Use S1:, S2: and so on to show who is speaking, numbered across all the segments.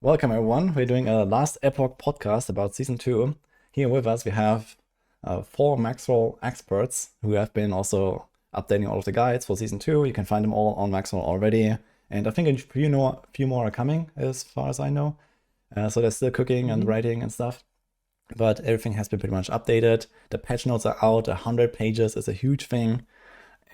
S1: Welcome, everyone. We're doing a Last Epoch podcast about Season 2. Here with us, we have 4 maxroll experts who have been also updating all of the guides for Season 2. You can find them all on maxroll already. And I think a few more are coming, as far as I know. So they're still cooking and writing and stuff. But everything has been pretty much updated. The patch notes are out. 100 pages is a huge thing.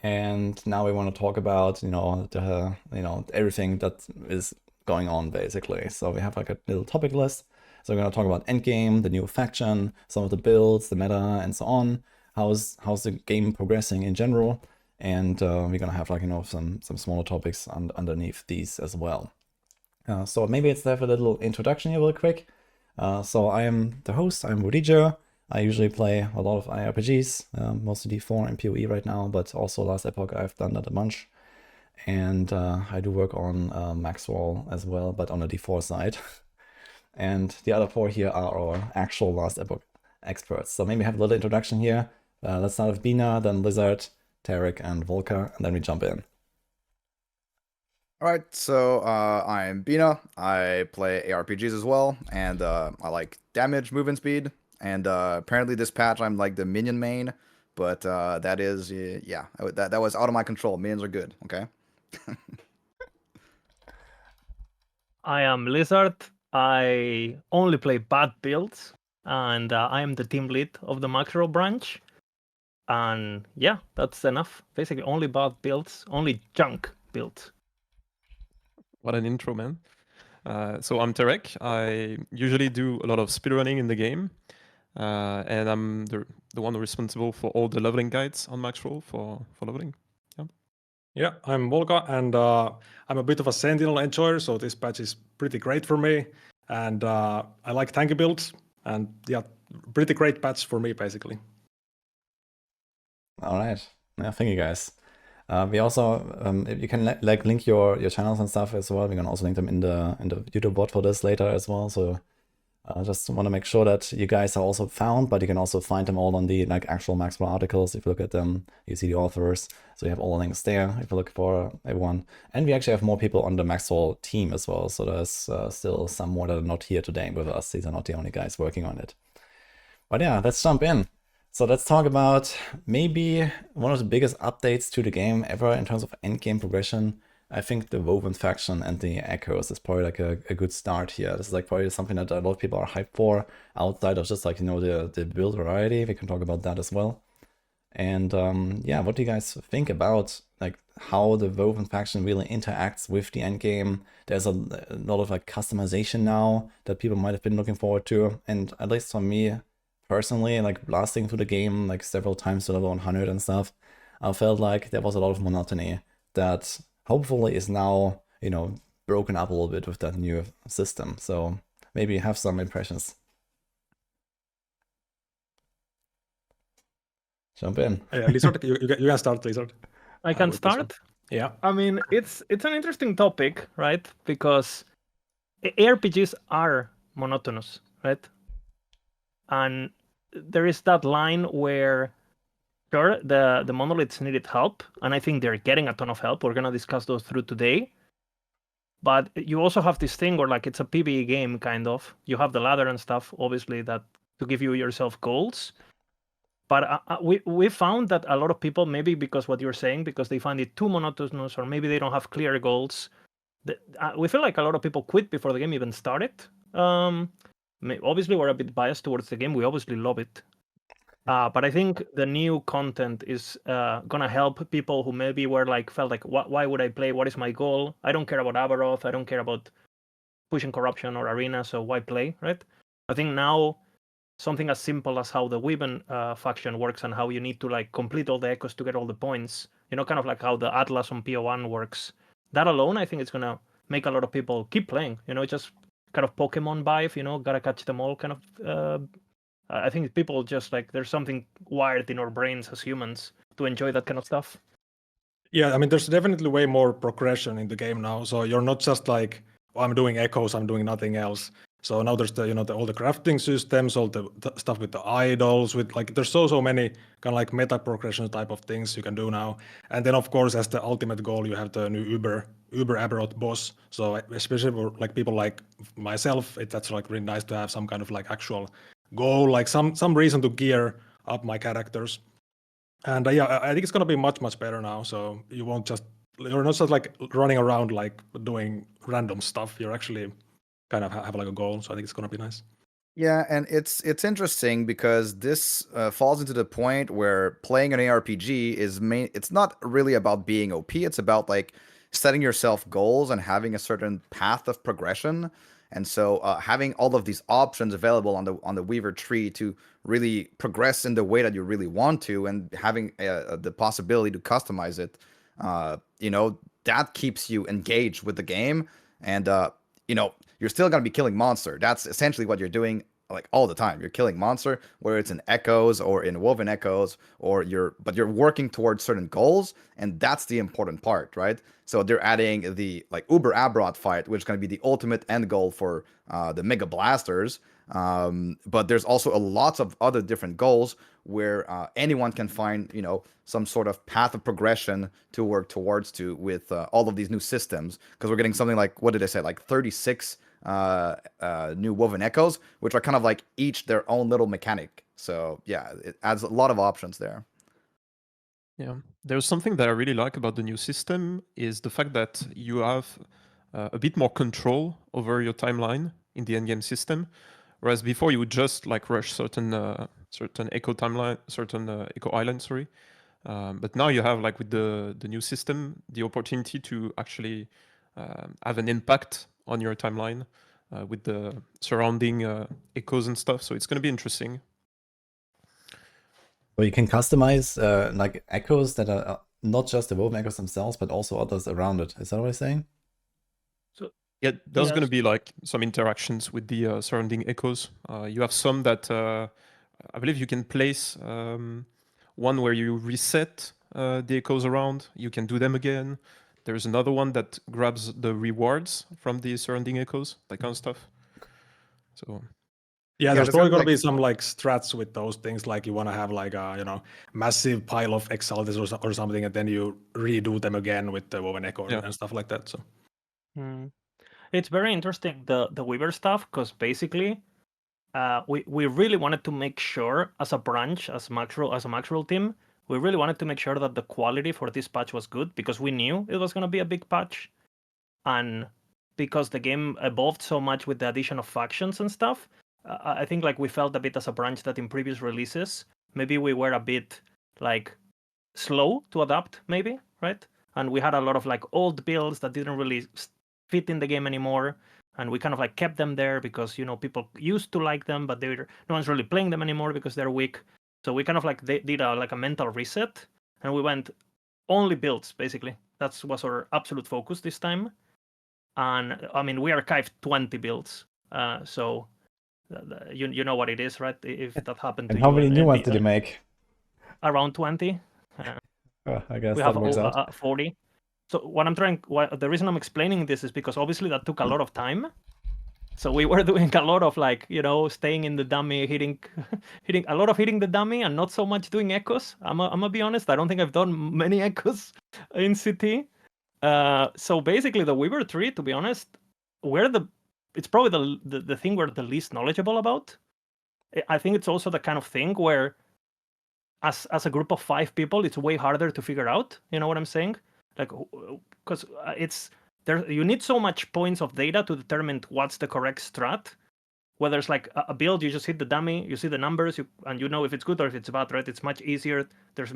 S1: And now we want to talk about, everything that is going on basically. So we have like a little topic list. So we're going to talk about endgame, the new faction, some of the builds, the meta, and so on. How's the game progressing in general? And we're going to have some smaller topics underneath these as well. So maybe let's have a little introduction here real quick. So I am the host, I'm Rodiger. I usually play a lot of IRPGs, mostly D4 and PoE right now, but also Last Epoch I've done that a bunch. And I do work on maxroll as well, but on the D4 side. And the other 4 here are our actual Last Epoch experts. So maybe have a little introduction here. Let's start with Bina, then Lizard, Tarek, and Volker, and then we jump in.
S2: All right, so I'm Bina. I play ARPGs as well, and I like damage, movement speed, and apparently this patch I'm like the minion main, but that is, that was out of my control. Minions are good, okay?
S3: I am Lizard. I only play bad builds, and I am the team lead of the macro branch. And yeah, that's enough. Basically, only bad builds, only junk builds.
S4: What an intro, man. So I'm Tarek. I usually do a lot of speedrunning in the game. And I'm the one responsible for all the leveling guides on maxroll for leveling.
S5: Yeah, I'm Volga, and I'm a bit of a Sentinel enjoyer, so this patch is pretty great for me. And I like tanky builds, and yeah, pretty great patch for me, basically.
S1: All right. Yeah, thank you guys. We also, you can link your channels and stuff as well. We're gonna also link them in the YouTube bot for this later as well. So I just want to make sure that you guys are also found, but you can also find them all on the actual maxroll articles. If you look at them, you see the authors. So you have all the links there if you look for everyone. And we actually have more people on the maxroll team as well. So there's still some more that are not here today with us. These are not the only guys working on it. But yeah, let's jump in. So let's talk about maybe one of the biggest updates to the game ever in terms of endgame progression. I think the Woven faction and the Echoes is probably like a good start here. This is like probably something that a lot of people are hyped for outside of just like, the build variety. We can talk about that as well. And yeah, what do you guys think about like how the Woven faction really interacts with the endgame? There's a lot of like customization now that people might have been looking forward to. And at least for me personally, like blasting through the game like several times to level 100 and stuff, I felt like there was a lot of monotony that hopefully is now, broken up a little bit with that new system. So maybe you have some impressions. Jump in.
S5: Yeah, Lizard, you can start, Lizard.
S3: I can
S5: with this one.
S3: start.
S5: Yeah.
S3: I mean, it's an interesting topic, right? Because ARPGs are monotonous, right? And there is that line where sure, the monoliths needed help, and I think they're getting a ton of help. We're gonna discuss those through today. But you also have this thing where like it's a PvE game kind of. You have the ladder and stuff, obviously, that to give you yourself goals. But we found that a lot of people, maybe because what you're saying, because they find it too monotonous, or maybe they don't have clear goals. We feel like a lot of people quit before the game even started. Obviously, we're a bit biased towards the game. We obviously love it. But I think the new content is gonna help people who maybe were like felt like, why would I play? What is my goal? I don't care about Avaroth. I don't care about pushing corruption or arena. So why play, right? I think now something as simple as how the Weaven faction works and how you need to like complete all the echoes to get all the points. Kind of like how the Atlas on PO1 works. That alone, I think it's gonna make a lot of people keep playing. Just kind of Pokemon vibe. Gotta catch them all kind of. I think people just like there's something wired in our brains as humans to enjoy that kind of stuff.
S5: Yeah, I mean, there's definitely way more progression in the game now. So you're not just like, I'm doing echoes, I'm doing nothing else. So now there's all the crafting systems, all the stuff with the idols, with like there's so many kind of like meta progression type of things you can do now. And then of course as the ultimate goal you have the new Uber Aberrot boss. So especially for like people like myself, that's like really nice to have some kind of like actual goal, like some reason to gear up my characters. And yeah, I think it's gonna be much better now. So you're not just like running around like doing random stuff. You're actually kind of have like a goal. So I think it's gonna be nice.
S2: Yeah, and it's interesting because this falls into the point where playing an ARPG is it's not really about being OP. It's about like setting yourself goals and having a certain path of progression. And so having all of these options available on the Weaver tree to really progress in the way that you really want to, and having the possibility to customize it, that keeps you engaged with the game. And you're still going to be killing monster. That's essentially what you're doing like all the time. You're killing monster, whether it's in Echoes or in Woven Echoes, but you're working towards certain goals, and that's the important part, right? So they're adding the like Uber Aberrot fight, which is going to be the ultimate end goal for the Mega Blasters. But there's also a lots of other different goals where anyone can find, some sort of path of progression to work towards with all of these new systems. Because we're getting something like, what did I say, like 36 new Woven Echoes, which are kind of like each their own little mechanic. So yeah, it adds a lot of options there.
S4: Yeah, there's something that I really like about the new system is the fact that you have a bit more control over your timeline in the endgame system, whereas before you would just like rush certain echo timeline, certain echo island, sorry. But now you have like with the new system the opportunity to actually have an impact on your timeline with the surrounding echoes and stuff. So it's going to be interesting.
S1: So you can customize like echoes that are not just the woven echoes themselves, but also others around it. Is that what you're saying?
S3: So
S4: yeah, there's going to
S3: yes.
S4: be like some interactions with the surrounding echoes. You have some that I believe you can place one where you reset the echoes around. You can do them again. There's another one that grabs the rewards from the surrounding echoes, that kind of stuff. So
S5: Yeah,
S2: Yeah,
S5: there's
S2: there's
S5: probably
S2: gonna
S5: gonna
S2: be,
S5: be some like strats with those things. Like you want to have like a massive pile of Exaltis or something, and then you redo them again with the Woven Echo
S4: Yeah.
S5: and stuff like that. So
S3: It's very interesting the Weaver stuff, because basically we really wanted to make sure as a branch, as a maxroll team, we really wanted to make sure that the quality for this patch was good, because we knew it was going to be a big patch, and because the game evolved so much with the addition of factions and stuff. I think like we felt a bit as a branch that in previous releases maybe we were a bit like slow to adapt, maybe, right? And we had a lot of like old builds that didn't really fit in the game anymore, and we kind of like kept them there because people used to like them, but no one's really playing them anymore because they're weak. So we kind of like did a mental reset, and we went only builds basically. That was our absolute focus this time. And I mean, we archived 20 builds, so you know what it is, right? If that happened to
S1: And
S3: you.
S1: how many new
S3: in
S1: ones
S3: the-
S1: did you make?
S3: Around 20.
S1: I guess
S3: We
S1: that
S3: have
S1: works out.
S3: 40. So the reason I'm explaining this is because obviously that took a lot of time. So we were doing a lot of like, staying in the dummy, hitting the dummy, and not so much doing echoes. I'm gonna be honest. I don't think I've done many echoes in CT. So basically, the Weaver tree, to be honest, it's probably the thing we're the least knowledgeable about. I think it's also the kind of thing where, as a group of 5 people, it's way harder to figure out. You know what I'm saying? Like, because it's there. You need so much points of data to determine what's the correct strat. Whether it's like a build, you just hit the dummy, you see the numbers, and you know if it's good or if it's bad, right? It's much easier. There's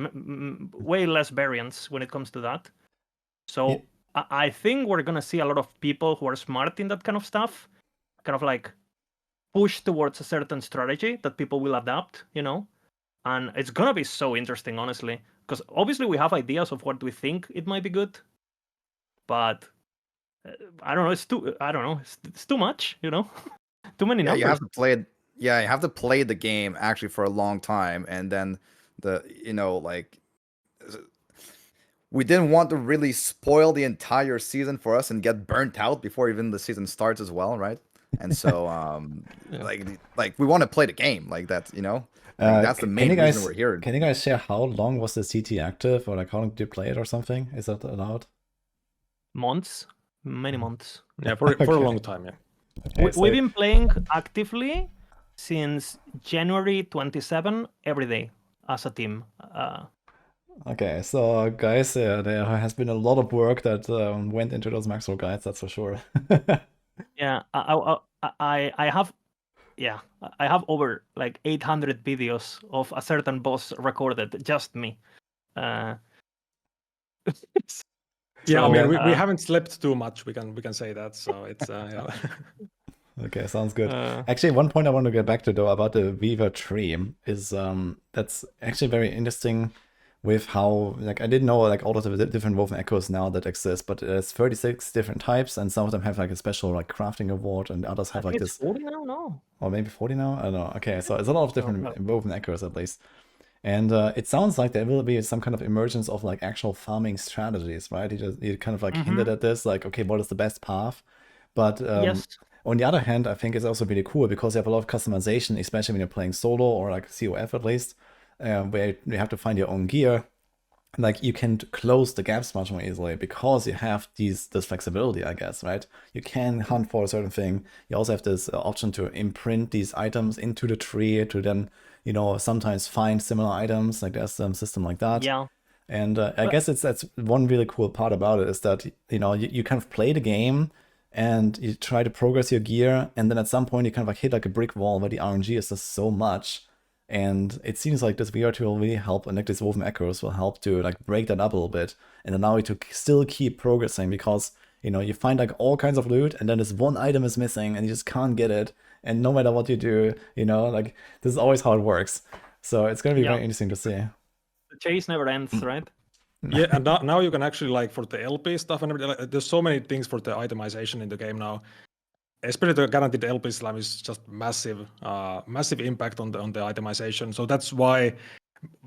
S3: way less variance when it comes to that. So
S1: Yeah.
S3: I think we're gonna see a lot of people who are smart in that kind of stuff, kind of like push towards a certain strategy that people will adapt. And it's gonna be so interesting, honestly, because obviously we have ideas of what we think it might be good, but I don't know. It's too much. Too many
S2: yeah,
S3: numbers.
S2: you have to play it. Yeah, you have to play the game actually for a long time, and then we didn't want to really spoil the entire season for us and get burnt out before even the season starts as well, right? and so
S4: Yeah.
S2: like we want to play the game, like that's that's the main reason we're here.
S1: Can you guys share how long was the CT active, or like how long did you play it or something? Is that allowed?
S3: Months, many months.
S5: Yeah, for a
S1: Okay.
S5: long time. Yeah.
S1: Okay, so-
S3: We've been playing actively since January 27 every day as a team.
S1: Okay, so guys, there has been a lot of work that went into those maxroll guides, that's for sure.
S3: Yeah, I have, yeah, I have over like 800 videos of a certain boss recorded, just me.
S5: Yeah, I
S3: So,
S5: mean, we haven't slept too much. We can say that. So it's yeah.
S1: Okay, sounds good.
S3: Uh,
S1: Actually, one point I want to get back to though about the Weaver tree is that's actually very interesting with how, like, I didn't know like all of the different woven echoes now that exist, but there's 36 different types, and some of them have like a special like crafting award, and others have
S3: I
S1: like
S3: think it's
S1: this,
S3: 40 now, no?
S1: or maybe 40 now. I don't know. Okay, so it's a lot of different woven echoes at least. And it sounds like there will be some kind of emergence of like actual farming strategies, right? You kind of like hinted at this, like, okay, what is the best path? But
S3: Yes.
S1: on the other hand, I think it's also really cool because you have a lot of customization, especially when you're playing solo or like COF at least, where you have to find your own gear. Like you can close the gaps much more easily because you have this flexibility, I guess, right? You can hunt for a certain thing. You also have this option to imprint these items into the tree to then, sometimes find similar items. Like there's some system like that.
S3: Yeah.
S1: And I guess that's one really cool part about it is that, you kind of play the game and you try to progress your gear. And then at some point you kind of like hit like a brick wall where the RNG is just so much. And it seems like this VR tool will really help, and like this woven echoes will help to like break that up a little bit and allow you to still keep progressing because, you find like all kinds of loot and then this one item is missing and you just can't get it. And no matter what you do, like this is always how it works. So it's going to be very interesting to see.
S3: The chase never ends, right?
S5: Yeah, and now you can actually like for the LP stuff and everything. Like, there's so many things for the itemization in the game now. Especially the guaranteed LP slam is just massive impact on the itemization. So that's why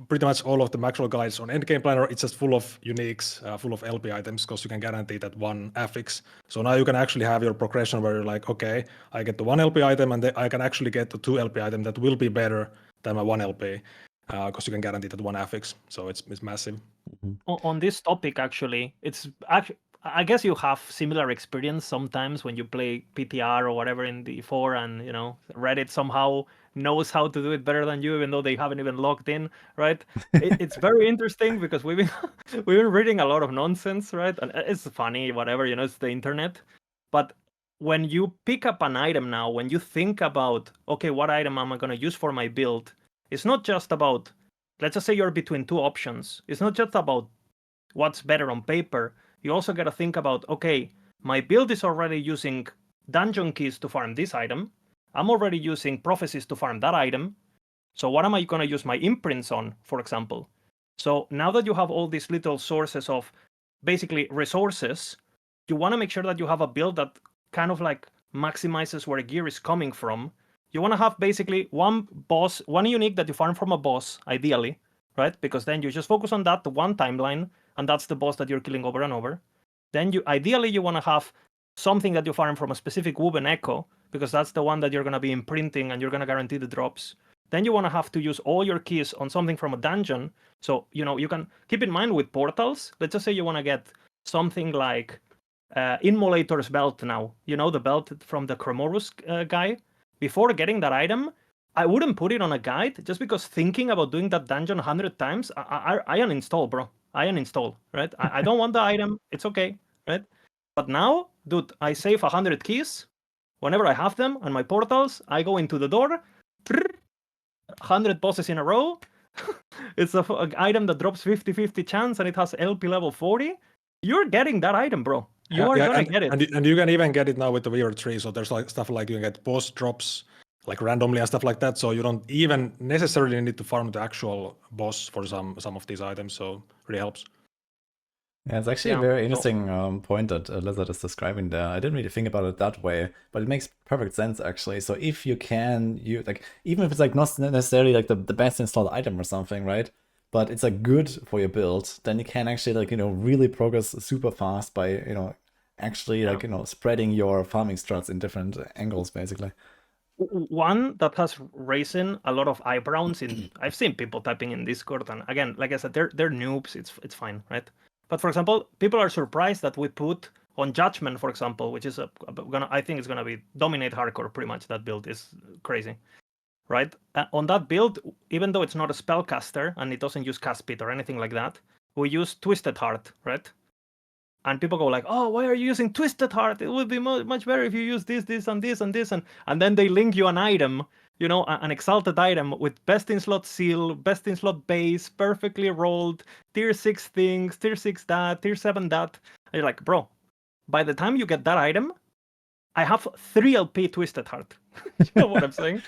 S5: pretty much all of the macro guides on Endgame Planner, it's just full of uniques, full of LP items because you can guarantee that one affix. So now you can actually have your progression where you're like, okay, I get the one LP item and I can actually get the two LP item that will be better than my one LP because you can guarantee that one affix. So it's massive.
S3: On this topic, actually, I guess you have similar experience sometimes when you play PTR or whatever in the 4 and, Reddit somehow knows how to do it better than you, even though they haven't even logged in, right? It's very interesting because we've been reading a lot of nonsense, right? And it's funny, whatever, it's the internet. But when you pick up an item now, when you think about, okay, what item am I going to use for my build? It's not just about, let's just say you're between two options. It's not just about what's better on paper. You also got to think about, okay, my build is already using dungeon keys to farm this item. I'm already using prophecies to farm that item. So what am I going to use my imprints on, for example? So now that you have all these little sources of basically resources, you want to make sure that you have a build that kind of like maximizes where gear is coming from. You want to have basically one unique that you farm from a boss, ideally, right? Because then you just focus on that one timeline, and that's the boss that you're killing over and over. Then ideally you want to have something that you farm from a specific woven echo, because that's the one that you're going to be imprinting and you're going to guarantee the drops. Then you want to have to use all your keys on something from a dungeon. So, you can keep in mind with portals, let's just say you want to get something like Immolator's belt now. The belt from the Cromorus guy. Before getting that item, I wouldn't put it on a guide just because thinking about doing that dungeon 100 times, I uninstall, bro. I uninstall, right? I don't want the item. It's okay, right? But now, dude, I save 100 keys. Whenever I have them on my portals, I go into the door, 100 bosses in a row. It's an item that drops 50-50 chance and it has LP level 40. You're getting that item, bro. You are gonna get it.
S5: And you can even get it now with the Weaver tree. So there's like stuff like you can get boss drops like randomly and stuff like that. So you don't even necessarily need to farm the actual boss for some of these items. So it really helps.
S1: Yeah, it's actually a very interesting point that Lizard is describing there. I didn't really think about it that way, but it makes perfect sense actually. So if you can, even if it's like not necessarily like the best installed item or something, right? But it's like good for your build, then you can actually like, really progress super fast by, actually like spreading your farming struts in different angles, basically.
S3: One that has raising a lot of eyebrows in I've seen people typing in Discord, and again, like I said, they're noobs. It's fine, right? But for example, people are surprised that we put on Judgment, for example, which is I think it's gonna be dominate hardcore pretty much. That build is crazy, right? On that build, even though it's not a spellcaster and it doesn't use cast speed or anything like that, we use Twisted Heart, right? And people go like, "Oh, why are you using Twisted Heart? It would be much better if you use this, this, and this, and this." And then they link you an item, an exalted item with best in slot seal, best in slot base, perfectly rolled, tier 6 things, tier 6 that, tier 7 that. And you're like, bro, by the time you get that item, I have 3 LP Twisted Heart. You know what I'm saying?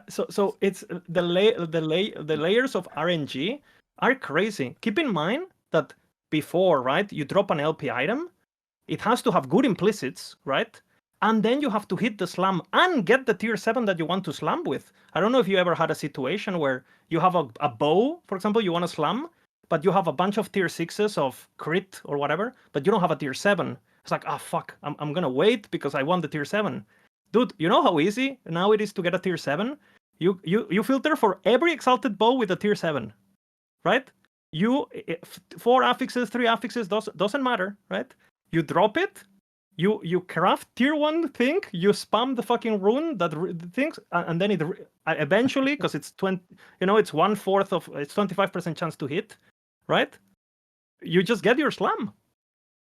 S3: So it's the layers of RNG are crazy. Keep in mind that before, right, you drop an LP item, it has to have good implicits, right? And then you have to hit the slam and get the tier 7 that you want to slam with. I don't know if you ever had a situation where you have a bow, for example, you want to slam, but you have a bunch of tier 6s of crit or whatever, but you don't have a tier 7. It's like, fuck, I'm going to wait because I want the tier 7. Dude, you know how easy now it is to get a tier 7? You filter for every exalted bow with a tier 7, right? 4 affixes, 3 affixes, doesn't matter, right? You drop it, you craft tier 1 thing, you spam the fucking rune that things, and then it eventually, because it's 20, it's 1/4 of, it's 25% chance to hit, right? You just get your slam.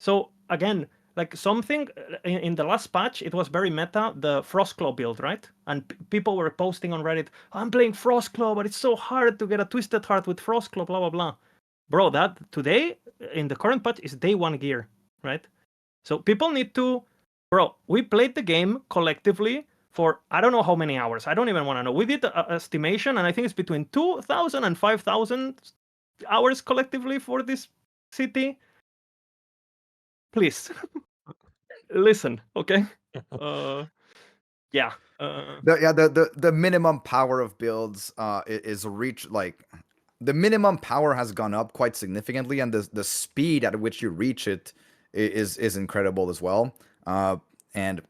S3: So again, like something in the last patch, it was very meta, the Frostclaw build, right? And people were posting on Reddit, I'm playing Frostclaw, but it's so hard to get a Twisted Heart with Frostclaw, blah, blah, blah. Bro, that today, in the current patch, is day 1 gear, right? So people need to, we played the game collectively for I don't know how many hours. I don't even want to know. We did an estimation, and I think it's between 2,000 and 5,000 hours collectively for this city. Please listen, okay? Yeah.
S2: The minimum power of builds is reached, like the minimum power has gone up quite significantly, and the speed at which you reach it is incredible as well. And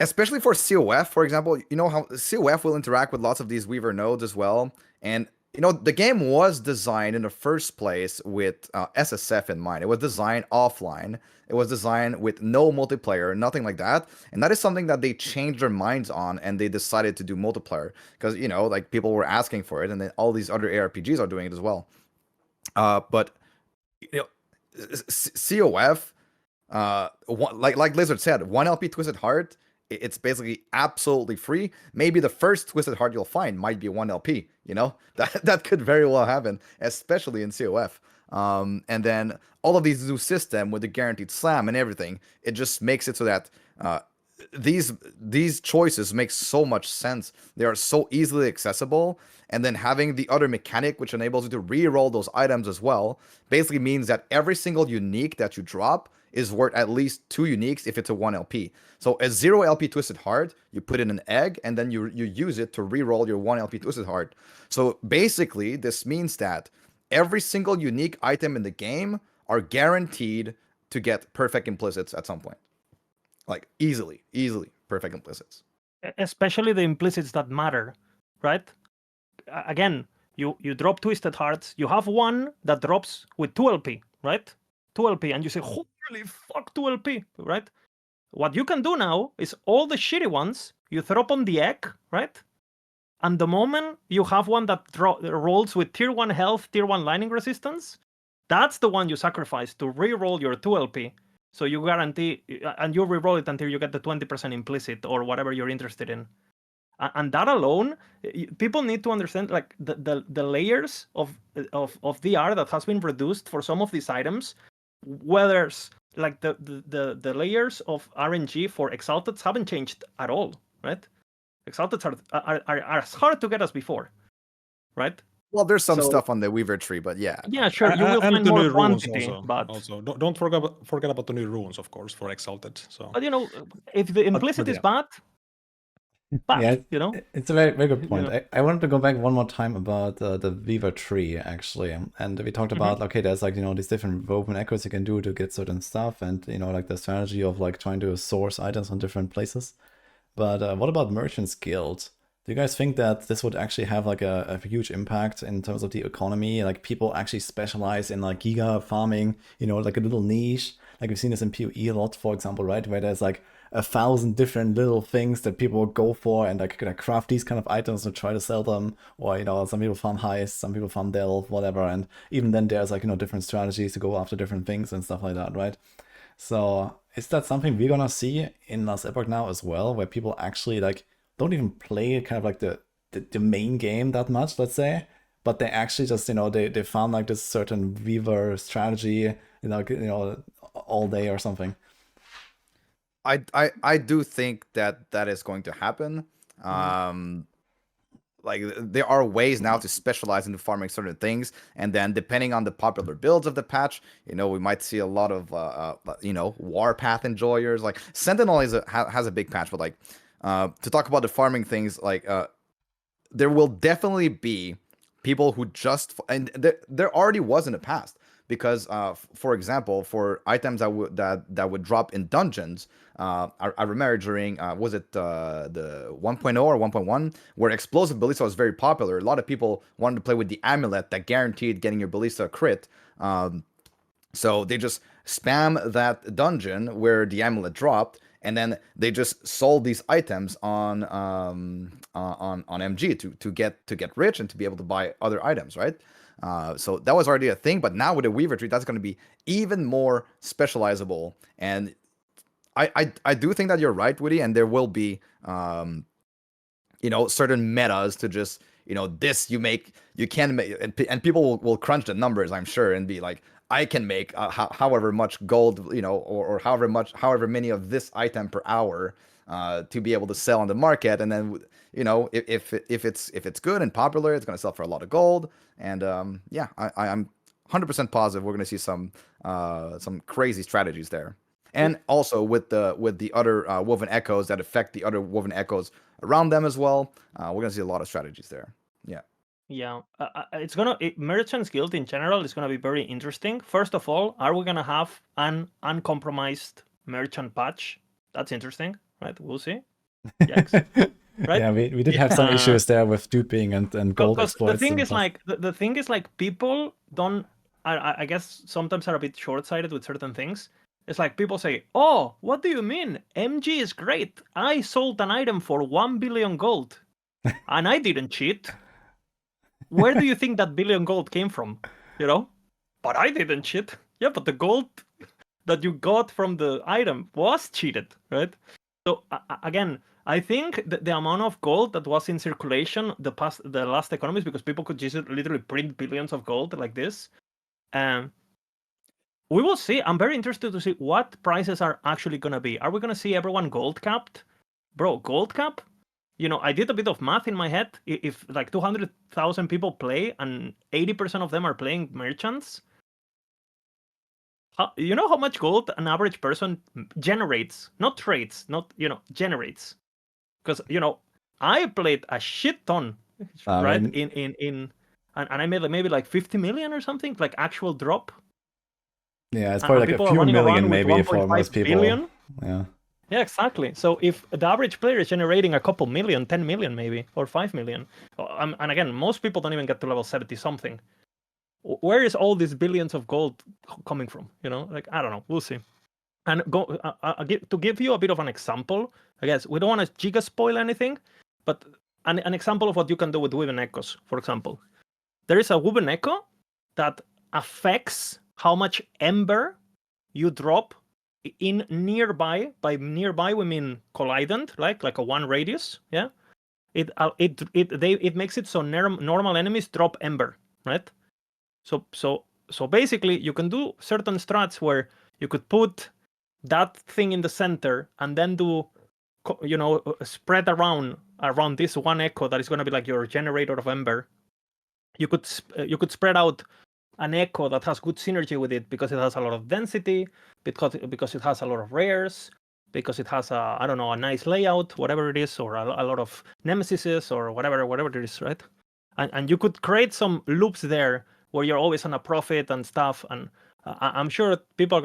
S2: especially for COF, for example, you know how COF will interact with lots of these Weaver nodes as well, and the game was designed in the first place with SSF in mind. It was designed offline. It was designed with no multiplayer, nothing like that. And that is something that they changed their minds on, and they decided to do multiplayer because, like people were asking for it, and then all these other ARPGs are doing it as well. But COF, like Lizard said, 1 LP Twisted Heart, it's basically absolutely free. Maybe the first Twisted Heart you'll find might be 1 LP, that could very well happen, especially in COF. And then all of these new system with the guaranteed slam and everything, it just makes it so that these choices make so much sense. They are so easily accessible, and then having the other mechanic which enables you to re-roll those items as well basically means that every single unique that you drop is worth at least 2 uniques if it's a 1 LP. So a 0 LP Twisted Heart, you put in an egg, and then you use it to re-roll your 1 LP Twisted Heart. So basically, this means that every single unique item in the game are guaranteed to get perfect implicits at some point. Like easily perfect implicits.
S3: Especially the implicits that matter, right? Again, you drop Twisted Hearts, you have one that drops with 2 LP, right? 2 LP, and you say, holy fuck, 2 LP, right? What you can do now is all the shitty ones, you throw up on the egg, right? And the moment you have one that rolls with tier 1 health, tier 1 lightning resistance, that's the one you sacrifice to re-roll your 2 LP. So you guarantee, and you re-roll it until you get the 20% implicit or whatever you're interested in. And that alone, people need to understand like the layers of DR that has been reduced for some of these items, whether it's like the layers of RNG for Exalteds haven't changed at all, right? Exalteds are as hard to get as before, right?
S2: Well, there's some stuff on the Weaver tree, but yeah.
S3: Yeah, sure. You will find more quantity, but
S5: also don't forget about the new runes, of course, for Exalted. So,
S3: but if the implicit is bad, But
S1: Yeah,
S3: you know,
S1: it's a very, very good
S3: you
S1: point.
S3: know.
S1: I wanted to go back one more time about the Weaver tree, actually. And we talked about, okay, there's like, these different woven echoes you can do to get certain stuff, and, like the strategy of like trying to source items from different places. But what about Merchants Guild? Do you guys think that this would actually have like a huge impact in terms of the economy? Like people actually specialize in like giga farming, like a little niche. Like we've seen this in PoE a lot, for example, right? Where there's like 1,000 different little things that people go for and like gonna craft these kind of items and try to sell them. Or, some people farm heist, some people farm delve, whatever. And even then there's like, different strategies to go after different things and stuff like that, right? So is that something we're gonna see in Last Epoch now as well, where people actually like don't even play kind of like the main game that much, let's say, but they actually just they found like this certain Weaver strategy, all day or something.
S2: I do think that is going to happen. Like there are ways now to specialize into farming certain things, and then depending on the popular builds of the patch, we might see a lot of Warpath enjoyers. Like Sentinel has a big patch, but like to talk about the farming things, like there will definitely be people who and there already was in the past, because for example, for items that would drop in dungeons, I remember during was it the 1.0 or 1.1, where explosive ballista was very popular. A lot of people wanted to play with the amulet that guaranteed getting your ballista a crit. So they just spam that dungeon where the amulet dropped, and then they just sold these items on MG to get rich and to be able to buy other items, right? So that was already a thing, but now with the Weaver tree, that's going to be even more specializable. And I do think that you're right, Woody, and there will be certain metas to just this you can make, and people will crunch the numbers, I'm sure, and be like, I can make however much gold, or however many of this item per hour, to be able to sell on the market. And then if it's good and popular, it's going to sell for a lot of gold. And yeah, I'm 100% positive we're going to see some crazy strategies there. And also with the other woven echoes that affect the other woven echoes around them as well, we're going to see a lot of strategies there. Yeah.
S3: Yeah, it's Merchants Guild in general is gonna be very interesting. First of all, are we gonna have an uncompromised merchant patch? That's interesting, right? We'll see. Yikes. Right?
S1: Yeah, we did have some issues there with duping and gold
S3: Because
S1: exploits.
S3: the thing
S1: and
S3: is
S1: stuff.
S3: like the thing is like people don't. I guess sometimes are a bit short-sighted with certain things. It's like people say, "Oh, what do you mean? MG is great. I sold an item for 1 billion gold, and I didn't cheat." Where do you think that billion gold came from? But I didn't cheat. Yeah, but the gold that you got from the item was cheated, right? So again, I think the amount of gold that was in circulation the last economies, because people could just literally print billions of gold like this. We will see. I'm very interested to see what prices are actually gonna be. Are we gonna see everyone gold capped? Bro, gold cap? I did a bit of math in my head. If like 200,000 people play and 80% of them are playing merchants, you know how much gold an average person generates? Not trades, generates. Because I played a shit ton, right? And I made maybe like 50 million or something, like actual drop.
S1: Yeah, it's probably like a few million maybe for most people.
S3: Billion.
S1: Yeah.
S3: Yeah, exactly. So if the average player is generating a couple million, 10 million maybe, or 5 million, and again, most people don't even get to level 70 something. Where is all these billions of gold coming from? Like, I don't know. We'll see. And to give you a bit of an example, I guess we don't want to giga spoil anything, but an example of what you can do with woven echoes, for example. There is a woven echo that affects how much ember you drop in nearby. By nearby we mean collidant, like a 1 radius. Yeah, it makes it so normal enemies drop ember, right? So basically you can do certain strats where you could put that thing in the center and then do spread around this one echo that is going to be like your generator of ember. You could spread out an echo that has good synergy with it because it has a lot of density, because it has a lot of rares, because it has I don't know, a nice layout, whatever it is, or a lot of nemesises or whatever it is, right? And you could create some loops there where you're always on a profit and stuff. And I'm sure people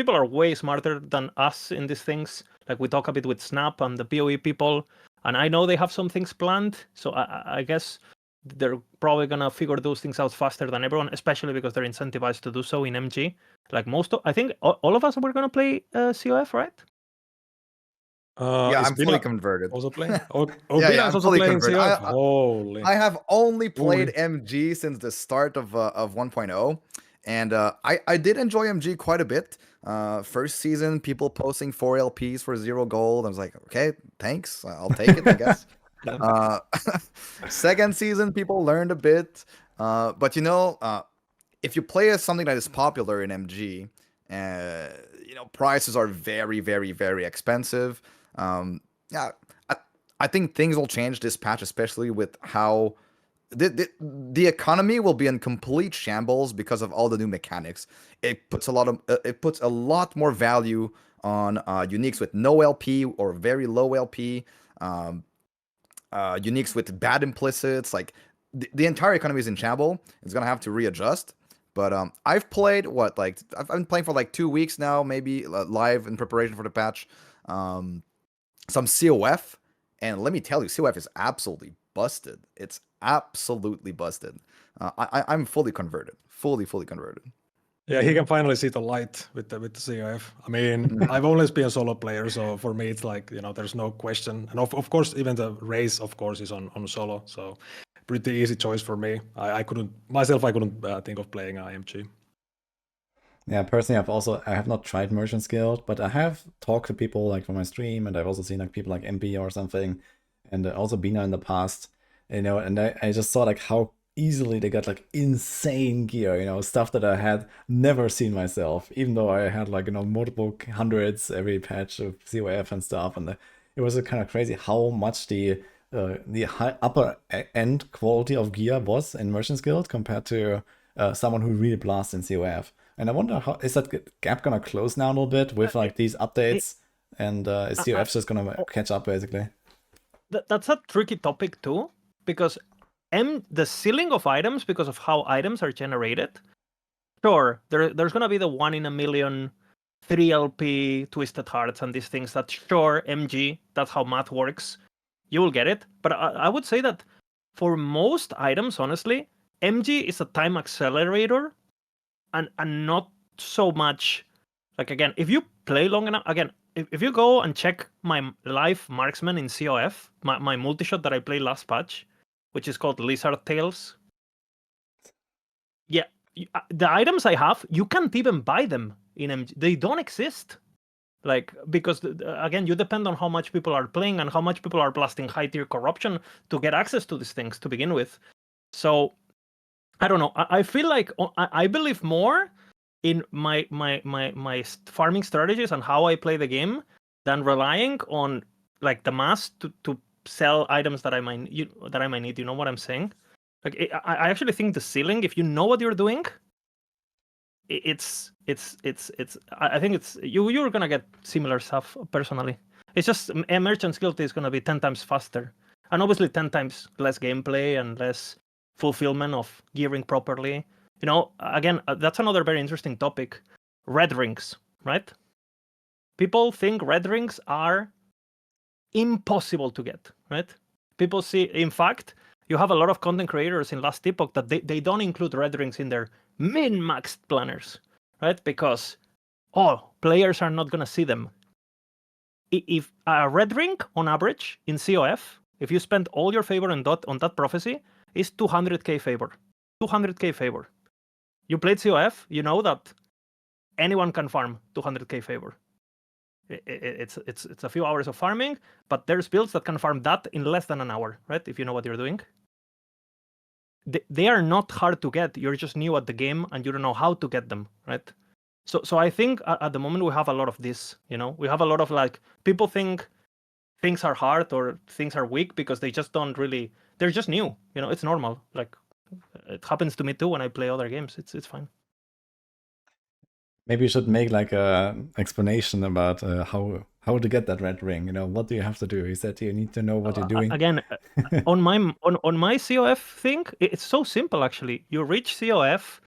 S3: are way smarter than us in these things. Like we talk a bit with Snap and the PoE people, and I know they have some things planned. So I guess they're probably gonna figure those things out faster than everyone, especially because they're incentivized to do so in MG. Like I think all of us were gonna play COF, right?
S2: Yeah,
S5: Is
S2: I'm fully
S5: Bina
S2: converted.
S5: also playing? Oh,
S2: Yeah,
S5: Bina
S2: I'm
S5: is also
S2: fully
S5: playing
S2: converted.
S5: CF. Holy.
S2: I have only played
S5: Holy.
S2: MG since the start of 1.0, and I did enjoy MG quite a bit. First season, people posting 4 LPs for 0 gold. I was like, okay, thanks, I'll take it, I guess. Second season, people learned a bit, but if you play as something that is popular in MG, prices are very, very, very expensive. Yeah, I think things will change this patch, especially with how the economy will be in complete shambles because of all the new mechanics. It puts a lot more value on uniques with no LP or very low LP, uniques with bad implicits. Like the entire economy is in shambles. It's gonna have to readjust. But I've played I've been playing for like 2 weeks now, maybe live in preparation for the patch. Some COF, and let me tell you, COF is absolutely busted. It's absolutely busted. I'm fully converted, fully converted.
S5: Yeah, he can finally see the light with the COF. I mean, I've always been a solo player, so for me it's like, there's no question. And of course, even the race, of course, is on solo. So pretty easy choice for me. I couldn't think of playing IMG.
S1: Yeah, personally, I have not tried Merchant's Guild, but I have talked to people like from my stream, and I've also seen like people like MP or something, and also Bina in the past, and I just saw like how easily they got like insane gear, stuff that I had never seen myself, even though I had like, multiple hundreds every patch of COF and stuff, and it was kind of crazy how much the high upper end quality of gear was in Merchant's Guild compared to someone who really blasts in COF. And I wonder, how is that gap gonna close now a little bit with like these updates, and is COF just gonna catch up basically?
S3: That's a tricky topic too, because the ceiling of items, because of how items are generated, sure, there's gonna be the 1 in a million 3 LP Twisted Hearts and these things that, sure, MG, that's how math works, you will get it. But I would say that for most items, honestly, MG is a time accelerator, and not so much, like, again, if you play long enough, again, if you go and check my live marksman in COF, my multi-shot that I played last patch, which is called Lizard Tails. Yeah, the items I have, you can't even buy them in MG. They don't exist. Like, because again, you depend on how much people are playing and how much people are blasting high tier corruption to get access to these things to begin with. So I don't know. I feel like I believe more in my farming strategies and how I play the game than relying on like the mass to sell items that I might need. You know what I'm saying? Like, I actually think the ceiling, if you know what you're doing, it's I think it's you're gonna get similar stuff personally. It's just a Merchant's Guild is gonna be 10 times faster, and obviously 10 times less gameplay and less fulfillment of gearing properly. Again, that's another very interesting topic. Red rings, right? People think red rings are impossible to get, right? People see, in fact, you have a lot of content creators in Last Epoch that they don't include red rings in their min-maxed planners, right? Because, players are not going to see them. If a red ring, on average, in COF, if you spend all your favor on that prophecy, is 200k favor. 200k favor. You played COF, you know that anyone can farm 200k favor. It's a few hours of farming, but there's builds that can farm that in less than an hour, right? If you know what you're doing. They are not hard to get. You're just new at the game and you don't know how to get them, right? So I think at the moment we have a lot of this, we have a lot of like, people think things are hard or things are weak because they just don't really, they're just new, it's normal. Like, it happens to me too when I play other games. It's fine.
S1: Maybe you should make like a explanation about how to get that red ring. You know, what do you have to do? He said you need to know what you're doing.
S3: Again, on my COF thing, it's so simple actually. You reach COF,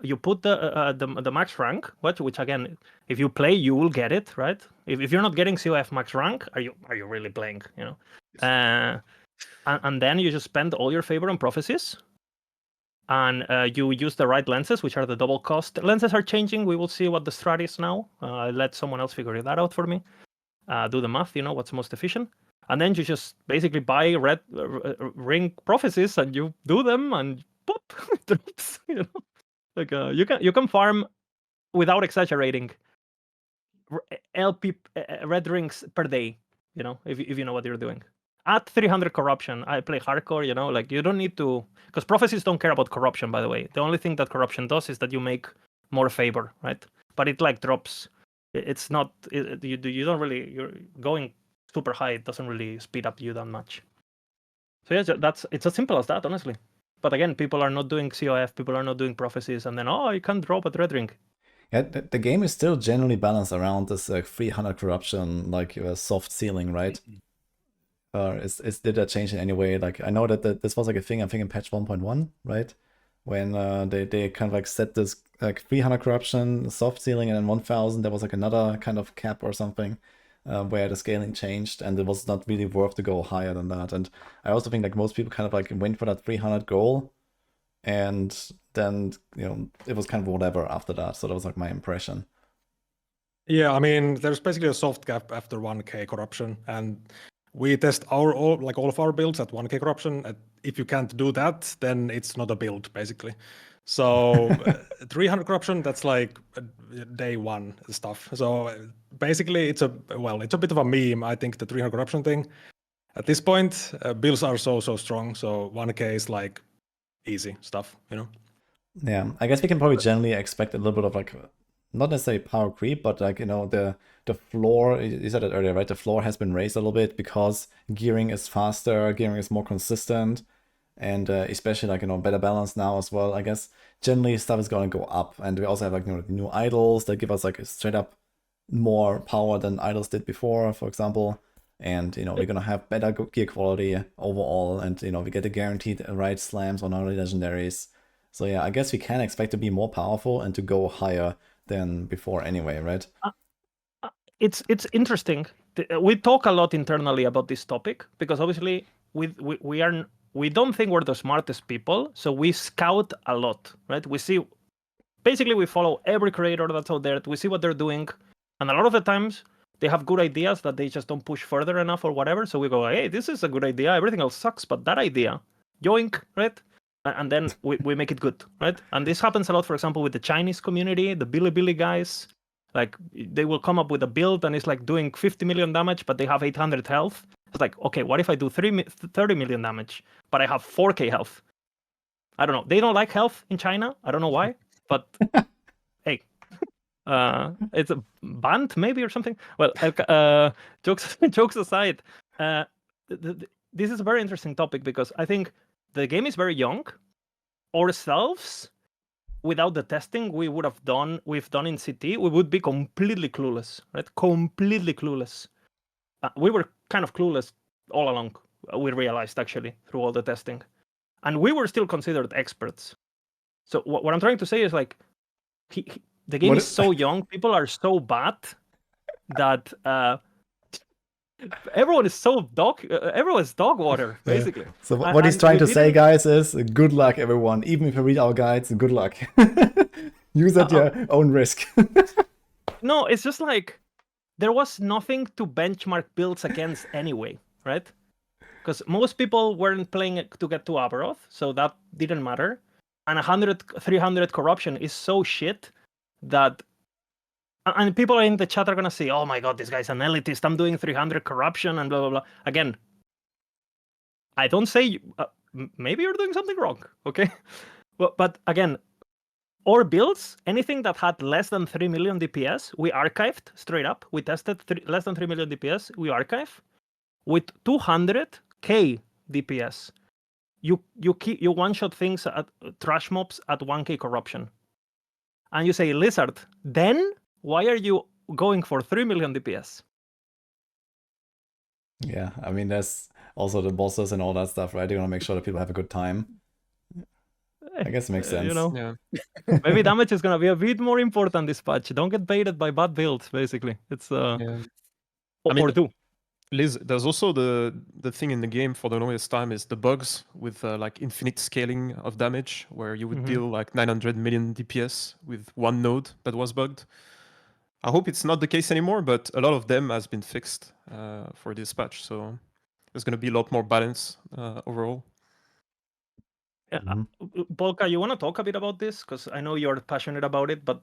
S3: you put the max rank, which again, if you play, you will get it, right? If you're not getting COF max rank, are you really playing? You know, and then you just spend all your favor on prophecies, and you use the right lenses, which are the double cost lenses. Are changing. We will see what the strat is now. I'll let someone else figure that out for me. Do the math. You know what's most efficient. And then you just basically buy red ring prophecies and you do them and pop, it drops. You know, like you can farm without exaggerating LP red rings per day. You know, if you know what you're doing. At 300 corruption, I play hardcore. You know, like you don't need to, because prophecies don't care about corruption. By the way, the only thing that corruption does is that you make more favor, right? But it like drops. It's not you don't really, you're going super high, it doesn't really speed up you that much. So yeah, it's as simple as that, honestly. But again, people are not doing COF, people are not doing prophecies, and then you can't drop a red ring.
S1: Yeah, the game is still generally balanced around this 300 corruption, like soft ceiling, right? Did that change in any way? Like I know that this was like a thing, I think in patch 1.1, right? When they kind of like set this like 300 corruption soft ceiling, and then 1000 there was like another kind of cap or something where the scaling changed, and it was not really worth to go higher than that. And I also think like most people kind of like went for that 300 goal, and then it was kind of whatever after that. So that was like my impression.
S5: Yeah, I mean, there's basically a soft cap after 1k corruption, and we test all of our builds at 1k corruption. If you can't do that, then it's not a build, basically. So 300 corruption, that's like day one stuff. So basically, it's a bit of a meme. I think the 300 corruption thing. At this point, builds are so strong. So 1k is like easy stuff, you know.
S1: Yeah, I guess we can probably generally expect a little bit of like, not necessarily power creep, but like, the floor, you said it earlier, right? The floor has been raised a little bit because gearing is faster, gearing is more consistent, and especially like, better balance now as well. I guess generally stuff is going to go up, and we also have like, new idols that give us like straight up more power than idols did before, for example. And, we're going to have better gear quality overall, and, we get the guaranteed right slams on our legendaries. So yeah, I guess we can expect to be more powerful and to go higher than before anyway, right?
S3: It's interesting. We talk a lot internally about this topic because obviously we don't think we're the smartest people, so we scout a lot, right? We follow every creator that's out there. We see what they're doing, and a lot of the times they have good ideas that they just don't push further enough or whatever. So we go, hey, this is a good idea. Everything else sucks, but that idea, yoink, right? And then we make it good, right? And this happens a lot, for example, with the Chinese community, the Bilibili guys. Like, they will come up with a build and it's like doing 50 million damage, but they have 800 health. It's like, okay, what if I do 30 million damage, but I have 4k health? I don't know. They don't like health in China. I don't know why, but hey, it's a band maybe or something. Well, jokes aside, this is a very interesting topic because I think the game is very young. Ourselves, without the testing we've done in CT, we would be completely clueless, right? Completely clueless. We were kind of clueless all along. We realized actually through all the testing, and we were still considered experts. So what I'm trying to say is like, the game is so young. People are so bad that everyone's dog water, basically.
S1: Yeah. So what he's trying to say, guys, is good luck, everyone. Even if you read our guides, good luck. Use at your own risk.
S3: No, it's just like there was nothing to benchmark builds against anyway, right? Because most people weren't playing it to get to Abaroth, so that didn't matter. And 300 corruption is so shit that... And people in the chat are going to say, oh my god, this guy's an elitist, I'm doing 300 corruption and blah, blah, blah. Again, I don't say... maybe you're doing something wrong, okay? But again, our builds, anything that had less than 3 million DPS, we archived straight up. We tested less than 3 million DPS, we archive. With 200k DPS, you one-shot things at trash mobs at 1k corruption. and you say Lizard, then why are you going for 3 million DPS?
S1: Yeah, I mean, there's also the bosses and all that stuff, right? You want to make sure that people have a good time. I guess it makes sense.
S3: You know,
S4: Yeah.
S3: maybe damage is gonna be a bit more important this patch. Don't get baited by bad builds, basically. It's
S4: Yeah.
S3: or,
S4: I mean,
S3: or do.
S4: Liz, there's also the thing in the game for the longest time is the bugs with like infinite scaling of damage, where you would deal like 900 million DPS with one node that was bugged. I hope it's not the case anymore, but a lot of them has been fixed for this patch, so there's going to be a lot more balance overall.
S3: Polka, you want to talk a bit about this? Because I know you're passionate about it, but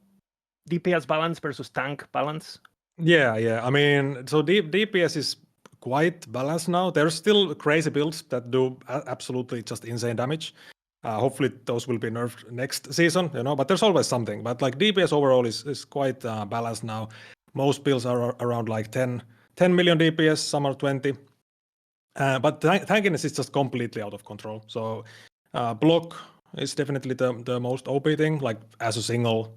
S3: DPS balance versus tank balance.
S5: Yeah. I mean, so DPS is quite balanced now. There's still crazy builds that do absolutely just insane damage. Hopefully those will be nerfed next season, but there's always something. But like DPS overall is quite balanced now. Most builds are around like 10 million DPS, some are 20. But tankiness is just completely out of control. So block is definitely the most OP thing, like as a single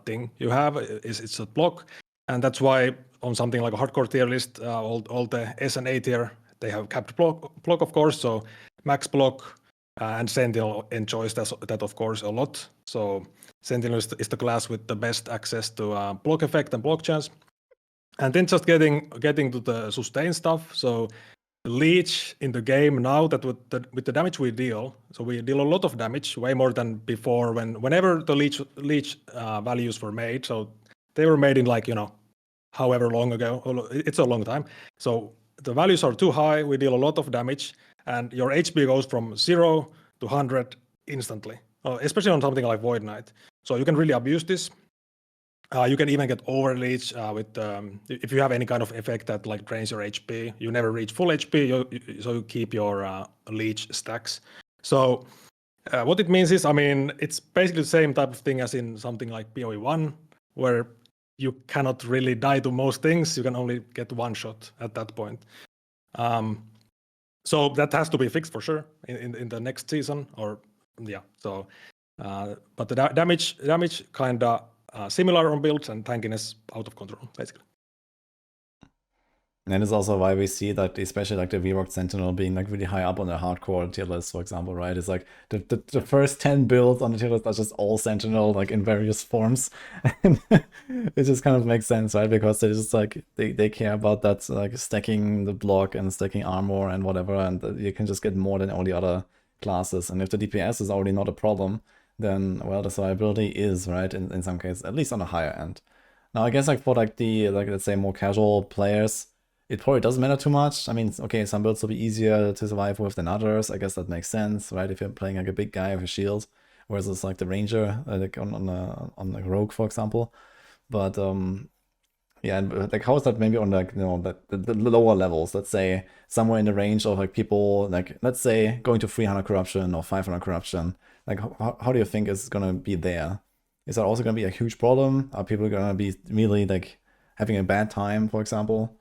S5: thing you have, it's a block. And that's why on something like a hardcore tier list, all the S and A tier, they have capped block of course. So max block and Sentinel enjoys that of course a lot. So Sentinel is the class with the best access to block effect and block chance. And then just getting to the sustain stuff. So Leech in the game now that with the damage we deal, so we deal a lot of damage, way more than before whenever the leech values were made. So they were made in like however long ago. It's a long time. So the values are too high. We deal a lot of damage, and your HP goes from 0 to 100 instantly, especially on something like Void Knight. So you can really abuse this. You can even get overleech with if you have any kind of effect that like drains your HP. You never reach full HP, so you keep your leech stacks. So what it means is, I mean, it's basically the same type of thing as in something like PoE 1, where you cannot really die to most things. You can only get one shot at that point. So that has to be fixed for sure in the next season, or yeah. So, but the damage kind of similar on builds, and tankiness out of control, basically.
S1: And it's also why we see that, especially like the V-Rock Sentinel being like really high up on the hardcore tier list, for example, right? It's like the first 10 builds on the tier list are just all Sentinel, like in various forms. And it just kind of makes sense, right? Because they just like, they care about that, like stacking the block and stacking armor and whatever, and you can just get more than all the other classes. And if the DPS is already not a problem, then, well, the survivability is, right, in some cases, at least on a higher end. Now, I guess like for like the, like let's say more casual players, it probably doesn't matter too much. I mean, okay, some builds will be easier to survive with than others. I guess that makes sense, right? If you're playing like a big guy with a shield, whereas it's like the ranger, like on the rogue, for example. But yeah, and like how is that maybe on like the lower levels? Let's say somewhere in the range of like people like, let's say going to 300 corruption or 500 corruption. Like how do you think it's gonna be there? Is that also gonna be a huge problem? Are people gonna be really like having a bad time, for example?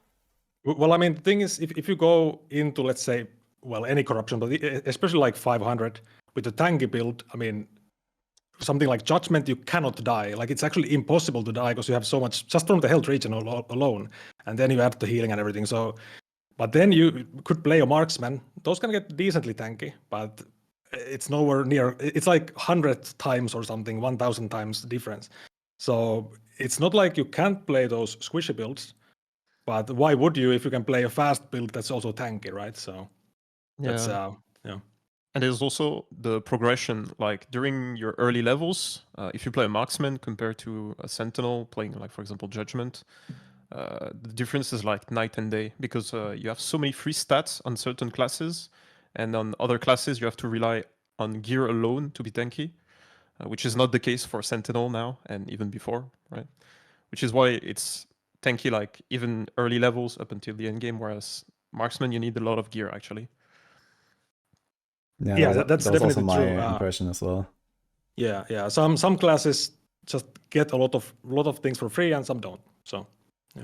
S5: Well, I mean, the thing is, if you go into, let's say, well, any corruption, but especially like 500 with the tanky build, I mean, something like Judgment, you cannot die. Like, it's actually impossible to die because you have so much just from the health region alone, and then you add the healing and everything. So, but then you could play a marksman. Those can get decently tanky, but it's nowhere near. It's like 100 times or something, 1,000 times difference. So it's not like you can't play those squishy builds. But why would you if you can play a fast build that's also tanky, right? So that's
S4: Yeah.
S5: yeah.
S4: And there's also the progression, like during your early levels, if you play a marksman compared to a sentinel playing, like, for example, Judgment, the difference is like night and day, because you have so many free stats on certain classes, and on other classes you have to rely on gear alone to be tanky, which is not the case for sentinel now, and even before, right? Which is why it's tanky like even early levels up until the end game, whereas marksman, you need a lot of gear, actually.
S5: Yeah, that's
S1: that was also
S5: definitely
S1: my
S5: true.
S1: impression as well.
S5: Yeah. Some classes just get a lot of things for free, and some don't. So yeah.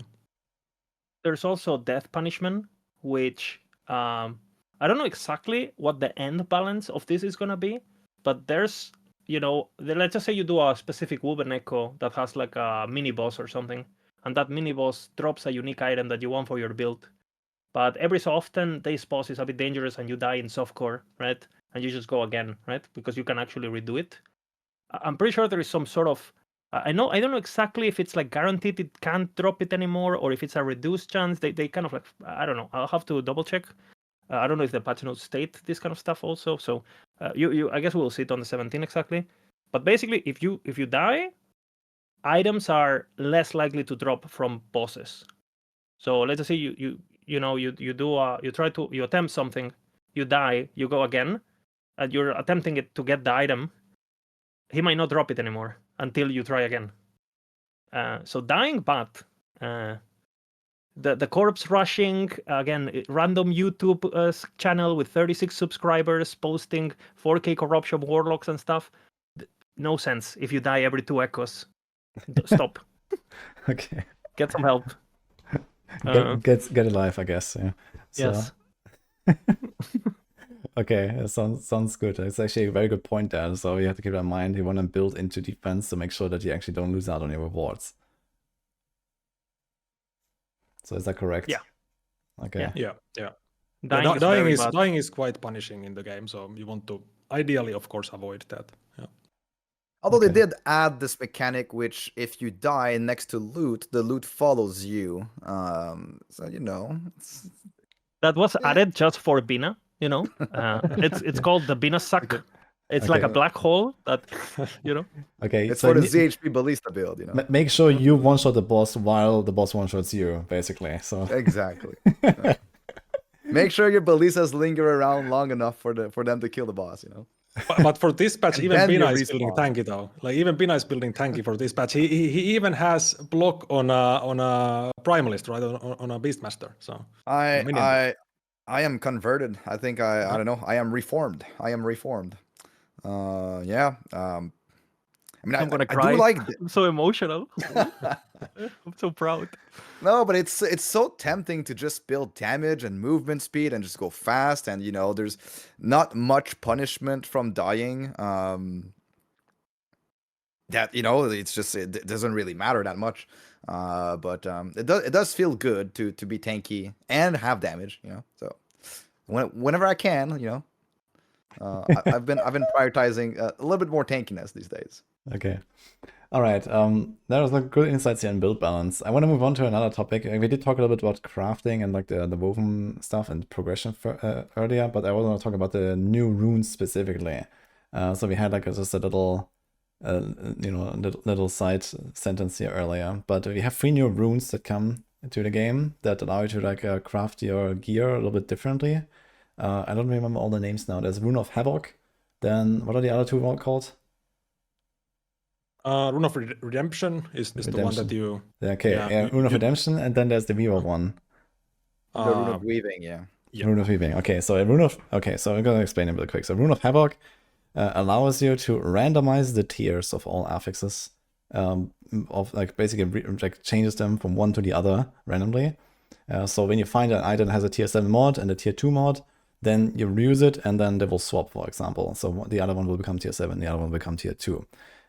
S3: There's also death punishment, which I don't know exactly what the end balance of this is gonna be, but there's let's just say you do a specific woven echo that has like a mini boss or something, and that mini boss drops a unique item that you want for your build. But every so often, this boss is a bit dangerous and you die in softcore, right? And you just go again, right? Because you can actually redo it. I'm pretty sure there is some sort of. I don't know exactly if it's like guaranteed it can't drop it anymore or if it's a reduced chance. They kind of like, I don't know. I'll have to double check. I don't know if the patch notes state this kind of stuff also. So I guess we'll see it on the 17 exactly. But basically, if you die, items are less likely to drop from bosses. So let's just say you attempt something, you die, you go again, and you're attempting it to get the item. He might not drop it anymore until you try again. So dying bad. The corpse rushing, again, random YouTube channel with 36 subscribers posting 4K corruption warlocks and stuff. No sense. If you die every 2 echoes, stop.
S1: Okay.
S3: Get some help.
S1: Get alive, I guess. Yeah. So,
S3: Yes.
S1: okay, that sounds good. It's actually a very good point there. So you have to keep that in mind. You want to build into defense to make sure that you actually don't lose out on your rewards. So is that correct?
S3: Yeah.
S1: Okay.
S5: Yeah.
S3: Dying
S5: is quite punishing in the game, so you want to ideally, of course, avoid that. Yeah.
S2: Although
S1: Okay.
S2: they did add this mechanic, which if you die next to loot, the loot follows you. So it's-
S3: that was added just for Bina. It's called the Bina suck. It's like a
S1: Okay.
S3: black hole that
S1: Okay.
S2: it's
S1: so
S2: for the
S1: ne-
S2: ZHP Ballista build,
S1: Make sure you one-shot the boss while the boss one-shots you, basically. So
S2: Exactly. Make sure your ballistas linger around long enough for them to kill the boss.
S5: But for this patch,
S2: And
S5: even
S2: then
S5: Bina
S2: you
S5: is building
S2: respawn.
S5: tanky though. Like even Bina is building tanky for this patch. He even has block on a primalist, right? On a beastmaster. So minion.
S2: I am converted. I think I don't know. I am reformed. Yeah. I mean,
S3: I'm gonna
S2: I
S3: cry.
S2: do like.
S3: I'm so emotional. I'm so proud.
S2: No, but it's so tempting to just build damage and movement speed and just go fast, and there's not much punishment from dying. That it's just it doesn't really matter that much. But it does feel good to be tanky and have damage. So whenever I can, I've been prioritizing a little bit more tankiness these days.
S1: Okay. All right. That was like good insights here in build balance. I want to move on to another topic. We did talk a little bit about crafting and like the woven stuff and progression earlier, but I want to talk about the new runes specifically. So we had like just a little, little side sentence here earlier. But we have 3 new runes that come into the game that allow you to like craft your gear a little bit differently. I don't remember all the names now. There's Rune of Havoc. Then what are the other 2 called?
S5: Rune of Redemption is the one that you.
S1: Okay, Rune of Redemption, and then there's the Weaver one.
S2: The Rune of Weaving, yeah.
S1: Rune of Weaving. Okay, so so I'm gonna explain it real quick. So Rune of Havoc allows you to randomize the tiers of all affixes, of like basically like changes them from one to the other randomly. So when you find an item that has a tier 7 mod and a tier 2 mod, then you reuse it and then they will swap, for example. So the other one will become tier 7, the other one will become tier 2.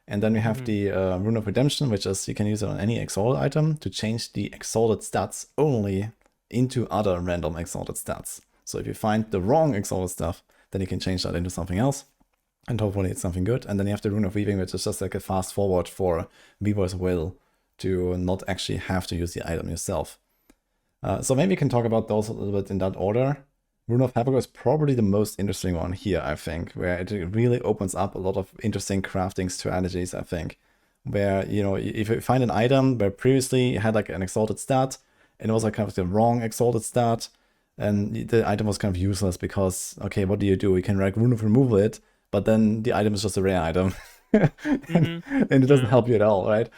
S1: And then we have the Rune of Redemption, which is you can use it on any exalted item to change the exalted stats only into other random exalted stats. So if you find the wrong exalted stuff, then you can change that into something else. And hopefully it's something good. And then you have the Rune of Weaving, which is just like a fast forward for Weaver's Will to not actually have to use the item yourself. So maybe we can talk about those a little bit in that order. Rune of Havoc is probably the most interesting one here, I think, where it really opens up a lot of interesting crafting strategies, I think. Where, if you find an item where previously you had like an exalted stat, and it was like kind of the wrong exalted stat, and the item was kind of useless because, okay, what do? You can like Rune of Removal it, but then the item is just a rare item. and it doesn't help you at all, right?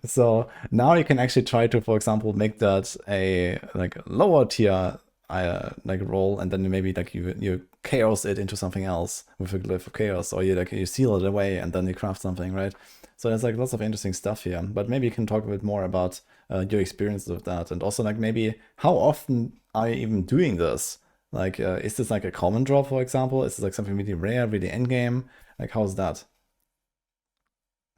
S1: So now you can actually try to, for example, make that a like lower tier like roll, and then maybe like you chaos it into something else with a glyph of chaos, or you seal it away and then you craft something, right? So there's like lots of interesting stuff here. But maybe you can talk a bit more about your experience with that, and also like maybe how often are you even doing this? Like, is this like a common drop, for example? Is this like something really rare, really endgame? Like, how's that?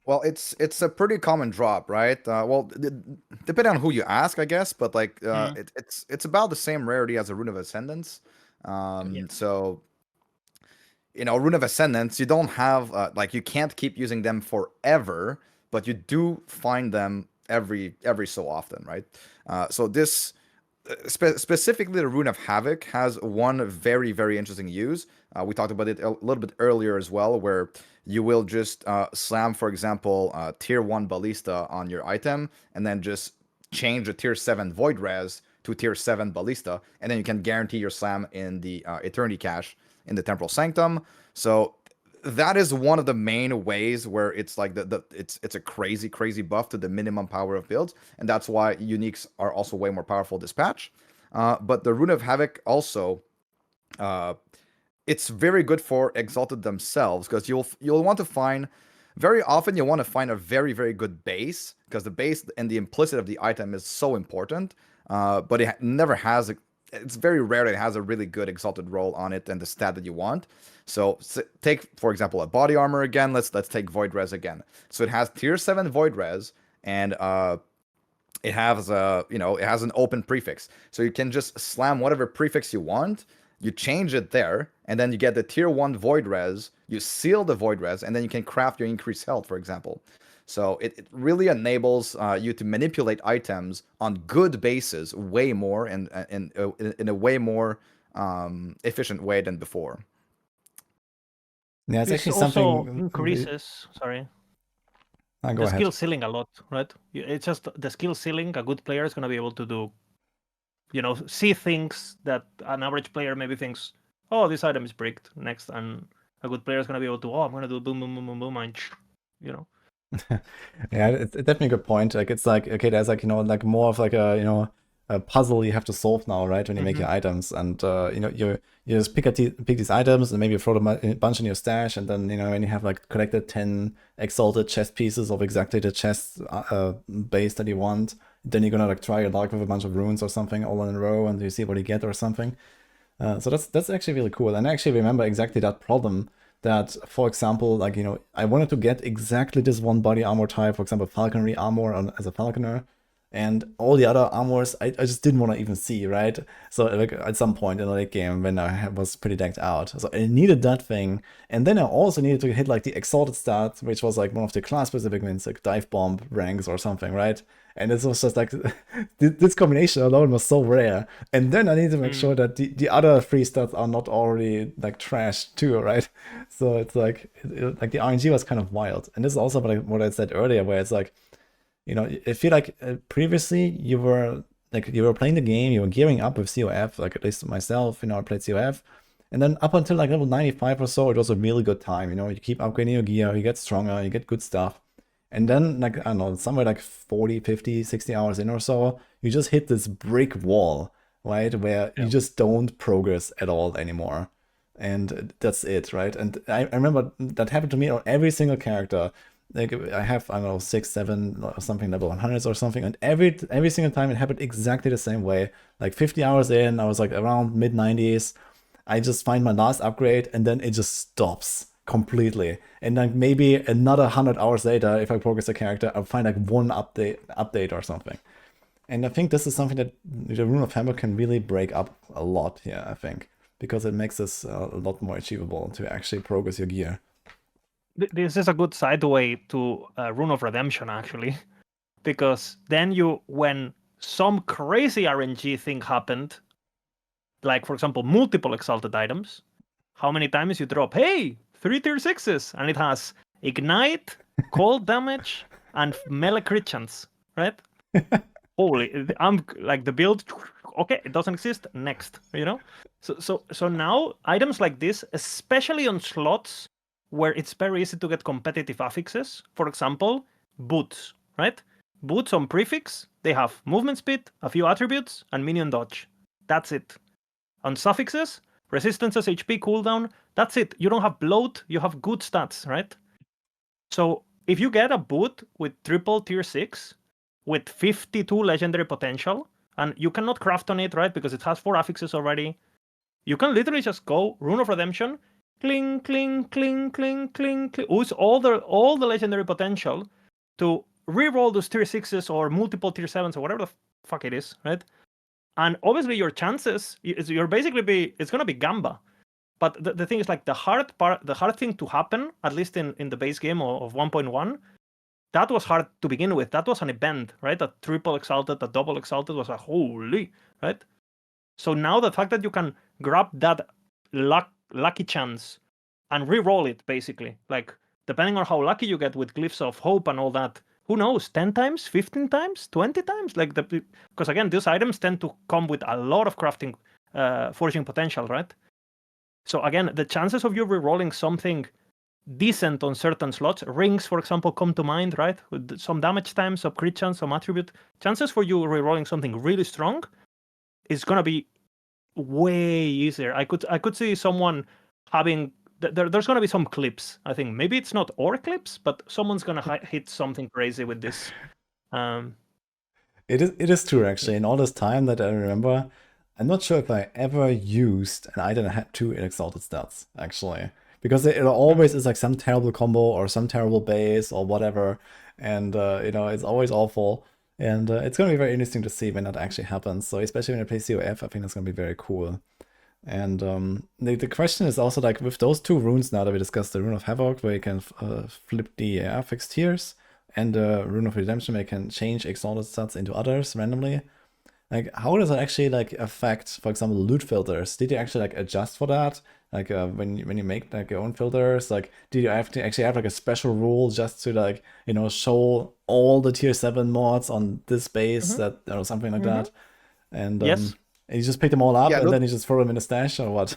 S2: Well, it's a pretty common drop, right? Depending on who you ask, I guess, but like it's about the same rarity as a Rune of Ascendance.
S3: Yeah.
S2: So Rune of Ascendance, you don't have like you can't keep using them forever, but you do find them every so often, right? So this specifically the Rune of Havoc has one very interesting use. We talked about it a little bit earlier as well, where you will just slam, for example, tier 1 Ballista on your item, and then just change the tier 7 Void Res to tier 7 Ballista, and then you can guarantee your slam in the Eternity Cache in the Temporal Sanctum. So that is one of the main ways where it's like it's a crazy buff to the minimum power of builds, and that's why uniques are also way more powerful this patch. But the Rune of Havoc also, it's very good for Exalted themselves, because you'll want to find, very often you'll want to find a very good base, because the base and the implicit of the item is so important. But it never has it's very rare that it has a really good Exalted roll on it and the stat that you want. So take, for example, a body armor again. Let's take Void Res again. So it has tier 7 Void Res, and it has it has an open prefix. So you can just slam whatever prefix you want, you change it there, and then you get the tier 1 Void Res, you seal the Void Res, and then you can craft your increased health, for example. So it really enables you to manipulate items on good bases way more, and in a way more efficient way than before.
S1: Yeah, it's
S3: This
S1: actually
S3: also
S1: something.
S3: increases, sorry,
S1: Go
S3: the
S1: ahead.
S3: skill ceiling a lot, right? It's just the skill ceiling. A good player is going to be able to do, see things that an average player maybe thinks, oh, this item is bricked next, and a good player is going to be able to, oh, I'm going to do boom, boom, boom, boom, boom, and
S1: Yeah, it's definitely a good point. Like it's like, okay, there's like like more of like a a puzzle you have to solve now, right? When you make your items, and you just pick these items and maybe throw them a bunch in your stash, and then when you have like collected 10 exalted chest pieces of exactly the chest base that you want, then you're gonna like try your luck with a bunch of runes or something all in a row, and you see what you get or something. So that's actually really cool. And I actually remember exactly that problem. That, for example, like I wanted to get exactly this one body armor type, for example, falconry armor as a falconer, and all the other armors I just didn't want to even see, right? So like at some point in the late game when I was pretty decked out, so I needed that thing, and then I also needed to hit like the exalted stat, which was like one of the class specific wins, like dive bomb ranks or something, right? And it was just like this combination alone was so rare, and then I need to make sure that the other 3 stats are not already like trash too, right? So it's like like the RNG was kind of wild, and this is also what I said earlier, where it's like I feel like previously you were playing the game, you were gearing up with COF, like at least myself, I played COF, and then up until like level 95 or so, it was a really good time. You keep upgrading your gear, you get stronger, you get good stuff. And then, like, I don't know, somewhere like 40, 50, 60 hours in or so, you just hit this brick wall, right? Where you just don't progress at all anymore. And that's it, right? And I remember that happened to me on every single character. Like, I have, I don't know, 6, 7, or something, level 100s or something. And every single time it happened exactly the same way. Like 50 hours in, I was like around mid 90s. I just find my last upgrade, and then it just stops completely. And then maybe another 100 hours later, if I progress a character, I'll find like one update or something. And I think this is something that the Rune of Havoc can really break up a lot here, I think, because it makes this a lot more achievable to actually progress your gear.
S3: This is a good sideway to Rune of Redemption, actually, because then when some crazy RNG thing happened, like for example multiple exalted items, how many times you drop, hey, 3 tier 6s, and it has ignite, cold damage, and melee crit chance, right? Holy, I'm like the build, okay, it doesn't exist, next, So now items like this, especially on slots where it's very easy to get competitive affixes, for example, boots, right? Boots on prefix, they have movement speed, a few attributes, and minion dodge. That's it. On suffixes, resistances, HP, cooldown, that's it. You don't have bloat, you have good stats, right? So if you get a boot with triple tier 6, with 52 legendary potential, and you cannot craft on it, right? Because it has 4 affixes already. You can literally just go Rune of Redemption, cling, cling, cling, cling, cling, cling. Use all the legendary potential to reroll those tier 6s or multiple tier 7s or whatever the fuck it is, right? And obviously your chances, you're basically it's gonna be Gamba. But the thing is, like, the hard thing to happen, at least in the base game of 1.1, that was hard to begin with. That was an event, right? A triple exalted, a double exalted was a holy, right? So now the fact that you can grab that lucky chance and re-roll it, basically, like, depending on how lucky you get with glyphs of hope and all that, who knows, 10 times, 15 times, 20 times? Like, because again, these items tend to come with a lot of crafting, forging potential, right? So again, the chances of you re-rolling something decent on certain slots, rings, for example, come to mind, right? With some damage time, some crit chance, some attribute, chances for you re-rolling something really strong is gonna be way easier. I could see someone having there's gonna be some clips. I think maybe it's not ore clips, but someone's gonna hit something crazy with this.
S1: It is true, actually. In all this time that I remember, I'm not sure if I ever used an item that had 2 exalted stats, actually. Because it always is like some terrible combo or some terrible base or whatever. And, it's always awful. And it's going to be very interesting to see when that actually happens. So especially when I play COF, I think that's going to be very cool. And the question is also, like, with those 2 runes now that we discussed, the Rune of Havoc, where you can flip the fixed tiers, and the Rune of Redemption, where you can change exalted stats into others randomly. Like, how does that actually, like, affect, for example, loot filters? Did you actually, like, adjust for that? Like, when you make, like, your own filters, like, did you have to actually have, like, a special rule just to, like, show all the tier 7 mods on this base, that, or something like that? And
S3: yes.
S1: and you just pick them all up,
S2: Yeah,
S1: and then you just throw them in the stash, or what?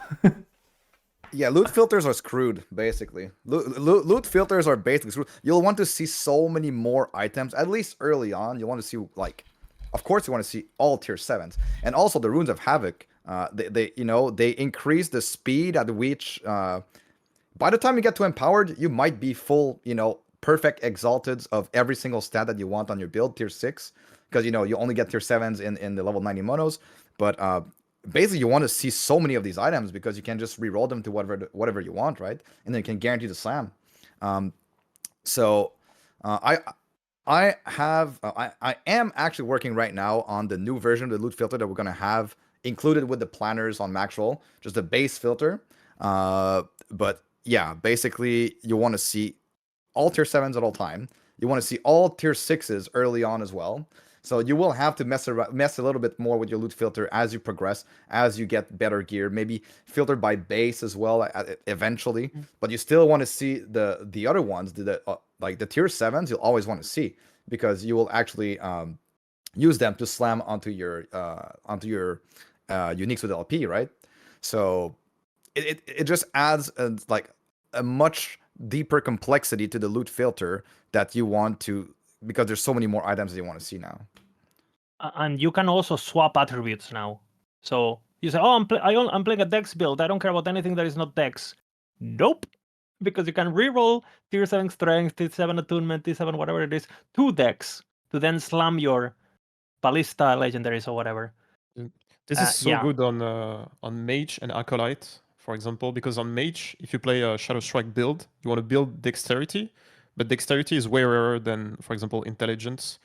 S2: Yeah, loot filters are screwed, basically. Loot filters are basically screwed. You'll want to see so many more items, at least early on. You want to see, like, of course, you want to see all tier 7s. And also the Runes of Havoc, they increase the speed at which, by the time you get to Empowered, you might be full, perfect exalteds of every single stat that you want on your build, tier 6. Because, you only get tier 7s in the level 90 monos. But basically, you want to see so many of these items because you can just re-roll them to whatever you want, right? And then you can guarantee the slam. I am actually working right now on the new version of the loot filter that we're gonna have included with the planners on maxroll, just a base filter. But yeah, basically you want to see all tier 7s at all time. You want to see all tier 6s early on as well. So you will have to mess a little bit more with your loot filter as you progress, as you get better gear, maybe filtered by base as well eventually. But you still want to see the other ones, like the tier 7s, you'll always want to see because you will actually use them to slam onto your uniques with LP, right? So it just adds a much deeper complexity to the loot filter that you want to, because there's so many more items that you want to see now.
S3: And you can also swap attributes now. So you say, oh, I'm playing a Dex build. I don't care about anything that is not Dex. Nope. Because you can reroll tier 7 strength, tier 7 attunement, tier 7 whatever it is, to Dex to then slam your Ballista legendaries or whatever.
S4: This is so good on Mage and Acolyte, for example, because on Mage, if you play a Shadow Strike build, you want to build Dexterity, but Dexterity is way rarer than, for example, Intelligence.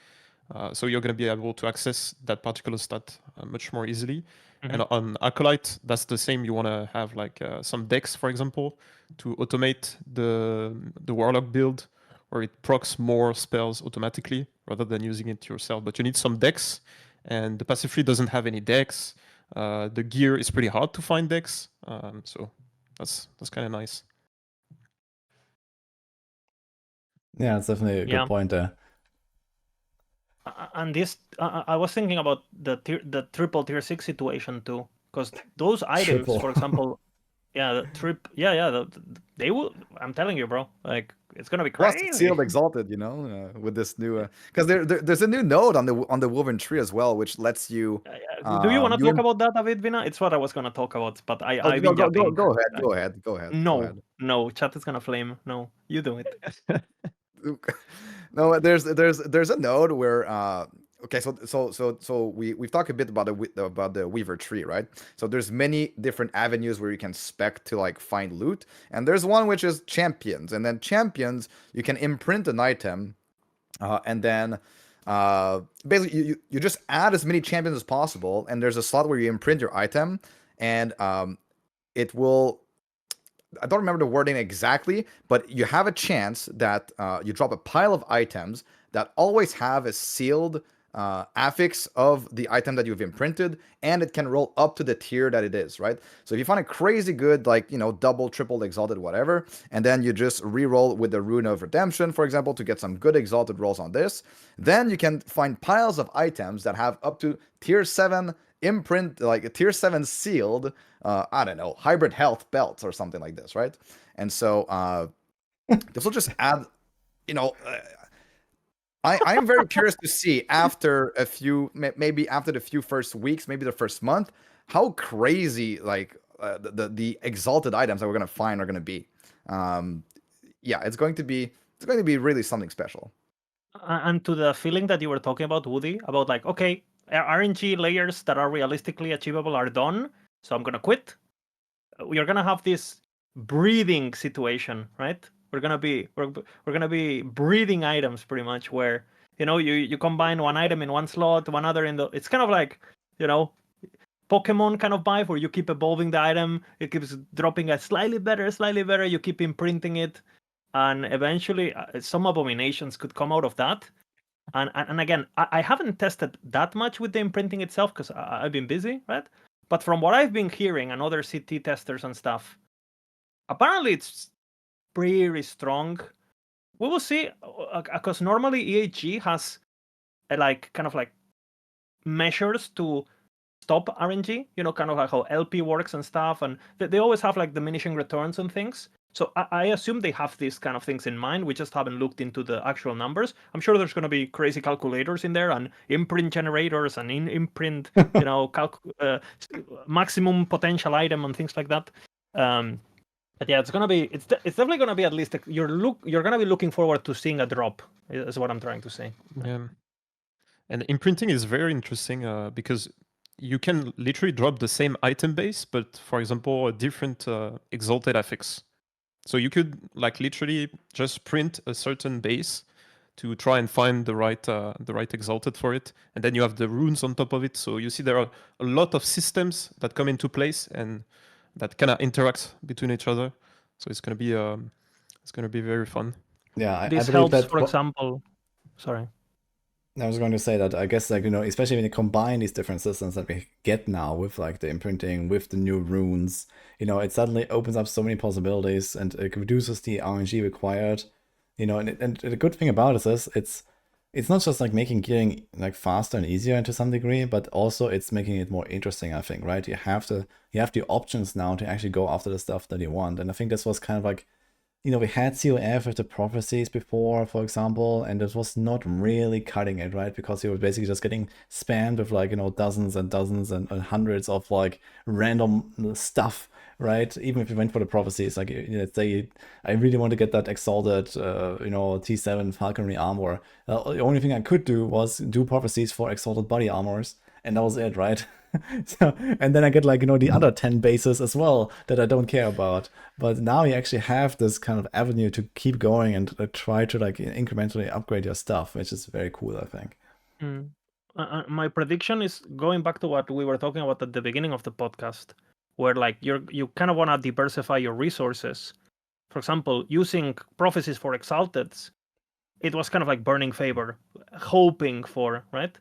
S4: So you're going to be able to access that particular stat much more easily. And on Acolyte, that's the same. You want to have like some Dex, for example, to automate the Warlock build, where it procs more spells automatically rather than using it yourself. But you need some Dex, and the passive tree doesn't have any Dex. The gear is pretty hard to find Dex, so that's kind of nice.
S1: Yeah, it's definitely a good point there.
S3: And this, I was thinking about the triple tier 6 situation too, because those items, for example, they will. I'm telling you, bro, like it's gonna be crazy.
S2: Plus sealed exalted, with this new, because there's a new node on the woven tree as well, which lets you.
S3: Do you want to talk about that, David Vina? It's what I was gonna talk about, but I
S2: go ahead.
S3: No, chat is gonna flame. No, you do it.
S2: No, there's a node where Okay, so we've talked a bit about the Weaver tree, right? So there's many different avenues where you can spec to like find loot, and there's one which is champions, and then champions you can imprint an item, and then basically you just add as many champions as possible, and there's a slot where you imprint your item, and it will. I don't remember the wording exactly, but you have a chance that you drop a pile of items that always have a sealed affix of the item that you've imprinted, and it can roll up to the tier that it is, right? So if you find a crazy good, like, double, triple, exalted, whatever, and then you just re-roll with the Rune of Redemption, for example, to get some good exalted rolls on this, then you can find piles of items that have up to tier 7 imprint, like a tier 7 sealed, I don't know, hybrid health belts or something like this, right? And so this will just add, I am very curious to see after a few, maybe after the few first weeks, maybe the first month, how crazy like the exalted items that we're gonna find are gonna be. Yeah, it's going to be really something special.
S3: And to the feeling that you were talking about, Woody, about like, okay, RNG layers that are realistically achievable are done, so I'm gonna quit. We are gonna have this breathing situation, right? We're gonna be breathing items pretty much, where you combine one item in one slot, one other in the. It's kind of like Pokemon kind of vibe, where you keep evolving the item, it keeps dropping a slightly better. You keep imprinting it, and eventually some abominations could come out of that. And again, I haven't tested that much with the imprinting itself because I've been busy, right? But from what I've been hearing and other CT testers and stuff, apparently it's pretty strong. We will see, because normally EHG has kind of like measures to stop RNG, kind of like how LP works and stuff, and they always have like diminishing returns and things. So I assume they have these kind of things in mind. We just haven't looked into the actual numbers. I'm sure there's going to be crazy calculators in there and imprint generators and imprint, maximum potential item and things like that. But yeah, it's definitely gonna be at least you're gonna be looking forward to seeing a drop. Is what I'm trying to say.
S4: Yeah. And imprinting is very interesting because you can literally drop the same item base, but for example, a different exalted affix. So you could like literally just print a certain base to try and find the right exalted for it, and then you have the runes on top of it. So you see there are a lot of systems that come into place and that kind of interact between each other. So it's gonna be very fun.
S1: Yeah,
S3: This
S1: I believe
S3: helps,
S1: that.
S3: for example. Sorry.
S1: I was going to say that I guess like especially when you combine these different systems that we get now with like the imprinting, with the new runes, it suddenly opens up so many possibilities and it reduces the RNG required. And the good thing about it is it's not just like making gearing like faster and easier to some degree, but also it's making it more interesting, I think, right? You have the options now to actually go after the stuff that you want. And I think this was kind of like, we had COF with the prophecies before, for example, and it was not really cutting it, right? Because you were basically just getting spammed with like, dozens and dozens and hundreds of like random stuff, right? Even if you went for the prophecies, like, let's say I really want to get that exalted, T7 falconry armor. The only thing I could do was do prophecies for exalted body armors, and that was it, right? So, and then I get like, the other 10 bases as well that I don't care about. But now you actually have this kind of avenue to keep going and try to like incrementally upgrade your stuff, which is very cool, I think.
S3: My prediction is going back to what we were talking about at the beginning of the podcast, where like you kind of want to diversify your resources. For example, using prophecies for exalteds, it was kind of like burning favor, hoping for, right?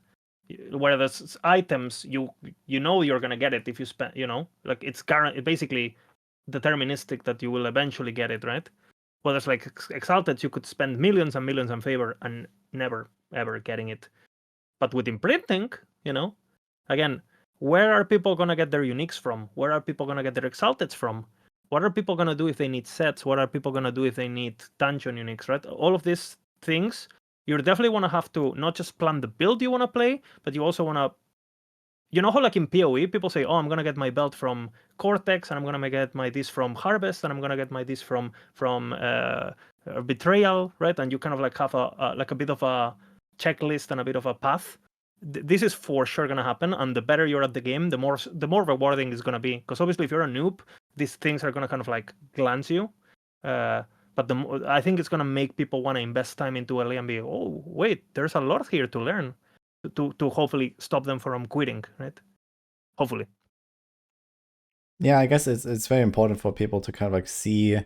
S3: Whereas items, you know you're gonna get it if you spend, like it's basically deterministic that you will eventually get it, right? Whereas like exalted, you could spend millions and millions in favor and never ever getting it. But with imprinting, again, where are people gonna get their uniques from? Where are people gonna get their exalteds from? What are people gonna do if they need sets? What are people gonna do if they need dungeon uniques, right? All of these things, you definitely want to have to not just plan the build you want to play, but you also want to, how like in PoE, people say, oh, I'm going to get my belt from Cortex, and I'm going to get my this from Harvest, and I'm going to get my this from Betrayal, right? And you kind of like have a bit of a checklist and a bit of a path. this is for sure going to happen, and the better you're at the game, the more rewarding it's going to be, because obviously if you're a noob, these things are going to kind of like glance you, but I think it's going to make people want to invest time into LA and be, oh wait, there's a lot here to learn, to hopefully stop them from quitting, right? Hopefully.
S1: Yeah, I guess it's very important for people to kind of like see,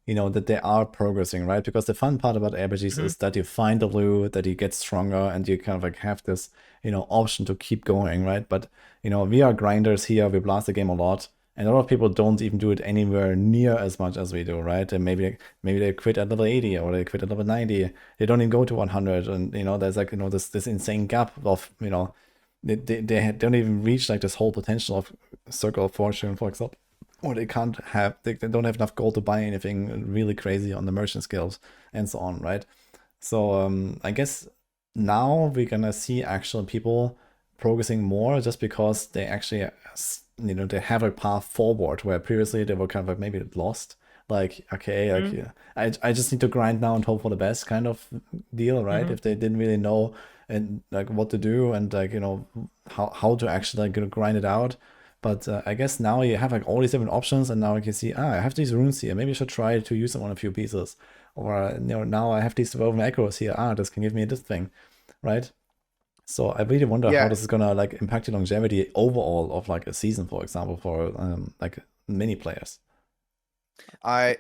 S1: that they are progressing, right? Because the fun part about RPGs is that you find the loot, that you get stronger, and you kind of like have this, option to keep going, right? But, we are grinders here, we blast the game a lot, and a lot of people don't even do it anywhere near as much as we do, right? And maybe they quit at level 80 or they quit at level 90. They don't even go to 100, and, there's like, this insane gap of, they don't even reach like this whole potential of Circle of Fortune, for example, or they don't have enough gold to buy anything really crazy on the merchant skills and so on, right? So I guess now we're gonna see actual people progressing more just because they actually, they have a path forward where previously they were kind of like maybe lost. Like, okay, like I just need to grind now and hope for the best kind of deal, right? If they didn't really know and like what to do and like how to actually like grind it out. But I guess now you have like all these different options, and now you can see, I have these runes here. Maybe I should try to use them on a few pieces. Or now I have these woven echoes here. This can give me this thing, right? So I really wonder how this is gonna like impact the longevity overall of like a season, for example, for like many players.
S2: I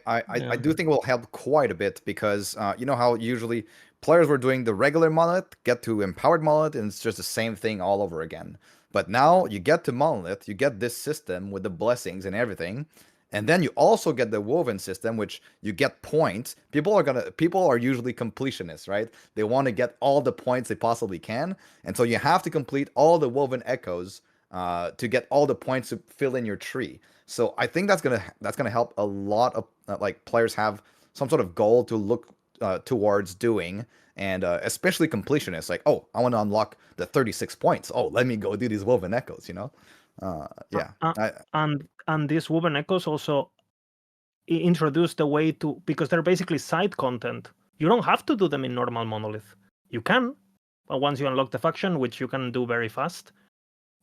S2: do think it will help quite a bit because you know how usually players were doing the regular monolith, get to empowered monolith, and it's just the same thing all over again. But now you get to monolith, you get this system with the blessings and everything, and then you also get the woven system, which you get points. People are usually completionists, right? They want to get all the points they possibly can, and so you have to complete all the woven echoes to get all the points to fill in your tree. So I think that's gonna help a lot of like players have some sort of goal to look towards doing, and especially completionists, like, oh, I want to unlock the 36 points. Oh, let me go do these woven echoes,
S3: and these woven echoes also introduce the way to, because they're basically side content. You don't have to do them in normal monolith. You can, once you unlock the faction, which you can do very fast.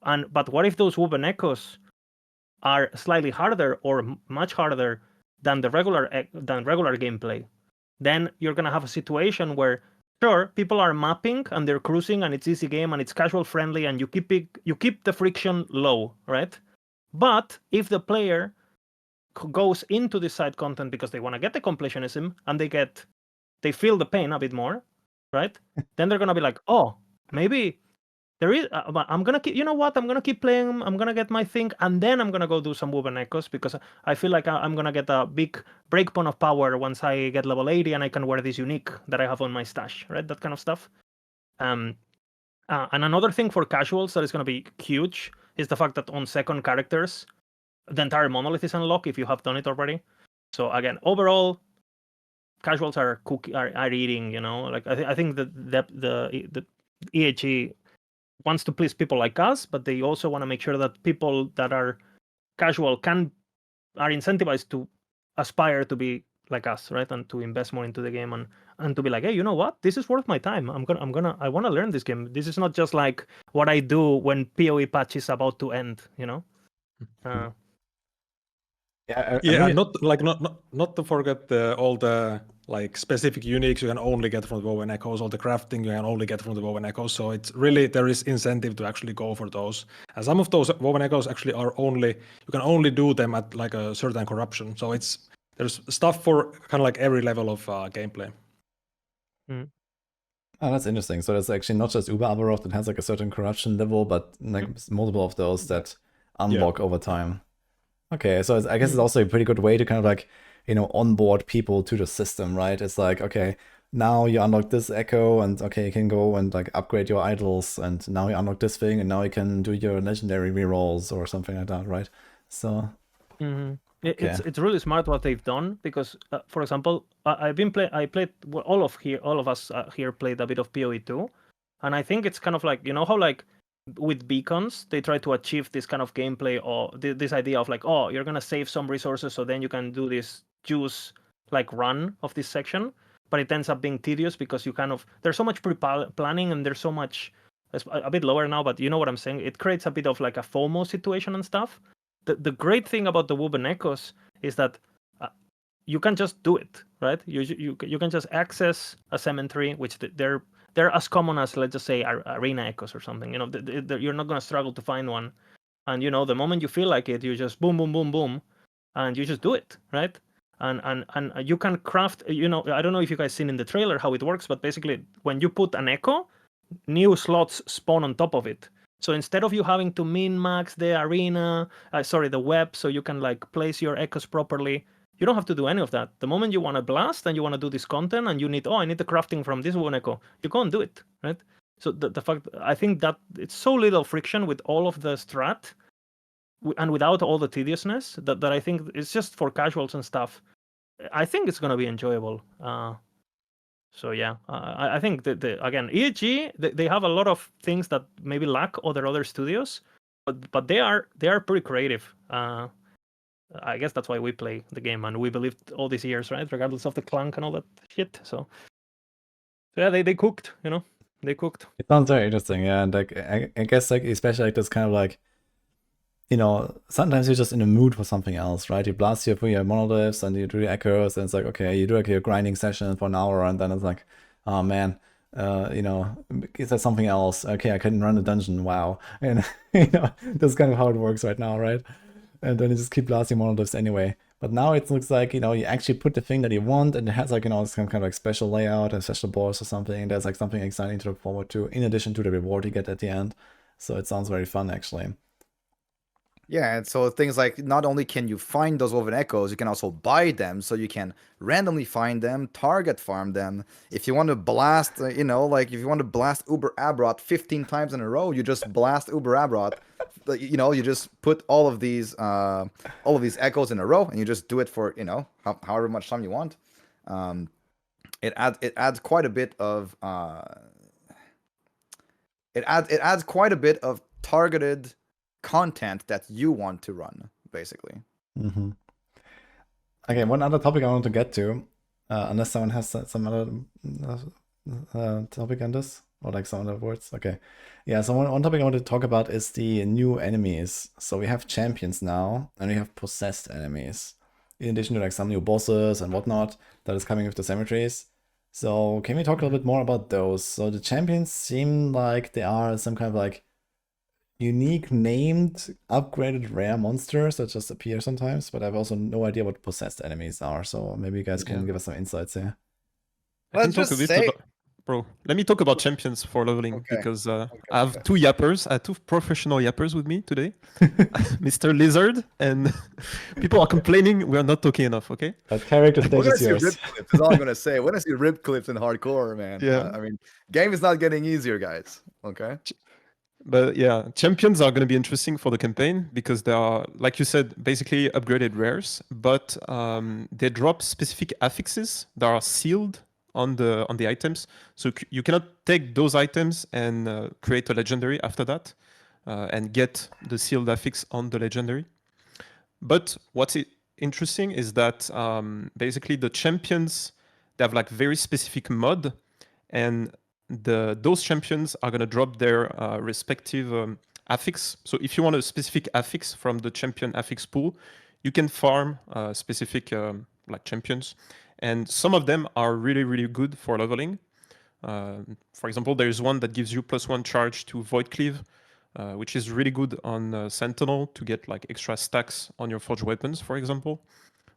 S3: But what if those woven echoes are slightly harder or much harder than the regular gameplay? Then you're gonna have a situation where, sure, people are mapping and they're cruising and it's easy game and it's casual friendly and you keep the friction low, right? But if the player goes into this side content because they want to get the completionism and they feel the pain a bit more, right? Then they're gonna be like, oh, maybe there is. I'm gonna keep. You know what? I'm gonna keep playing. I'm gonna get my thing, and then I'm gonna go do some woven echoes because I feel like I'm gonna get a big breakpoint of power once I get level 80 and I can wear this unique that I have on my stash, right? That kind of stuff. And another thing for casuals that is gonna be huge is the fact that on second characters, the entire monolith is unlocked if you have done it already. So again, overall, casuals are eating. Like I think the EHE wants to please people like us, but they also want to make sure that people that are casual are incentivized to aspire to be like us, right? And to invest more into the game and to be like, hey, you know what? This is worth my time. I want to learn this game. This is not just like what I do when PoE patch is about to end,
S5: Not to forget all the like specific uniques you can only get from the woven echoes, all the crafting you can only get from the woven echoes. So it's really, there is incentive to actually go for those. And some of those woven echoes actually you can only do them at like a certain corruption. So there's stuff for kind of like every level of gameplay.
S1: Oh, that's interesting. So it's actually not just Uber Abaroth that has like a certain corruption level, but like multiple of those that unlock over time. Okay, so I guess it's also a pretty good way to kind of like, onboard people to the system, right? It's like, okay, now you unlock this echo, and okay, you can go and like upgrade your idols, and now you unlock this thing, and now you can do your legendary rerolls or something like that, right? So
S3: it's really smart what they've done because, for example, I played all of us here played a bit of PoE too, and I think it's kind of like, how like with beacons they try to achieve this kind of gameplay or this idea of like, oh, you're gonna save some resources so then you can do this juice like run of this section, but it ends up being tedious because there's so much pre-planning and there's so much It's a bit lower now, but you know what I'm saying. It creates a bit of like a FOMO situation and stuff. The great thing about the Woven Echoes is that you can just do it, right? You can just access a cemetery, which they're as common as, let's just say, arena echoes or something. You know, you're not going to struggle to find one. And you know, the moment you feel like it, you just boom, boom, boom, boom, and you just do it, right? And you can craft. You know, I don't know if you guys seen in the trailer how it works, but basically, when you put an echo, new slots spawn on top of it. So instead of you having to min-max the arena, the web, so you can like place your echoes properly, you don't have to do any of that. The moment you want to blast and you want to do this content and you need, I need the crafting from this one echo, you go and do it, right? So the fact, I think that it's so little friction with all of the strat and without all the tediousness that I think it's just for casuals and stuff. I think it's going to be enjoyable. So yeah, I think that again, EHG, they have a lot of things that maybe lack other studios, but they are pretty creative. I guess that's why we play the game and we believed all these years, right? Regardless of the clank and all that shit. So yeah, they cooked, you know, they cooked.
S1: It sounds very interesting, yeah. And like I guess like especially like this kind of like, you know, sometimes you're just in a mood for something else, right? You blast your monoliths and you do your echoes, and it's like, okay, you do like your grinding session for an hour, and then it's like, oh man, you know, is there something else? Okay, I couldn't run a dungeon, wow. And you know, that's kind of how it works right now, right? And then you just keep blasting monoliths anyway. But now it looks like, you know, you actually put the thing that you want, and it has like, you know, some kind of like special layout and special boss or something. And there's like something exciting to look forward to, in addition to the reward you get at the end. So it sounds very fun, actually.
S2: Yeah, and so things like, not only can you find those Woven Echoes, you can also buy them, so you can randomly find them, target farm them. If you want to blast, you know, like if you want to blast Uber Abrot 15 times in a row, you just blast Uber Abrot. You know, you just put all of these echoes in a row, and you just do it for, you know, however much time you want. It adds quite a bit of it adds quite a bit of targeted content that you want to run, basically.
S1: Mm-hmm. Okay, one other topic I want to get to, unless someone has some other topic on this, or like some other words. Okay, yeah. So one topic I want to talk about is the new enemies. So we have champions now, and we have possessed enemies, in addition to like some new bosses and whatnot that is coming with the cemeteries. So can we talk a little bit more about those? So the champions seem like they are some kind of like unique named upgraded rare monsters that just appear sometimes, but I have also no idea what possessed enemies are, so maybe you guys can give us some insights here.
S2: Let's just say,
S4: bro, let me talk about champions for leveling, because I have two yappers, two professional yappers with me today, Mr. Lizard, and people are complaining we are not talking enough, okay?
S1: That character
S2: we're
S1: stage
S2: gonna
S1: is
S2: see
S1: yours.
S2: rip clips, is all I'm gonna say. We're gonna see rip clips in hardcore, man.
S4: Yeah.
S2: I mean, game is not getting easier, guys. Okay.
S4: But yeah, champions are going to be interesting for the campaign because they are, like you said, basically upgraded rares, but they drop specific affixes that are sealed on the items. So you cannot take those items and create a legendary after that and get the sealed affix on the legendary. But what's interesting is that basically the champions, they have like very specific mod, and those champions are going to drop their respective affix. So if you want a specific affix from the champion affix pool, you can farm specific like champions, and some of them are really, really good for leveling. For example, there is one that gives you +1 charge to Void Cleave, which is really good on Sentinel to get like extra stacks on your forged weapons, for example.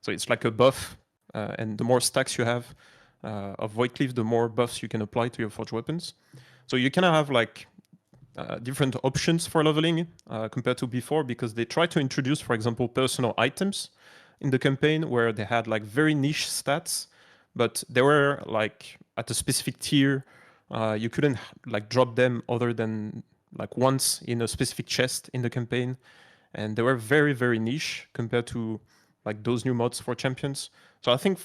S4: So it's like a buff, and the more stacks you have of Void Cleave, the more buffs you can apply to your forged weapons. So you kind of have like different options for leveling compared to before, because they try to introduce, for example, personal items in the campaign where they had like very niche stats, but they were like at a specific tier. You couldn't like drop them other than like once in a specific chest in the campaign, and they were very, very niche compared to like those new mods for champions. So I think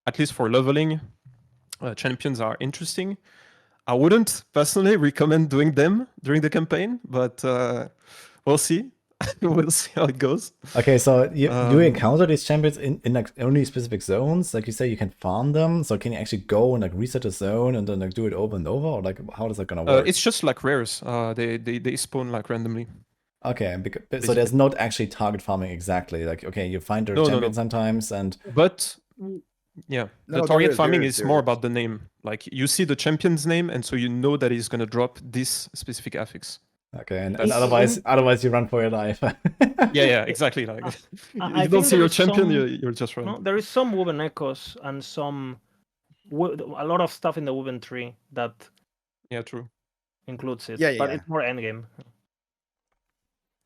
S4: at least for leveling, champions are interesting. I wouldn't personally recommend doing them during the campaign, but we'll see. we'll see how it goes.
S1: Okay, so do you
S4: Um,
S1: encounter these champions in like only specific zones? Like you say, you can farm them. So can you actually go and like reset a zone and then like do it over and over, or like how is that gonna work?
S4: It's just like rares. They spawn like randomly.
S1: Okay, so
S4: Basically.
S1: there's not actually target farming exactly. Like okay, you find their
S4: No,
S1: champion sometimes, and
S4: But yeah,
S2: No,
S4: the
S2: there
S4: target
S2: is,
S4: farming
S2: there
S4: is
S2: is,
S4: more
S2: there
S4: about the name. Like you see the champion's name, and so you know that he's gonna drop this specific affix.
S1: okay, and
S4: That's-
S1: otherwise you run for your life.
S4: Yeah, exactly. Like if
S3: I
S4: you don't
S3: think
S4: see
S3: there
S4: your
S3: is
S4: champion,
S3: some-
S4: you're just running.
S3: No, there is some woven echoes and a lot of stuff in the woven tree that
S4: Yeah, true.
S3: includes it.
S2: Yeah,
S3: But
S2: yeah.
S3: it's more endgame.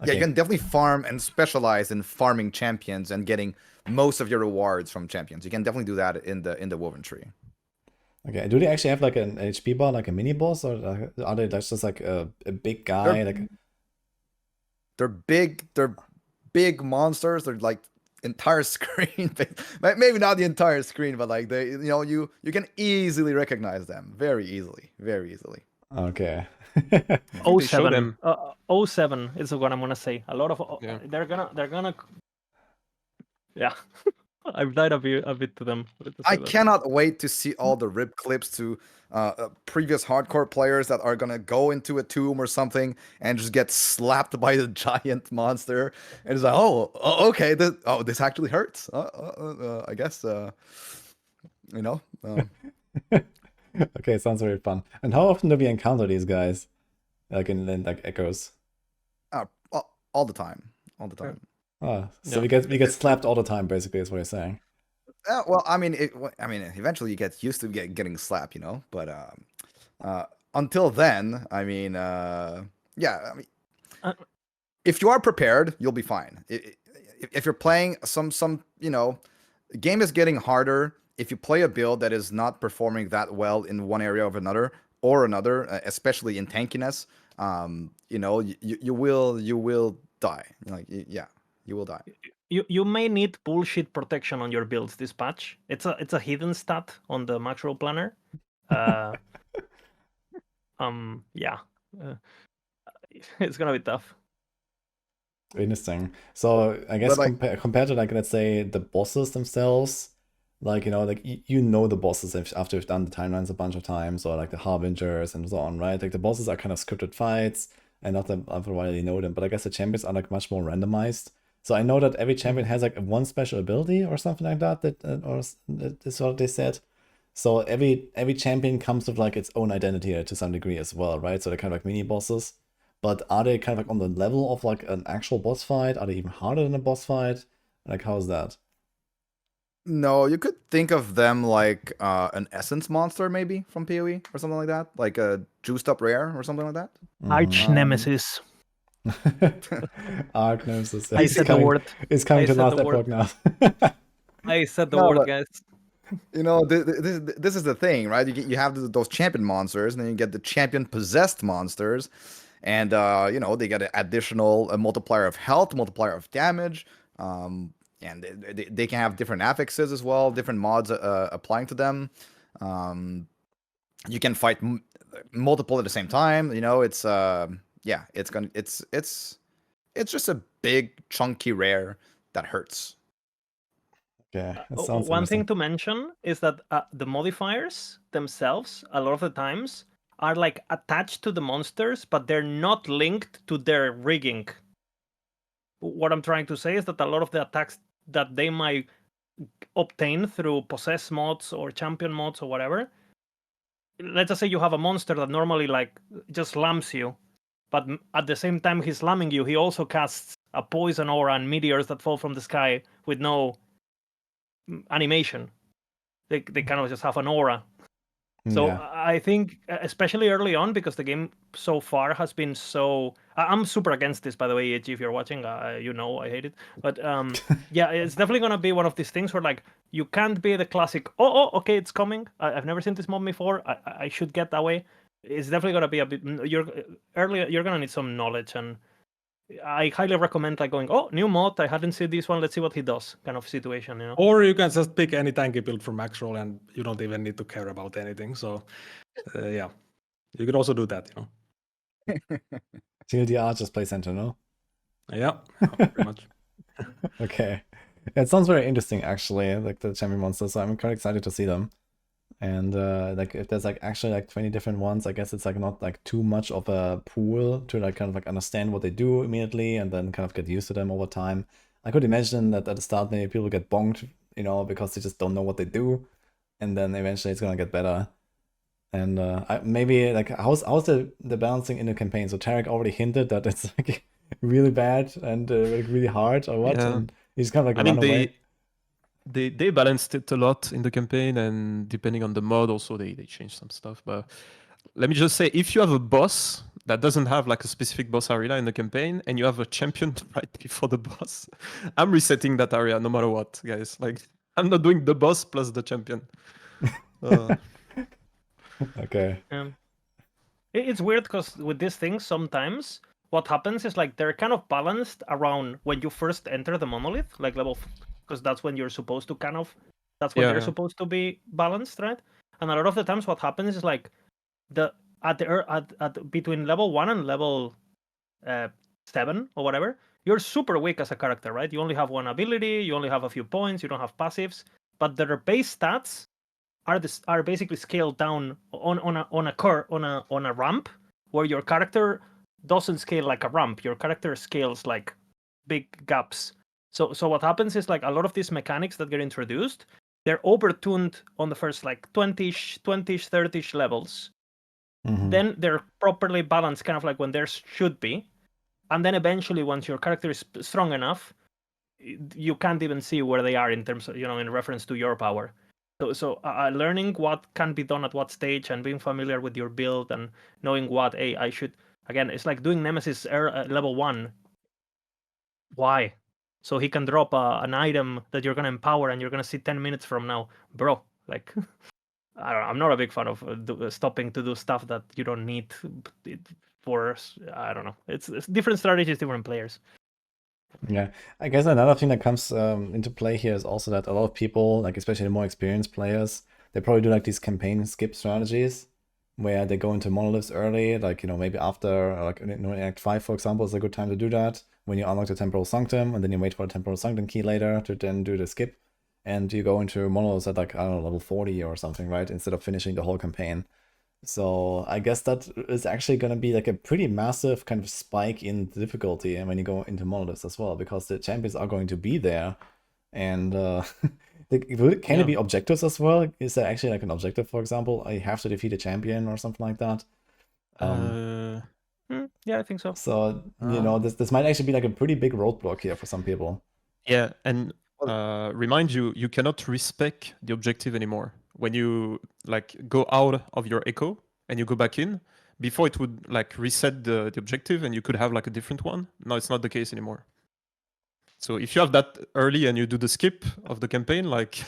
S2: Yeah, you can definitely farm and specialize in farming champions and getting most of your rewards from champions. You can definitely do that in the woven tree.
S1: Okay, do they actually have like an HP bar, like a mini boss, or are they just like a big guy?
S2: They're big monsters. They're like entire screen. Maybe not the entire screen, but like you can easily recognize them very easily.
S1: Okay.
S4: They show
S3: 07.
S4: them.
S3: 07 is what I'm gonna say. A lot of
S4: Yeah.
S3: they're gonna yeah. I've died a bit to them.
S2: I cannot wait to see all the rip clips to previous hardcore players that are gonna go into a tomb or something and just get slapped by the giant monster, and it's like, okay, this actually hurts. I guess you know.
S1: Okay, sounds very fun. And how often do we encounter these guys, like in like echoes?
S2: All the time.
S1: Oh, so
S4: Yeah.
S1: we get slapped all the time, basically, is what you're saying.
S2: Well, I mean, eventually you get used to getting slapped, But until then, I mean, yeah, I mean, if you are prepared, you'll be fine. If you're playing some, the game is getting harder. If you play a build that is not performing that well in one area of another, especially in tankiness, you will die. Like, yeah, you will die.
S3: You may need bullshit protection on your builds this patch. It's a hidden stat on the maxroll planner. Yeah, it's gonna be tough.
S1: Interesting. So I guess
S2: But, like,
S1: compared to like let's say the bosses themselves, like like you know the bosses after you've done the timelines a bunch of times, or like the harbingers and so on, right? Like the bosses are kind of scripted fights, and not that I really know them. But I guess the champions are like much more randomized. So I know that every champion has like one special ability or something like that. Or that's what they said. So every champion comes with like its own identity to some degree as well, right? So they're kind of like mini bosses. But are they kind of like on the level of like an actual boss fight? Are they even harder than a boss fight? Like how's that?
S2: No, you could think of them like an essence monster, maybe from PoE or something like that, like a juiced up rare or something like that.
S3: Arch nemesis.
S1: Arch nemesis.
S3: I said the word.
S1: It's coming
S3: I
S1: to
S3: said
S1: Last
S3: the word.
S1: Epoch now.
S3: I said the
S2: No,
S3: word,
S2: but-
S3: guys.
S2: This is the thing, right? You have those champion monsters, and then you get the champion possessed monsters, and they get an additional multiplier of health, multiplier of damage, and they can have different affixes as well, different mods applying to them. You can fight multiple at the same time. It's it's just a big chunky rare that hurts.
S1: Okay, that sounds
S3: One
S1: interesting.
S3: thing to mention is that the modifiers themselves, a lot of the times, are like attached to the monsters, but they're not linked to their rigging. What I'm trying to say is that a lot of the attacks that they might obtain through possess mods or champion mods or whatever, let's just say you have a monster that normally like just slams you, but at the same time he's slamming you, he also casts a poison aura and meteors that fall from the sky with no animation. They kind of just have an aura. So
S1: Yeah.
S3: I think, especially early on, because the game so far has been so... I'm super against this, by the way, if you're watching, I hate it. But yeah, it's definitely going to be one of these things where like you can't be the classic, okay, it's coming. I've never seen this mob before. I should get that way. It's definitely going to be a bit... You're going to need some knowledge, and I highly recommend like going, new mod, I hadn't seen this one, let's see what he does, kind of situation,
S5: Or you can just pick any tanky build from maxroll and you don't even need to care about anything. So yeah, you could also do that,
S1: TLDR just play Sentinel.
S5: Yeah, pretty much.
S1: Okay. It sounds very interesting, actually, like the champion monsters. So I'm quite excited to see them. And like if there's like actually like 20 different ones, I guess it's like not like too much of a pool to like kind of like understand what they do immediately and then kind of get used to them over time. I could imagine that at the start maybe people get bonked, because they just don't know what they do, and then eventually it's gonna get better. And maybe like how's the balancing in the campaign? So Tarek already hinted that it's like really bad and like really hard or what,
S4: Yeah.
S1: and he's kind of like
S4: I mean,
S1: run away.
S4: they balanced it a lot in the campaign, and depending on the mod, also they changed some stuff. But let me just say, if you have a boss that doesn't have like a specific boss area in the campaign, and you have a champion right before the boss, I'm resetting that area no matter what, guys. Like, I'm not doing the boss plus the champion.
S1: Okay.
S3: It's weird because with these things, sometimes what happens is like they're kind of balanced around when you first enter the monolith, like level, because that's when you're supposed to that's when they're supposed to be balanced, right? And a lot of the times, what happens is like at between level 1 and level 7 or whatever, you're super weak as a character, right? You only have one ability, you only have a few points, you don't have passives, but their base stats are basically scaled down on a ramp where your character doesn't scale like a ramp. Your character scales like big gaps. So what happens is like a lot of these mechanics that get introduced, they're overtuned on the first like 20ish, 30ish levels.
S1: Mhm.
S3: Then they're properly balanced, kind of like when there should be. And then eventually, once your character is strong enough, you can't even see where they are in terms of, in reference to your power. So learning what can be done at what stage and being familiar with your build and knowing what, hey, I should, again, it's like doing Nemesis level 1. Why? So he can drop an item that you're going to empower and you're going to see 10 minutes from now. Bro, like, I don't know, I'm not a big fan of stopping to do stuff that you don't need for, I don't know. It's different strategies, different players.
S1: Yeah, I guess another thing that comes into play here is also that a lot of people, like especially the more experienced players, they probably do like these campaign skip strategies where they go into monoliths early, like maybe after like in Act 5, for example, is a good time to do that when you unlock the Temporal Sanctum, and then you wait for the Temporal Sanctum key later to then do the skip, and you go into monoliths at like, I don't know, level 40 or something, right? Instead of finishing the whole campaign. So I guess that is actually going to be like a pretty massive kind of spike in difficulty when you go into monoliths as well, because the champions are going to be there. And can it be objectives as well? Is there actually like an objective, for example? I have to defeat a champion or something like that?
S3: Yeah, I think so.
S1: So, this might actually be like a pretty big roadblock here for some people.
S4: Yeah, and remind you, you cannot respec the objective anymore. When you like go out of your echo and you go back in, before it would like reset the objective and you could have like a different one. Now it's not the case anymore. So if you have that early and you do the skip of the campaign, like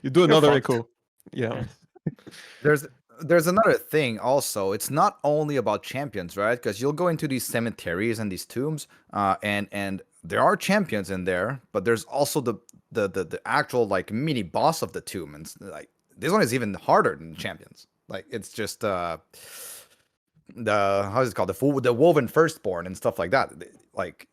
S4: you do another echo. Yeah.
S2: There's another thing also. It's not only about champions, right? Because you'll go into these cemeteries and these tombs, and there are champions in there, but there's also the actual like mini boss of the tomb, and like this one is even harder than champions. Like it's just the how's it called, the woven firstborn and stuff like that. Like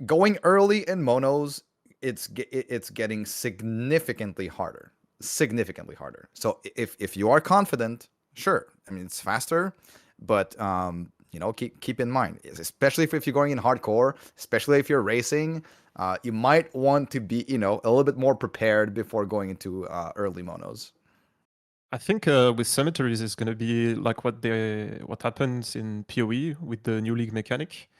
S2: going early in monos, it's getting significantly harder. So if you are confident, sure, I mean it's faster, but keep in mind, especially if you're going in hardcore, especially if you're racing, you might want to be a little bit more prepared before going into early monos.
S4: I think with cemeteries is going to be like what happens in PoE with the new league mechanic.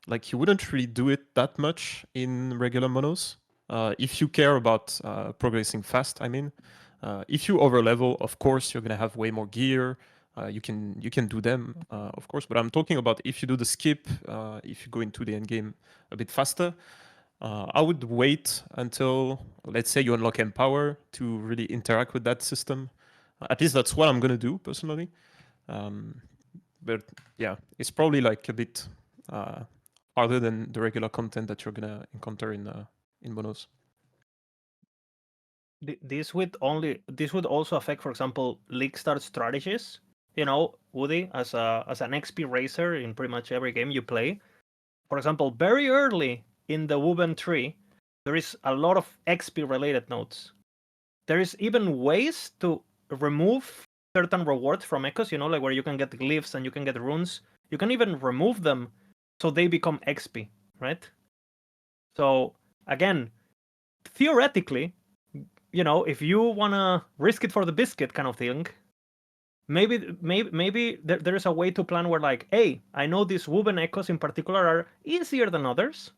S4: Like you wouldn't really do it that much in regular monos. If you care about progressing fast, I mean, if you overlevel, of course you're gonna have way more gear. You can do them, of course. But I'm talking about if you do the skip, if you go into the end game a bit faster. I would wait until, let's say, you unlock Empower to really interact with that system. At least that's what I'm gonna do personally. But yeah, it's probably like a bit harder than the regular content that you're gonna encounter in monos.
S3: This would also affect, for example, league start strategies. Woody, as an XP racer in pretty much every game you play, for example, very early in the woven tree, there is a lot of XP related nodes. There is even ways to remove certain rewards from echoes, like where you can get glyphs and you can get runes. You can even remove them so they become XP, right? So again, theoretically, if you wanna risk it for the biscuit kind of thing, maybe there is a way to plan where like, hey, I know these woven echoes in particular are easier than others.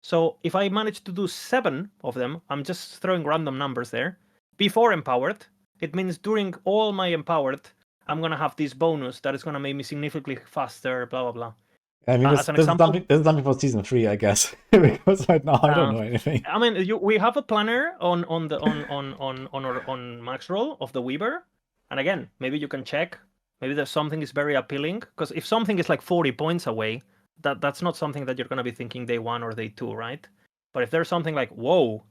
S3: So if I manage to do 7 of them, I'm just throwing random numbers there, before empowered, it means during all my empowered, I'm going to have this bonus that is going to make me significantly faster, blah, blah, blah.
S1: I mean,
S3: As an example,
S1: this is something for season 3, I guess, because right now I don't know anything.
S3: I mean, we have a planner on maxroll of the Weaver, and again, maybe you can check. Maybe there's something is very appealing, because if something is like 40 points away, that's not something that you're going to be thinking day 1 or day 2, right? But if there's something like, whoa,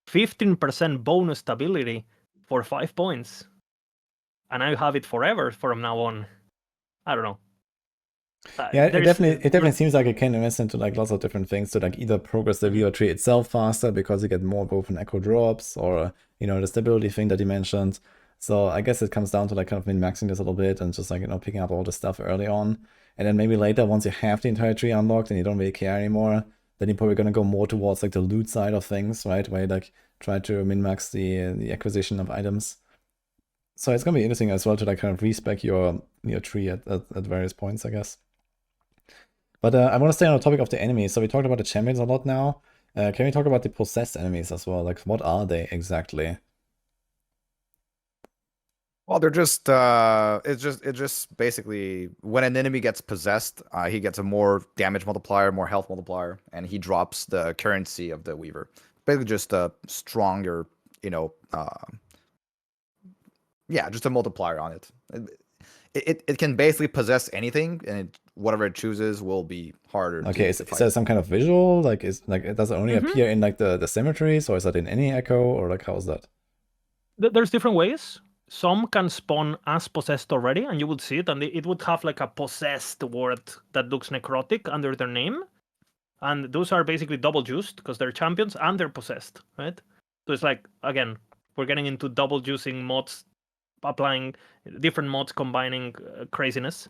S3: 15% bonus stability for 5 points, and I have it forever from now on, I don't know.
S1: Yeah, it definitely seems like it can invest into like lots of different things to like either progress the VR tree itself faster because you get more open echo drops, or the stability thing that you mentioned. So I guess it comes down to like kind of min-maxing this a little bit and just like picking up all the stuff early on, and then maybe later once you have the entire tree unlocked and you don't really care anymore, then you're probably gonna go more towards like the loot side of things, right? Where you like try to min-max the acquisition of items. So it's gonna be interesting as well to like kind of respec your tree at various points, I guess. But I want to stay on the topic of the enemies. So we talked about the champions a lot now. Can we talk about the possessed enemies as well? Like, what are they exactly?
S2: Well, they're just it's just basically when an enemy gets possessed, he gets a more damage multiplier, more health multiplier, and he drops the currency of the Weaver. Basically, just a stronger, just a multiplier on it. It can basically possess anything, and whatever it chooses will be harder.
S1: Okay, is there some kind of visual? Like, does it only appear in like the cemeteries, or is that in any echo, or like how is that?
S3: There's different ways. Some can spawn as possessed already, and you would see it, and it would have like a possessed word that looks necrotic under their name. And those are basically double juiced because they're champions and they're possessed, right? So it's like, again, we're getting into double juicing mods, applying different mods, combining craziness.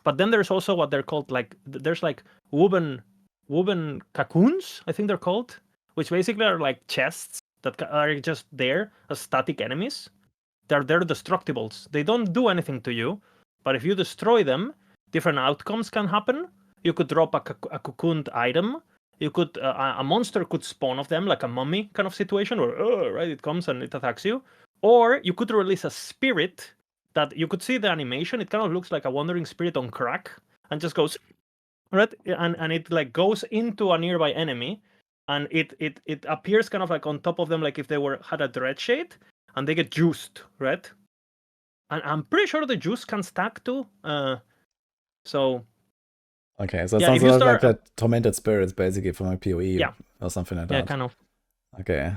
S3: But then there's also what they're called, like, there's like woven cocoons, I think they're called, which basically are like chests that are just there as static enemies. They're destructibles. They don't do anything to you, but if you destroy them, different outcomes can happen. You could drop a cocooned item. You could a monster could spawn of them, like a mummy kind of situation, where right, it comes and it attacks you. Or you could release a spirit that you could see the animation. It kind of looks like a wandering spirit on crack and just goes right, and it like goes into a nearby enemy, and it appears kind of like on top of them, like if they had a dread shade, and they get juiced, right? And I'm pretty sure the juice can stack too. So.
S1: Okay, so it sounds like that tormented spirits basically from a PoE or something like that.
S3: Yeah, kind of.
S1: Okay.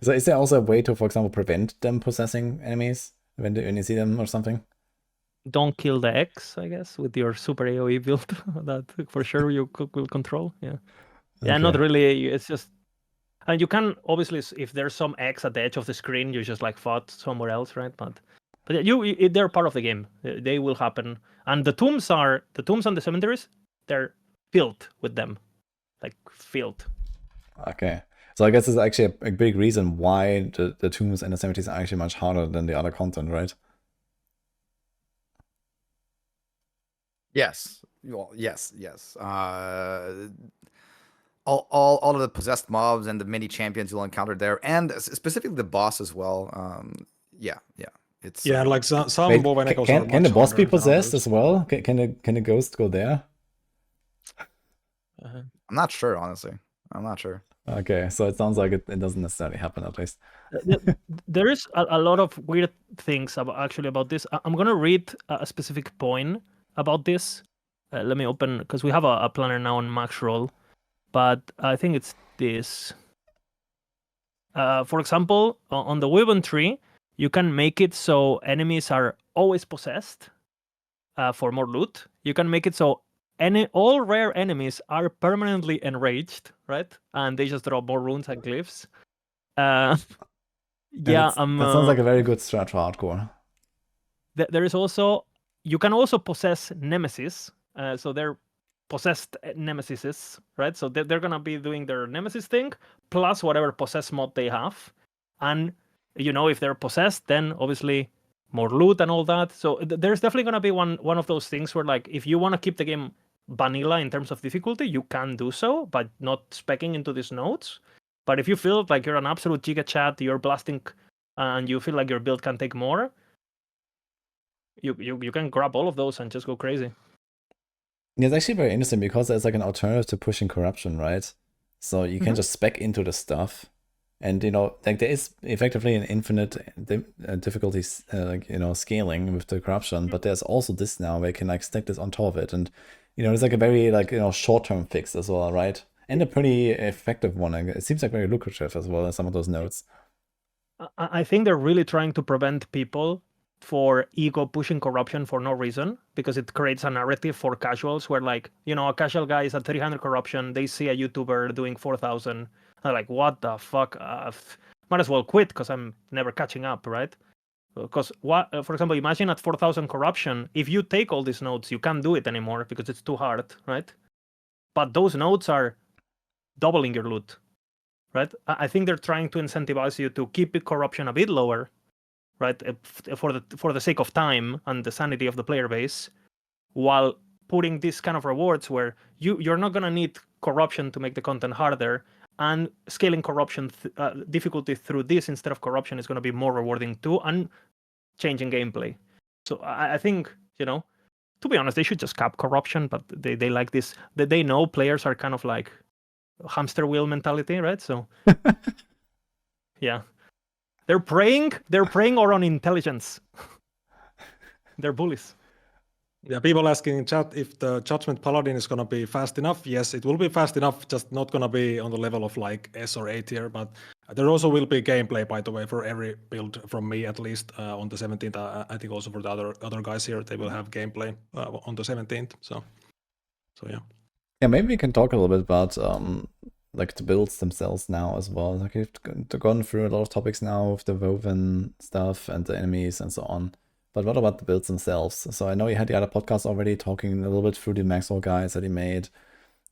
S1: So is there also a way to, for example, prevent them possessing enemies when you see them or something?
S3: Don't kill the X, I guess, with your super AoE build. That for sure you will control. Yeah. Yeah, okay. Not really. It's just, and you can obviously, if there's some X at the edge of the screen, you just like fought somewhere else, right? But yeah, they're part of the game. They will happen. And the tombs and the cemeteries, they're filled with them, like filled.
S1: Okay, so I guess it's actually a big reason why the tombs and the cemeteries are actually much harder than the other content, right?
S2: Yes. Well, yes. All of the possessed mobs and the many champions you'll encounter there, and specifically the boss as well. Yeah. It's
S5: like some
S1: Wait, can the boss be possessed as well? Can the ghost go there?
S2: I'm not sure, honestly. I'm not sure.
S1: Okay, so it sounds like it doesn't necessarily happen, at least.
S3: There is a lot of weird things about this. I'm gonna read a specific point about this. Let me open, because we have a planner now on maxroll, but I think it's this. For example, on the weapon tree, you can make it so enemies are always possessed for more loot. You can make it so all rare enemies are permanently enraged, right? And they just drop more runes and glyphs.
S1: Yeah,
S3: Yeah,
S1: that sounds like a very good strat for hardcore.
S3: there is also, you can also possess nemesis. So they're possessed nemesises, right? So they're gonna be doing their nemesis thing plus whatever possess mod they have, and if they're possessed, then obviously more loot and all that. So there's definitely gonna be one of those things where, like, if you want to keep the game vanilla in terms of difficulty, you can do so, but not specking into these nodes. But if you feel like you're an absolute giga chat, you're blasting, and you feel like your build can take more, you can grab all of those and just go crazy.
S1: Yeah, it's actually very interesting because there's like an alternative to pushing corruption, right? So you can just spec into the stuff, and like there is effectively an infinite difficulty, scaling with the corruption. But there's also this now where you can like stack this on top of it, and it's like a very short-term fix as well, right? And a pretty effective one. It seems like very lucrative as well as some of those nodes.
S3: I think they're really trying to prevent people for ego pushing corruption for no reason, because it creates a narrative for casuals where, like, a casual guy is at 300 corruption, they see a YouTuber doing 4,000, they're like, what the fuck? Might as well quit because I'm never catching up, right? Because for example, imagine at 4,000 corruption, if you take all these nodes, you can't do it anymore because it's too hard, right? But those nodes are doubling your loot, right? I think they're trying to incentivize you to keep corruption a bit lower, right? For the sake of time and the sanity of the player base, while putting these kind of rewards where you're not gonna need corruption to make the content harder, and scaling corruption difficulty through this instead of corruption is gonna be more rewarding too, and changing gameplay. So I think, to be honest, they should just cap corruption, but they like this. They know players are kind of like hamster wheel mentality, right? So yeah, they're preying or on intelligence. They're bullies.
S5: Yeah, people asking in chat if the Judgment Paladin is gonna be fast enough. Yes, it will be fast enough, just not gonna be on the level of like S or A tier. But there also will be gameplay, by the way, for every build from me at least on the 17th. I think also for the other guys here, they will have gameplay on the 17th. So yeah.
S1: Yeah, maybe we can talk a little bit about like the builds themselves now as well. Like we've gone through a lot of topics now with the woven stuff and the enemies and so on. But what about the builds themselves? So I know you had the other podcast already talking a little bit through the maxroll guides that he made.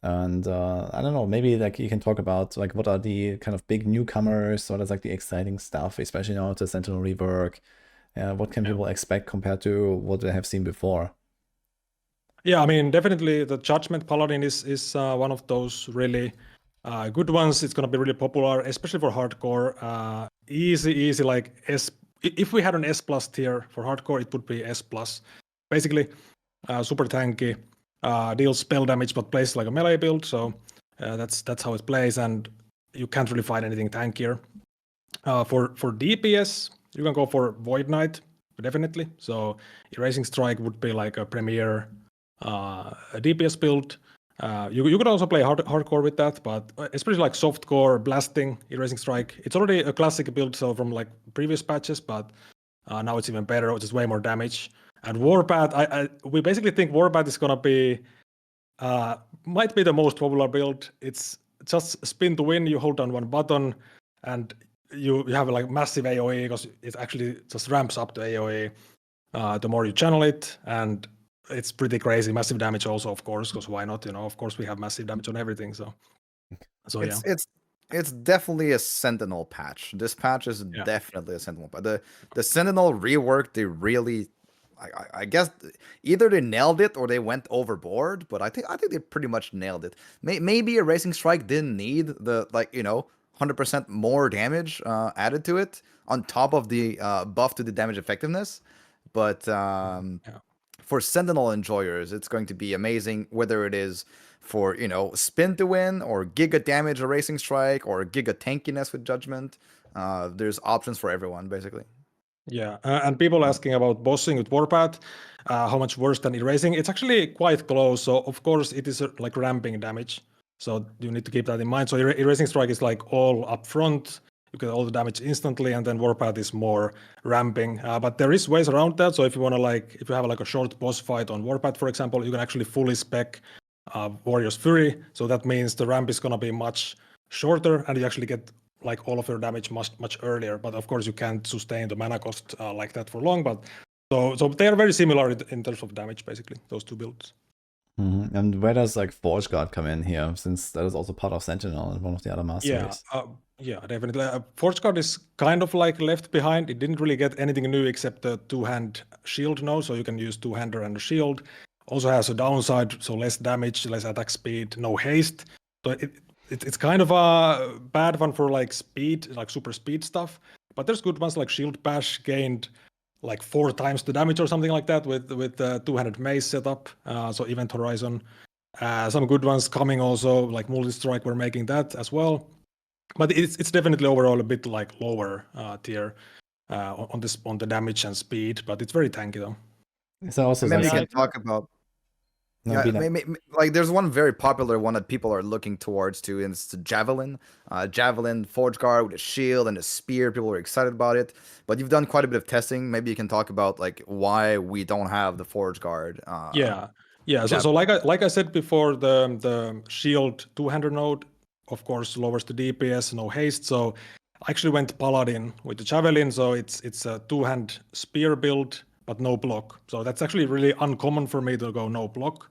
S1: And I don't know, maybe like you can talk about like what are the kind of big newcomers, what is like the exciting stuff, especially now with the Sentinel rework. What can people expect compared to what they have seen before?
S5: Yeah, I mean, definitely the Judgment Paladin is one of those really good ones. It's going to be really popular, especially for hardcore. Easy, like S. If we had an S+ tier for hardcore, it would be S+. Basically, super tanky, deals spell damage, but plays like a melee build. So that's how it plays, and you can't really find anything tankier. For DPS, you can go for Void Knight, definitely. So Erasing Strike would be like a premier DPS build. You could also play hardcore with that, but especially like softcore, blasting, Erasing Strike. It's already a classic build, so from like previous patches, but now it's even better, which is way more damage. And Warpath, we basically think Warpath is gonna be might be the most popular build. It's just spin to win. You hold down one button, and you have like massive AOE because it actually just ramps up the AOE the more you channel it, and it's pretty crazy. Massive damage also, of course, because why not? Of course we have massive damage on everything. So yeah.
S2: It's definitely a Sentinel patch. This patch is definitely a Sentinel patch. The Sentinel rework, they really, I guess either they nailed it or they went overboard. But I think they pretty much nailed it. Maybe Erasing Strike didn't need the 100% more damage added to it on top of the buff to the damage effectiveness. But for Sentinel enjoyers, it's going to be amazing, whether it is for, spin to win or giga damage Erasing Strike or giga tankiness with Judgment. There's options for everyone, basically.
S5: Yeah, and people asking about bossing with Warpath, how much worse than Erasing. It's actually quite close. So, of course, it is like ramping damage. So you need to keep that in mind. So Erasing Strike is like all up front. you get all the damage instantly, and then Warpath is more ramping. But there is ways around that. So if you want to if you have like a short boss fight on Warpath, for example, you can actually fully spec Warrior's Fury. So that means the ramp is going to be much shorter, and you actually get like all of your damage much earlier. But of course, you can't sustain the mana cost like that for long. But so they are very similar in terms of damage, basically, those two builds.
S1: And where does like Forge Guard come in here, since that is also part of Sentinel and one of the other masteries?
S5: Yeah, definitely. Forge Guard is kind of like left behind. It didn't really get anything new except the two-hand shield now, so you can use two-hander and a shield. Also has a downside, so less damage, less attack speed, no haste. So it's kind of a bad one for like speed, like super speed stuff. But there's good ones like Shield Bash gained like 4 times the damage or something like that with two-handed mace setup. So Event Horizon. Some good ones coming also, like Multi-Strike, we're making that as well. But it's definitely overall a bit like lower tier on the damage and speed, but it's very tanky though.
S1: Is there also
S2: Maybe
S1: like
S2: we can talk about.
S1: No,
S2: Yeah,
S1: Bina.
S2: like there's one very popular one that people are looking towards too, and it's the Javelin. Javelin, Forge Guard with a shield and a spear. People are excited about it. But you've done quite a bit of testing. Maybe you can talk about like why we don't have the Forge Guard.
S5: Yeah. So like I said before, the shield two-hander node, of course, lowers the DPS, no haste. So I actually went Paladin with the Javelin. So it's a two-hand spear build, but no block. So that's actually really uncommon for me to go no block,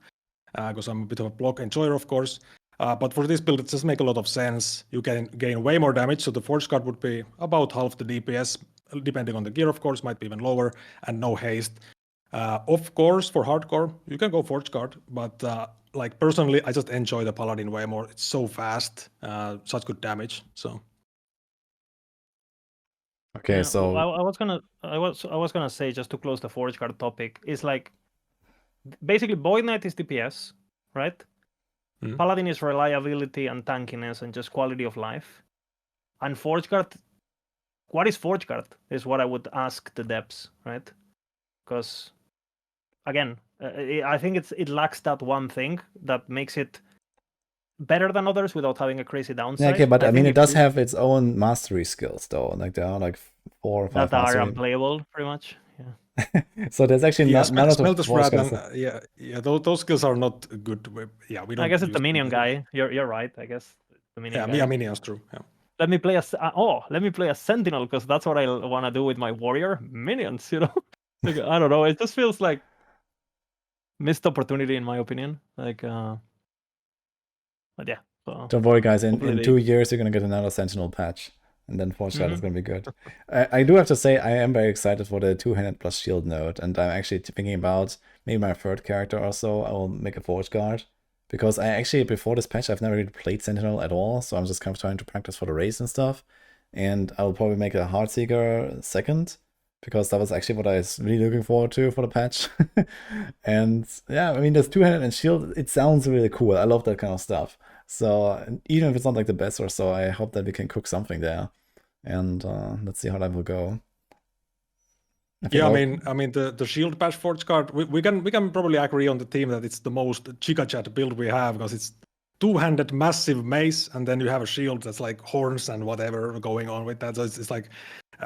S5: because I'm a bit of a block enjoyer, of course. But for this build, it just makes a lot of sense. You can gain way more damage. So the Forge Guard would be about half the DPS, depending on the gear, of course, might be even lower, and no haste. Of course, for hardcore, you can go Forge Guard, but like personally, I just enjoy the Paladin way more. It's so fast, such good damage. So
S1: Okay,
S3: Yeah,
S1: so
S3: I was gonna say, just to close the Forge Guard topic, is like basically Void Knight is DPS, right?
S5: Mhm.
S3: Paladin is reliability and tankiness and just quality of life. And Forge Guard, what is Forge Guard? Is what I would ask the devs, right? Because again, I think it lacks that one thing that makes it better than others without having a crazy
S1: yeah,
S3: downside.
S1: okay, but I
S3: think
S1: mean, it
S3: if
S1: does
S3: you-
S1: have its own mastery skills though. Like there are like 4 or 5
S3: that are
S1: mastery.
S3: unplayable, pretty much. Yeah.
S1: So there's actually
S5: yeah,
S1: none of the
S5: Smelter's
S1: Forge
S5: Wrath,
S1: Guards.
S5: yeah, those skills are not good. Yeah, we don't.
S3: I guess it's
S5: use
S3: the
S5: them
S3: minion
S5: really.
S3: guy. You're right. I guess the minion
S5: Yeah,
S3: guy.
S5: minions, true. Yeah.
S3: Let me play a sentinel because that's what I want to do with my warrior minions. Like, I don't know. It just feels like missed opportunity in my opinion. Like, but yeah. So
S1: Don't worry, guys. In
S3: hopefully
S1: 2 years, you're gonna get another Sentinel patch, and then Forge Guard is
S3: Mhm.
S1: gonna be good. I do have to say, I am very excited for the two-handed plus shield node, and I'm actually thinking about maybe my third character or so. I will make a Forge Guard, because I actually before this patch I've never really played Sentinel at all, so I'm just kind of trying to practice for the race and stuff. And I'll probably make a Heartseeker second, because that was actually what I was really looking forward to for the patch. And yeah, I mean, this two-handed and shield, it sounds really cool. I love that kind of stuff. So even if it's not like the best or so, I hope that we can cook something there. And let's see how that will go.
S5: Yeah, I mean the Shield Bash Forge Guard, we can probably agree on the team that it's the most Chica Chat build we have, because it's two-handed massive mace, and then you have a shield that's like horns and whatever going on with that. So it's like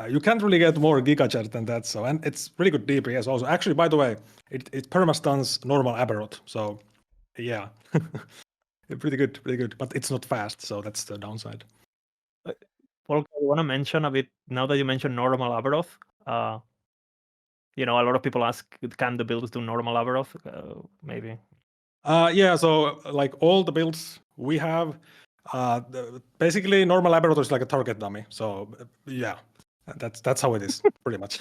S5: you can't really get more Giga Chat than that. So, and it's really good DPS also. Actually, by the way, it permastuns normal Aberrot. So yeah, pretty good. But it's not fast, so that's the downside.
S3: Volker, I want to mention a bit now that you mentioned normal Aberoth. A lot of people ask, can the builds do normal Aberoth? Maybe.
S5: Yeah, so like all the builds we have, basically normal Aberrot is like a target dummy. So yeah, that's how it is, pretty much.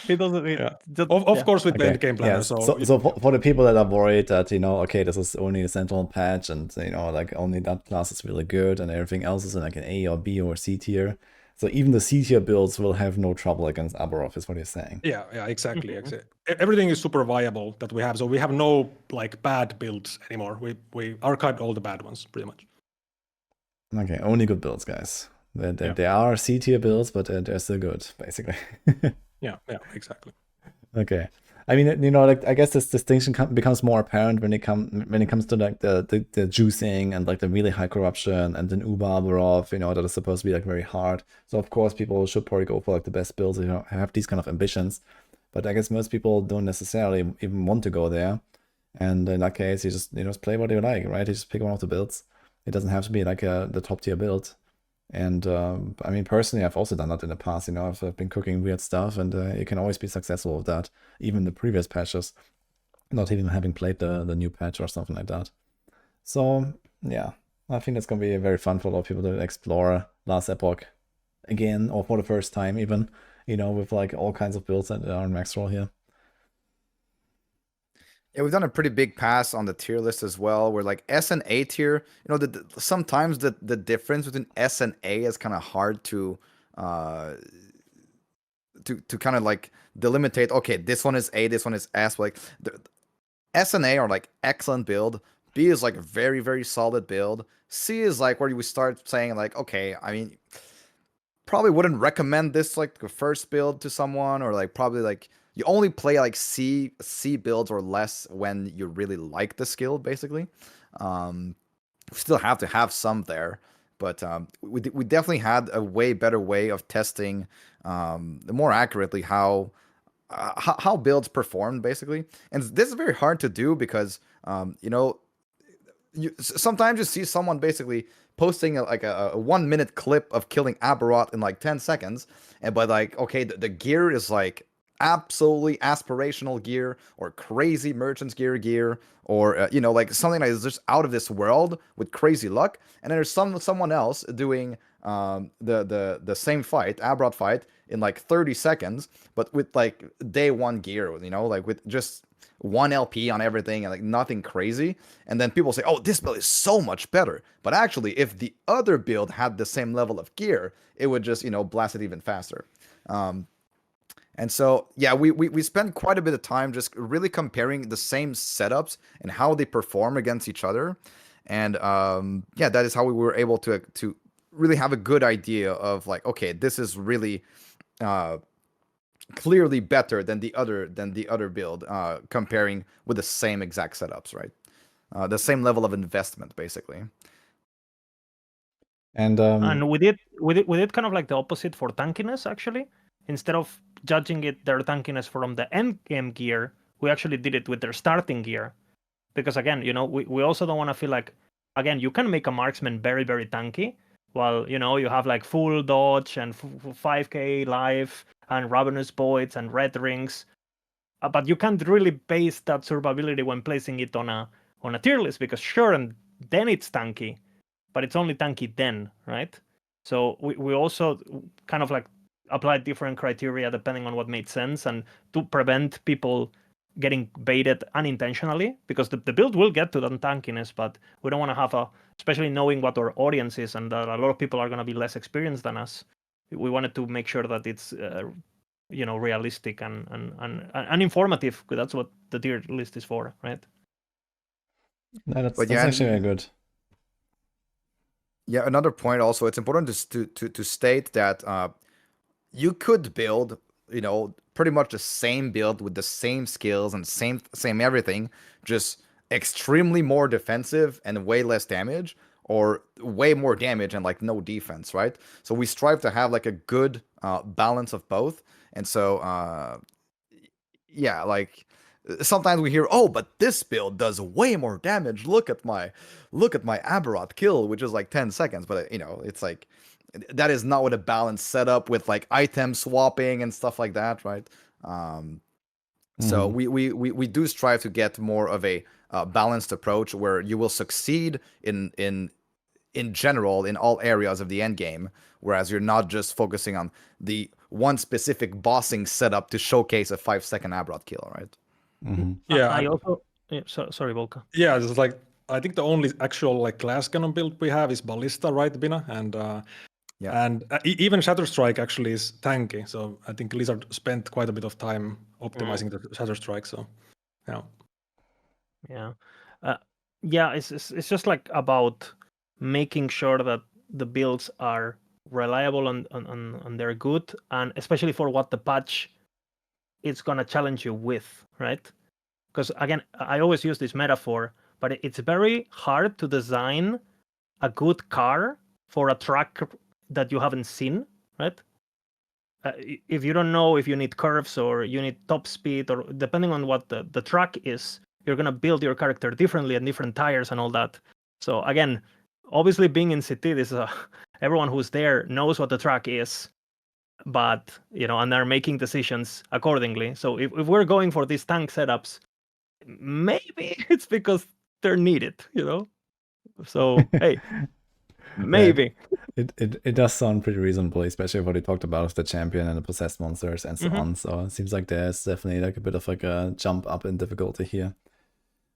S3: He doesn't.
S5: Yeah. Of course, with the endgame planner.
S1: Yes.
S5: So
S1: So for the people that are worried that, okay, this is only a Sentinel patch, and like only that class is really good and everything else is in like an A or B or C tier. So even the C tier builds will have no trouble against Aberoth, is what you're saying.
S5: Yeah, exactly. Everything is super viable that we have. So we have no like bad builds anymore. We archived all the bad ones, pretty much.
S1: Okay, only good builds, guys. They are C tier builds, but they're still good, basically.
S5: Yeah, exactly.
S1: Okay. I mean, you know, like I guess this distinction becomes more apparent when it comes to like the juicing and like the really high corruption and then Uber, you know, that is supposed to be like very hard. So of course people should probably go for like the best builds, you know, have these kind of ambitions. But I guess most people don't necessarily even want to go there. And in that case, you just play what you like, right? You just pick one of the builds. It doesn't have to be like the top tier build. And I mean, personally, I've also done that in the past. You know, I've been cooking weird stuff, and you can always be successful with that, even the previous patches, not even having played the new patch or something like that. So yeah, I think it's gonna be very fun for a lot of people to explore Last Epoch again, or for the first time even. You know, with like all kinds of builds that are on maxroll here.
S2: Yeah, we've done a pretty big pass on the tier list as well. Where like S and A tier, you know, sometimes the difference between S and A is kind of hard to kind of like delimitate. Okay, this one is A, this one is S. But like the S and A are like excellent build. B is like a very, very solid build. C is like where you start saying like, okay, I mean, probably wouldn't recommend this like the first build to someone, or like probably like you only play like C builds or less when you really like the skill, basically. We still have to have some there, but we definitely had a way better way of testing more accurately how builds performed, basically. And this is very hard to do because you know, sometimes you see someone basically posting a 1 minute clip of killing Aberroth in like 10 seconds, and but like, okay, the gear is like absolutely aspirational gear or crazy merchant's gear, or you know, like something that is just out of this world with crazy luck. And then there's someone else doing the same fight, Aberroth fight, in like 30 seconds, but with like day one gear, you know, like with just 1 LP on everything and like nothing crazy. And then people say, oh, this build is so much better. But actually, if the other build had the same level of gear, it would just, you know, blast it even faster. And so, yeah, we spend quite a bit of time just really comparing the same setups and how they perform against each other. And yeah, that is how we were able to really have a good idea of like, okay, this is really clearly better than the other build, comparing with the same exact setups, right? The same level of investment, basically.
S1: And
S3: we did kind of like the opposite for tankiness, actually. Instead of judging their tankiness from the end game gear, we actually did it with their starting gear. Because again, you know, we also don't want to feel like, again, you can make a marksman very, very tanky, while, you know, you have like full dodge and 5k life and ravenous voids and red rings. But you can't really base that survivability when placing it on a tier list, because sure, and then it's tanky, but it's only tanky then, right? So we also kind of like applied different criteria depending on what made sense, and to prevent people getting baited unintentionally, because the build will get to the tankiness, but we don't want to have especially knowing what our audience is, and that a lot of people are going to be less experienced than us. We wanted to make sure that it's you know, realistic and informative, because that's what the tier list is for, right?
S1: no, that's actually very good.
S2: Yeah, another point also, it's important to state that you could build, you know, pretty much the same build with the same skills and same everything, just extremely more defensive and way less damage, or way more damage and like no defense, right? So we strive to have like a good balance of both. And so yeah, like sometimes we hear, oh, but this build does way more damage. Look at my Aberroth kill, which is like 10 seconds. But you know, it's like, that is not what a balanced setup with like item swapping and stuff like that, right? So we do strive to get more of a balanced approach where you will succeed in general in all areas of the end game, whereas you're not just focusing on the one specific bossing setup to showcase a 5-second Aberroth kill, right?
S5: Yeah,
S3: I also sorry, Volka.
S5: yeah, it's like I think the only actual like glass cannon build we have is Ballista, right, Bina? And
S2: Yeah.
S5: and even Shatterstrike actually is tanky. So I think Lizard spent quite a bit of time optimizing the Shatterstrike. So yeah.
S3: Yeah, it's just like about making sure that the builds are reliable and they're good, and especially for what the patch it's gonna challenge you with, right? Because again, I always use this metaphor, but it's very hard to design a good car for a track that you haven't seen, right? If you don't know if you need curves or you need top speed, or depending on what the track is, you're gonna build your character differently and different tires and all that. So again, obviously being in CT, this everyone who's there knows what the track is, but and they're making decisions accordingly. So if we're going for these tank setups, maybe it's because they're needed, So hey, maybe.
S1: It does sound pretty reasonable, especially what you talked about with the champion and the possessed monsters and so on. So it seems like there's definitely like a bit of like a jump up in difficulty here.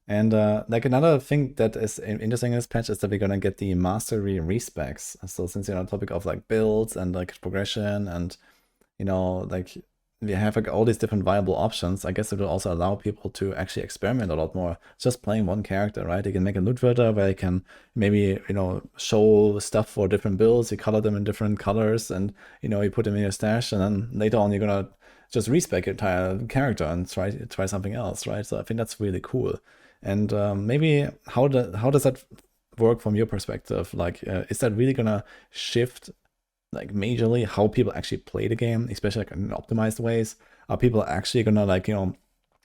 S1: And like another thing that is interesting in this patch is that we're gonna get the mastery respecs. So since you're on the topic of like builds and like progression and like we have like all these different viable options, I guess it will also allow people to actually experiment a lot more just playing one character, right? They can make a loot filter where they can maybe show stuff for different builds, you color them in different colors, and you put them in your stash, and then later on you're gonna just respec your entire character and try something else, right? So I think that's really cool. And maybe how does that work from your perspective? Like, is that really gonna shift like majorly how people actually play the game, especially like in optimized ways? Are people actually gonna like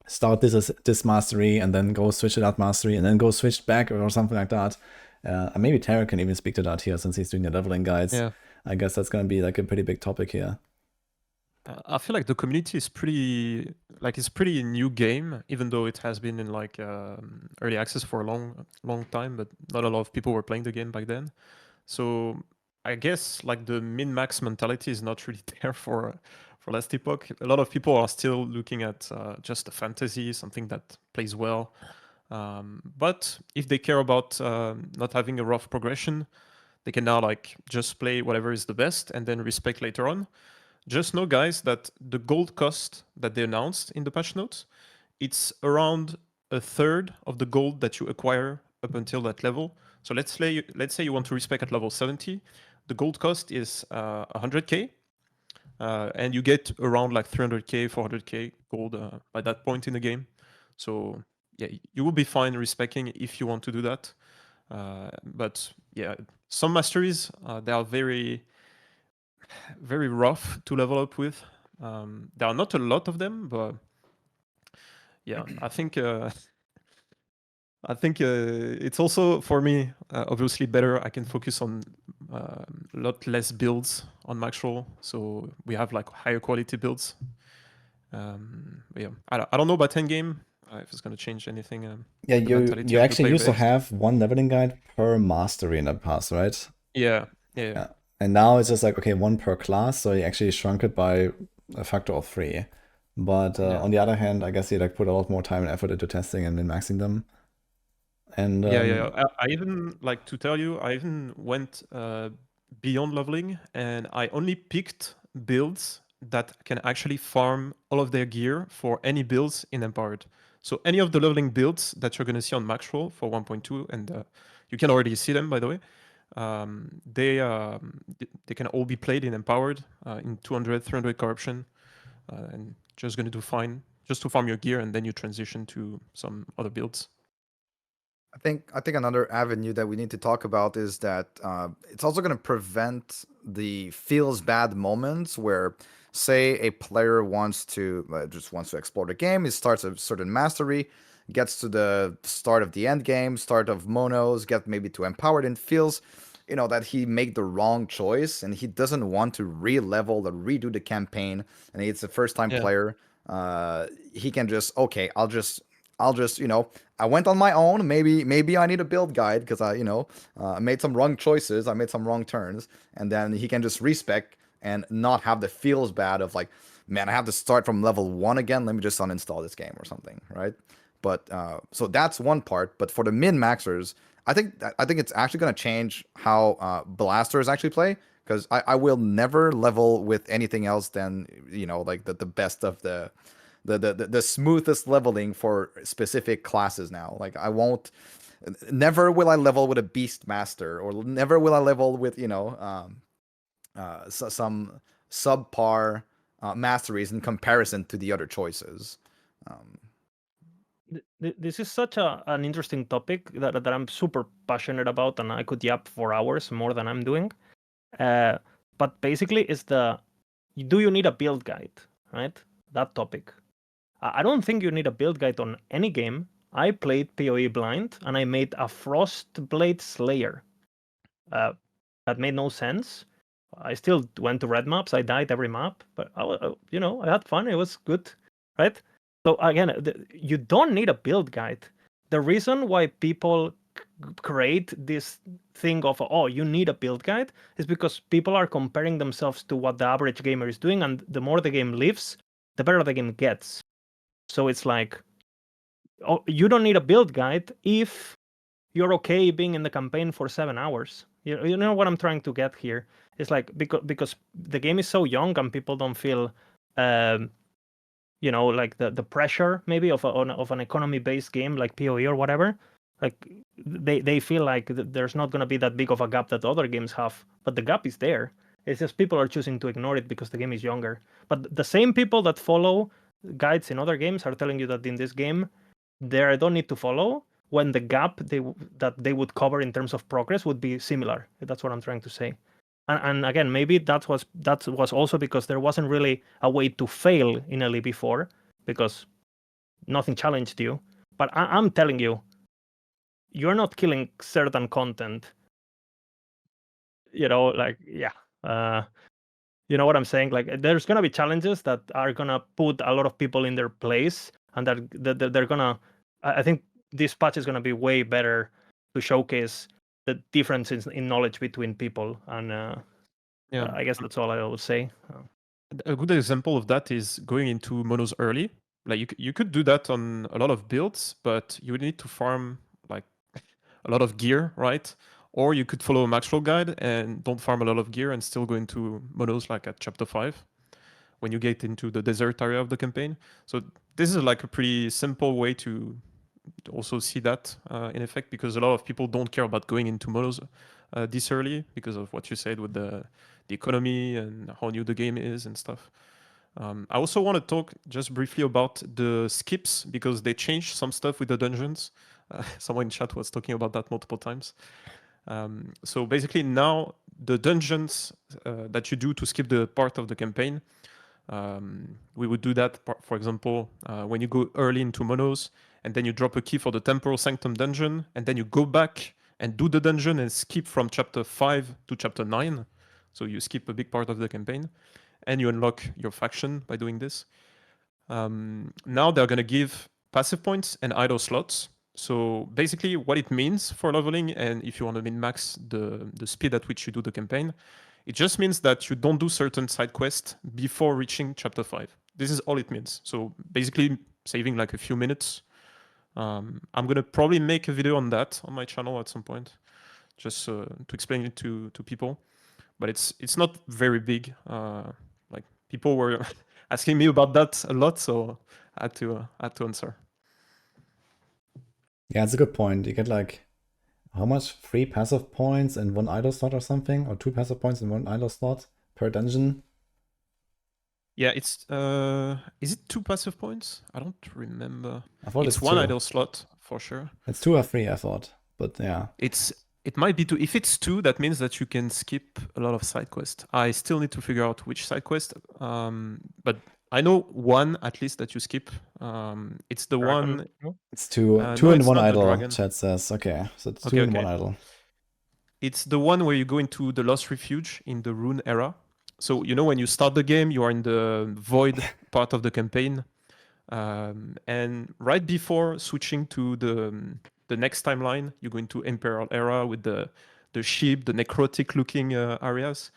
S1: start this mastery and then go switch to that mastery and then go switch back or something like that? And maybe Tara can even speak to that here since he's doing the leveling guides.
S4: Yeah.
S1: I guess that's gonna be like a pretty big topic here.
S4: I feel like the community is pretty new game, even though it has been in like early access for a long time, but not a lot of people were playing the game back then. So I guess like the min-max mentality is not really there for Last Epoch. A lot of people are still looking at just a fantasy, something that plays well. But if they care about not having a rough progression, they can now like just play whatever is the best and then respec later on. Just know, guys, that the gold cost that they announced in the patch notes, it's around a third of the gold that you acquire up until that level. So let's say you want to respec at level 70. The gold cost is 100k, and you get around like 300k, 400k gold by that point in the game. So yeah, you will be fine respecing if you want to do that. But yeah, some masteries they are very rough to level up with. There are not a lot of them, but yeah, I think it's also for me obviously better. I can focus on a lot less builds on maxroll, so we have like higher quality builds. But yeah, I don't know about endgame if it's gonna change anything.
S1: Yeah, you actually used to have one leveling guide per mastery in the past, right?
S4: Yeah.
S1: And now it's just like, okay, one per class, so you actually shrunk it by a factor of 3. But on the other hand, I guess you like put a lot more time and effort into testing and min-maxing them. And
S4: I even like to tell you, I even went beyond leveling, and I only picked builds that can actually farm all of their gear for any builds in Empowered. So any of the leveling builds that you're going to see on maxroll for 1.2, and you can already see them, by the way, they can all be played in Empowered in 200, 300 corruption, and just going to do fine just to farm your gear, and then you transition to some other builds.
S2: I think another avenue that we need to talk about is that it's also going to prevent the feels bad moments where, say, a player wants to explore the game. He starts a certain mastery, gets to the start of the end game, start of monos, get maybe to empowered, and feels that he made the wrong choice, and he doesn't want to re-level or redo the campaign, and he's a first-time player. He can just, okay, I'll just I went on my own. Maybe I need a build guide because I made some wrong choices. I made some wrong turns, and then he can just respec and not have the feels bad of like, man, I have to start from level 1 again. Let me just uninstall this game or something, right? But so that's one part. But for the min-maxers, I think it's actually going to change how blasters actually play, because I will never level with anything else than like the best of the smoothest leveling for specific classes now. Like never will I level with a beast master, or never will I level with some subpar masteries in comparison to the other choices.
S3: This is such an interesting topic that I'm super passionate about, and I could yap for hours more than I'm doing. But basically, it's do you need a build guide, right? That topic. I don't think you need a build guide on any game. I played PoE blind, and I made a Frostblade Slayer. That made no sense. I still went to red maps. I died every map, but I had fun. It was good, right? So again, you don't need a build guide. The reason why people create this thing of, oh, you need a build guide, is because people are comparing themselves to what the average gamer is doing, and the more the game lives, the better the game gets. So it's like, oh, you don't need a build guide if you're okay being in the campaign for 7 hours. You know what I'm trying to get here? It's like, because the game is so young and people don't feel like the pressure maybe of an economy-based game like PoE or whatever. Like they feel like there's not going to be that big of a gap that other games have, but the gap is there. It's just people are choosing to ignore it because the game is younger. But the same people that follow guides in other games are telling you that in this game they don't need to follow, when the gap that they would cover in terms of progress would be similar. That's what I'm trying to say. And again, maybe that was also because there wasn't really a way to fail in LE before, because nothing challenged you. But I'm telling you, you're not killing certain content. You know what I'm saying? Like, there's gonna be challenges that are gonna put a lot of people in their place, and that they're gonna. I think this patch is gonna be way better to showcase the difference in knowledge between people, and I guess that's all I would say.
S4: A good example of that is going into monos early. Like you could do that on a lot of builds, but you would need to farm like a lot of gear, right? Or you could follow a maxroll guide and don't farm a lot of gear and still go into monos like at chapter 5 when you get into the desert area of the campaign. So this is like a pretty simple way to also see that in effect, because a lot of people don't care about going into monos this early because of what you said with the economy and how new the game is and stuff. I also want to talk just briefly about the skips, because they changed some stuff with the dungeons. Someone in chat was talking about that multiple times. So basically now the dungeons that you do to skip the part of the campaign, we would do that, for example, when you go early into monos and then you drop a key for the Temporal Sanctum dungeon, and then you go back and do the dungeon and skip from chapter 5 to chapter 9. So you skip a big part of the campaign and you unlock your faction by doing this. Now they're going to give passive points and idle slots. So basically what it means for leveling, and if you want to min-max the speed at which you do the campaign, it just means that you don't do certain side quests before reaching chapter 5. This is all it means. So basically saving like a few minutes. I'm going to probably make a video on that on my channel at some point, just to explain it to people. But it's not very big. Like people were asking me about that a lot, so I had to answer.
S1: Yeah, it's a good point. You get like how much? 3 passive points and 1 idle slot or something, or 2 passive points and 1 idle slot per dungeon.
S4: Yeah, it's is it 2 passive points? I don't remember.
S1: I thought
S4: It's 1 idle slot for sure.
S1: It's 2 or 3, I thought, but yeah.
S4: It might be 2. If it's 2, that means that you can skip a lot of side quests. I still need to figure out which side quest. But I know 1 at least that you skip. It's the
S3: Dragon,
S4: one.
S3: no?
S1: It's 2
S4: no,
S1: and
S4: it's
S1: 1
S4: not the
S1: idle,
S4: dragon.
S1: chat says. Okay, so it's 2
S4: Okay,
S1: and 1
S4: okay.
S1: idle.
S4: It's the one where you go into the Lost Refuge in the Rune era. So when you start the game, you are in the Void part of the campaign, and right before switching to the next timeline, you go into Imperial era with the ship, the necrotic-looking areas.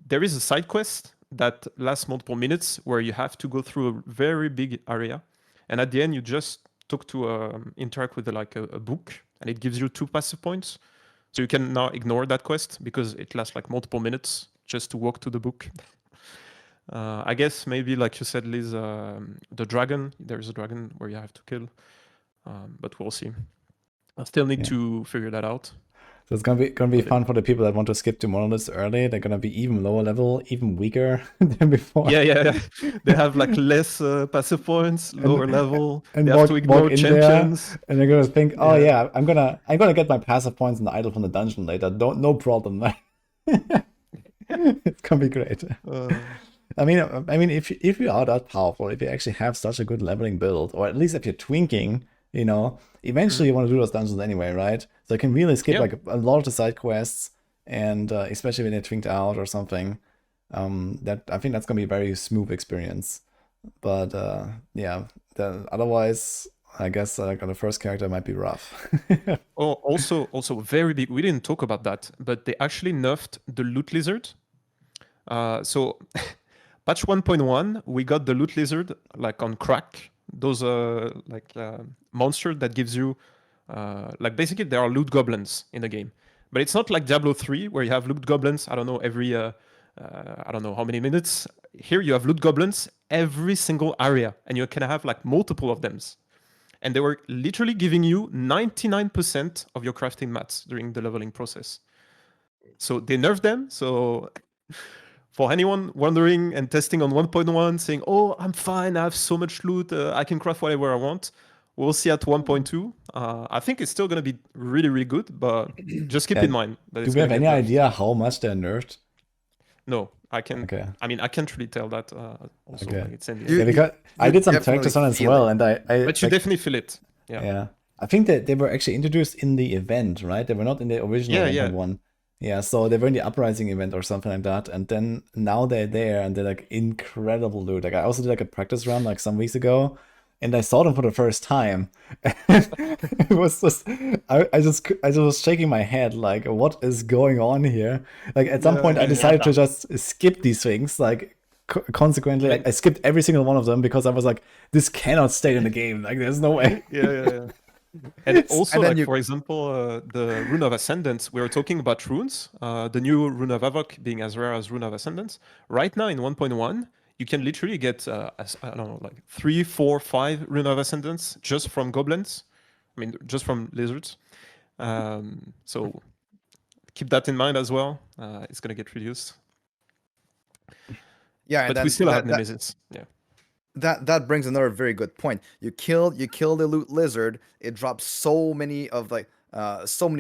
S4: There is a side quest that lasts multiple minutes where you have to go through a very big area, and at the end you just talk to interact with a book, and it gives you 2 passive points. So you can now ignore that quest because it lasts like multiple minutes just to walk to the book. I guess maybe, like you said, Liz, the dragon. There's a dragon where you have to kill, but we'll see. I still need to figure that out.
S1: So it's gonna be fun for the people that want to skip to monoliths early. They're gonna be even lower level, even weaker than before.
S4: Yeah. They have like less passive points, lower level.
S1: And
S4: They have to ignore
S1: walk in
S4: champions.
S1: there, and they're gonna think, oh
S4: Yeah.
S1: yeah, I'm gonna get my passive points in the idle from the dungeon later. No problem. It's gonna be great. I mean, if you are that powerful, if you actually have such a good leveling build, or at least if you're twinking, eventually you want to do those dungeons anyway, right? So you can really skip
S4: Yeah.
S1: like a lot of the side quests, and especially when they're twinked out or something. That I think that's gonna be a very smooth experience. But otherwise, I guess like on the first character might be rough.
S4: Oh, also very big. We didn't talk about that, but they actually nerfed the loot lizard. So patch 1.1, we got the loot lizard like on crack. Those monster that gives you like basically there are loot goblins in the game, but it's not like Diablo 3 where you have loot goblins. I don't know every I don't know how many minutes. Here you have loot goblins every single area, and you can have like multiple of them. And they were literally giving you 99% of your crafting mats during the leveling process. So they nerfed them. So for anyone wondering and testing on 1.1, saying, "Oh, I'm fine. I have so much loot. I can craft whatever I want." We'll see at 1.2. I think it's still going to be really, really good, but just keep in mind that
S1: Do
S4: it's
S1: we have
S4: gonna
S1: any
S4: get nerfed.
S1: idea how much they're nerfed?
S4: No, I can.
S1: Okay.
S4: I mean, I can't really tell that. Also,
S1: Okay.
S4: like it's in the
S2: You-
S1: Yeah, because I did some
S2: definitely
S1: characters on as
S2: feel
S1: well,
S2: it.
S1: and I
S4: but you
S1: like,
S4: definitely feel it. Yeah.
S1: yeah. I think that they were actually introduced in the event, right? They were not in the original
S4: Yeah,
S1: 1.1. Yeah, so they were in the Uprising event or something like that, and then now they're there and they're like incredible loot. Like I also did like a practice run like some weeks ago, and I saw them for the first time. It was just I just was shaking my head like, what is going on here? Like at some point I decided to just skip these things. Like consequently, I skipped every single one of them because I was like, this cannot stay in the game. Like there's no way.
S4: Yeah. And also,
S2: And then
S4: like
S2: you-
S4: for example, the Rune of Ascendance. We were talking about runes. The new Rune of Havoc being as rare as Rune of Ascendance. Right now in 1.1, you can literally get I don't know, like 3, 4, 5 Rune of Ascendance just from goblins. I mean, just from lizards. So keep that in mind as well. It's gonna get reduced,
S2: Yeah, and
S4: but
S2: then
S4: we still have
S2: that-
S4: Nemesis. Yeah.
S2: that brings another very good point. You kill the loot lizard, it drops so many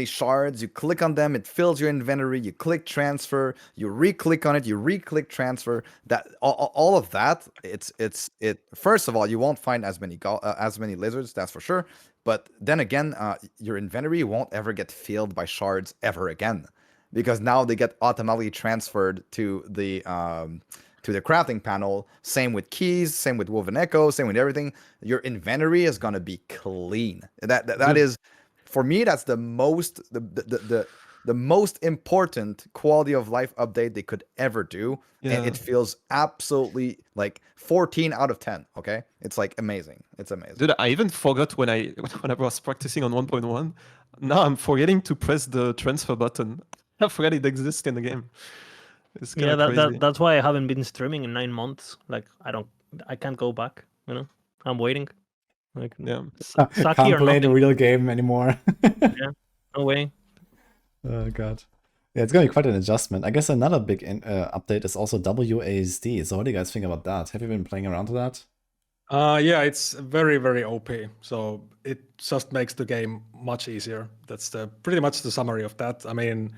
S2: shards. You click on them, it fills your inventory. You click transfer, you re-click on it, you re-click transfer. That all of that, it. First of all, you won't find as many lizards, that's for sure. But then again, your inventory won't ever get filled by shards ever again, because now they get automatically transferred to the crafting panel. Same with keys, same with Woven Echo, same with everything. Your inventory is gonna be clean. That is, for me, that's the most the most important quality of life update they could ever do. And
S4: Yeah.
S2: it feels absolutely like 14 out of 10. Okay, it's like amazing. It's amazing.
S4: Dude, I even forgot when I was practicing on 1.1. Now I'm forgetting to press the transfer button. I forgot it exists in the game. It's kind
S3: Yeah,
S4: of crazy.
S3: that's why I haven't been streaming in 9 months. Like I can't go back. I'm waiting. Like
S4: Yeah.
S3: sucky
S1: Can't
S3: or
S1: play the
S3: nothing.
S1: real game anymore.
S3: No way.
S1: Oh god. Yeah, it's gonna be quite an adjustment. I guess another big update is also WASD. So what do you guys think about that? Have you been playing around with that?
S5: Yeah, it's very, very OP. So it just makes the game much easier. That's pretty much the summary of that. I mean,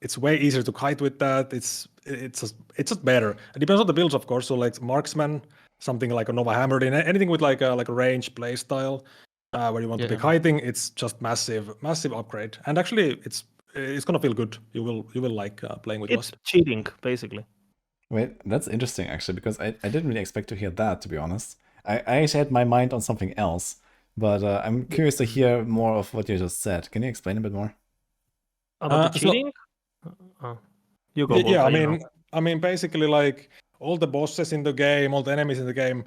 S5: it's way easier to kite with that. It's just better. It depends on the builds, of course. So like marksman, something like a Nova Hammered in anything with like a range play style, where you want to be
S4: Yeah.
S5: kiting. It's just massive upgrade. And actually, it's gonna feel good. You will like playing with
S3: It's
S5: Rust.
S3: cheating, basically.
S1: Wait, that's interesting actually, because I didn't really expect to hear that, to be honest. I actually had my mind on something else, but I'm curious to hear more of what you just said. Can you explain a bit more?
S3: About the
S5: so-
S3: cheating? You go.
S5: Yeah,
S3: Volker,
S5: I mean, basically, like all the bosses in the game, all the enemies in the game,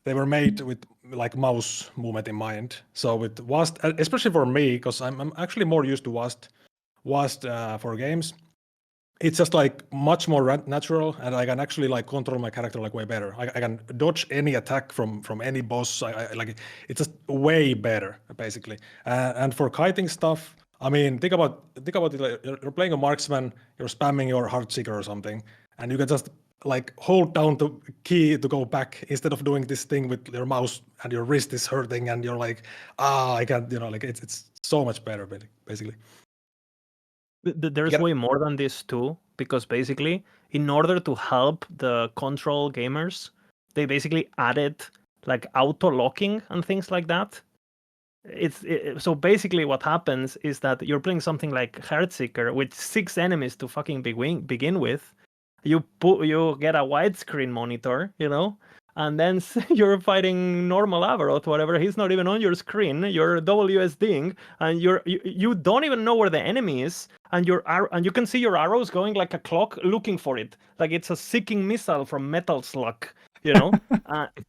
S5: they were made with like mouse movement in mind. So with Wast, especially for me, because I'm actually more used to Wast for games. It's just like much more natural, and I can actually like control my character like way better. I can dodge any attack from any boss. I like it's just way better basically. And for kiting stuff, I mean, think about it. Like, you're playing a marksman, you're spamming your Heartseeker or something, and you can just like hold down the key to go back instead of doing this thing with your mouse and your wrist is hurting and you're like, I can't, like it's so much better, basically.
S3: There's
S2: gotta-
S3: way more than this too, because basically, in order to help the control gamers, they basically added like auto locking and things like that. So basically, what happens is that you're playing something like Heartseeker with 6 enemies to fucking begin with. You get a widescreen monitor, and then you're fighting normal Avaroth, whatever. He's not even on your screen. You're WSDing, and you don't even know where the enemy is, and you can see your arrows going like a clock, looking for it, like it's a seeking missile from Metal Slug.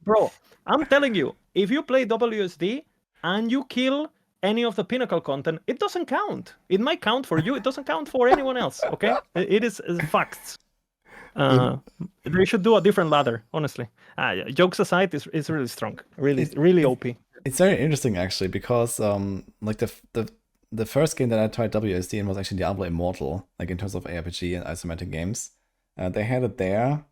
S3: Bro, I'm telling you, if you play WSD and you kill any of the pinnacle content, it doesn't count. It might count for you. It doesn't count for anyone else. Okay, it is facts. They should do a different ladder, honestly. Jokes aside, it's really strong, really OP.
S1: It's very interesting actually because like the first game that I tried WSD in was actually Diablo Immortal, like in terms of ARPG and isometric games. They had it there,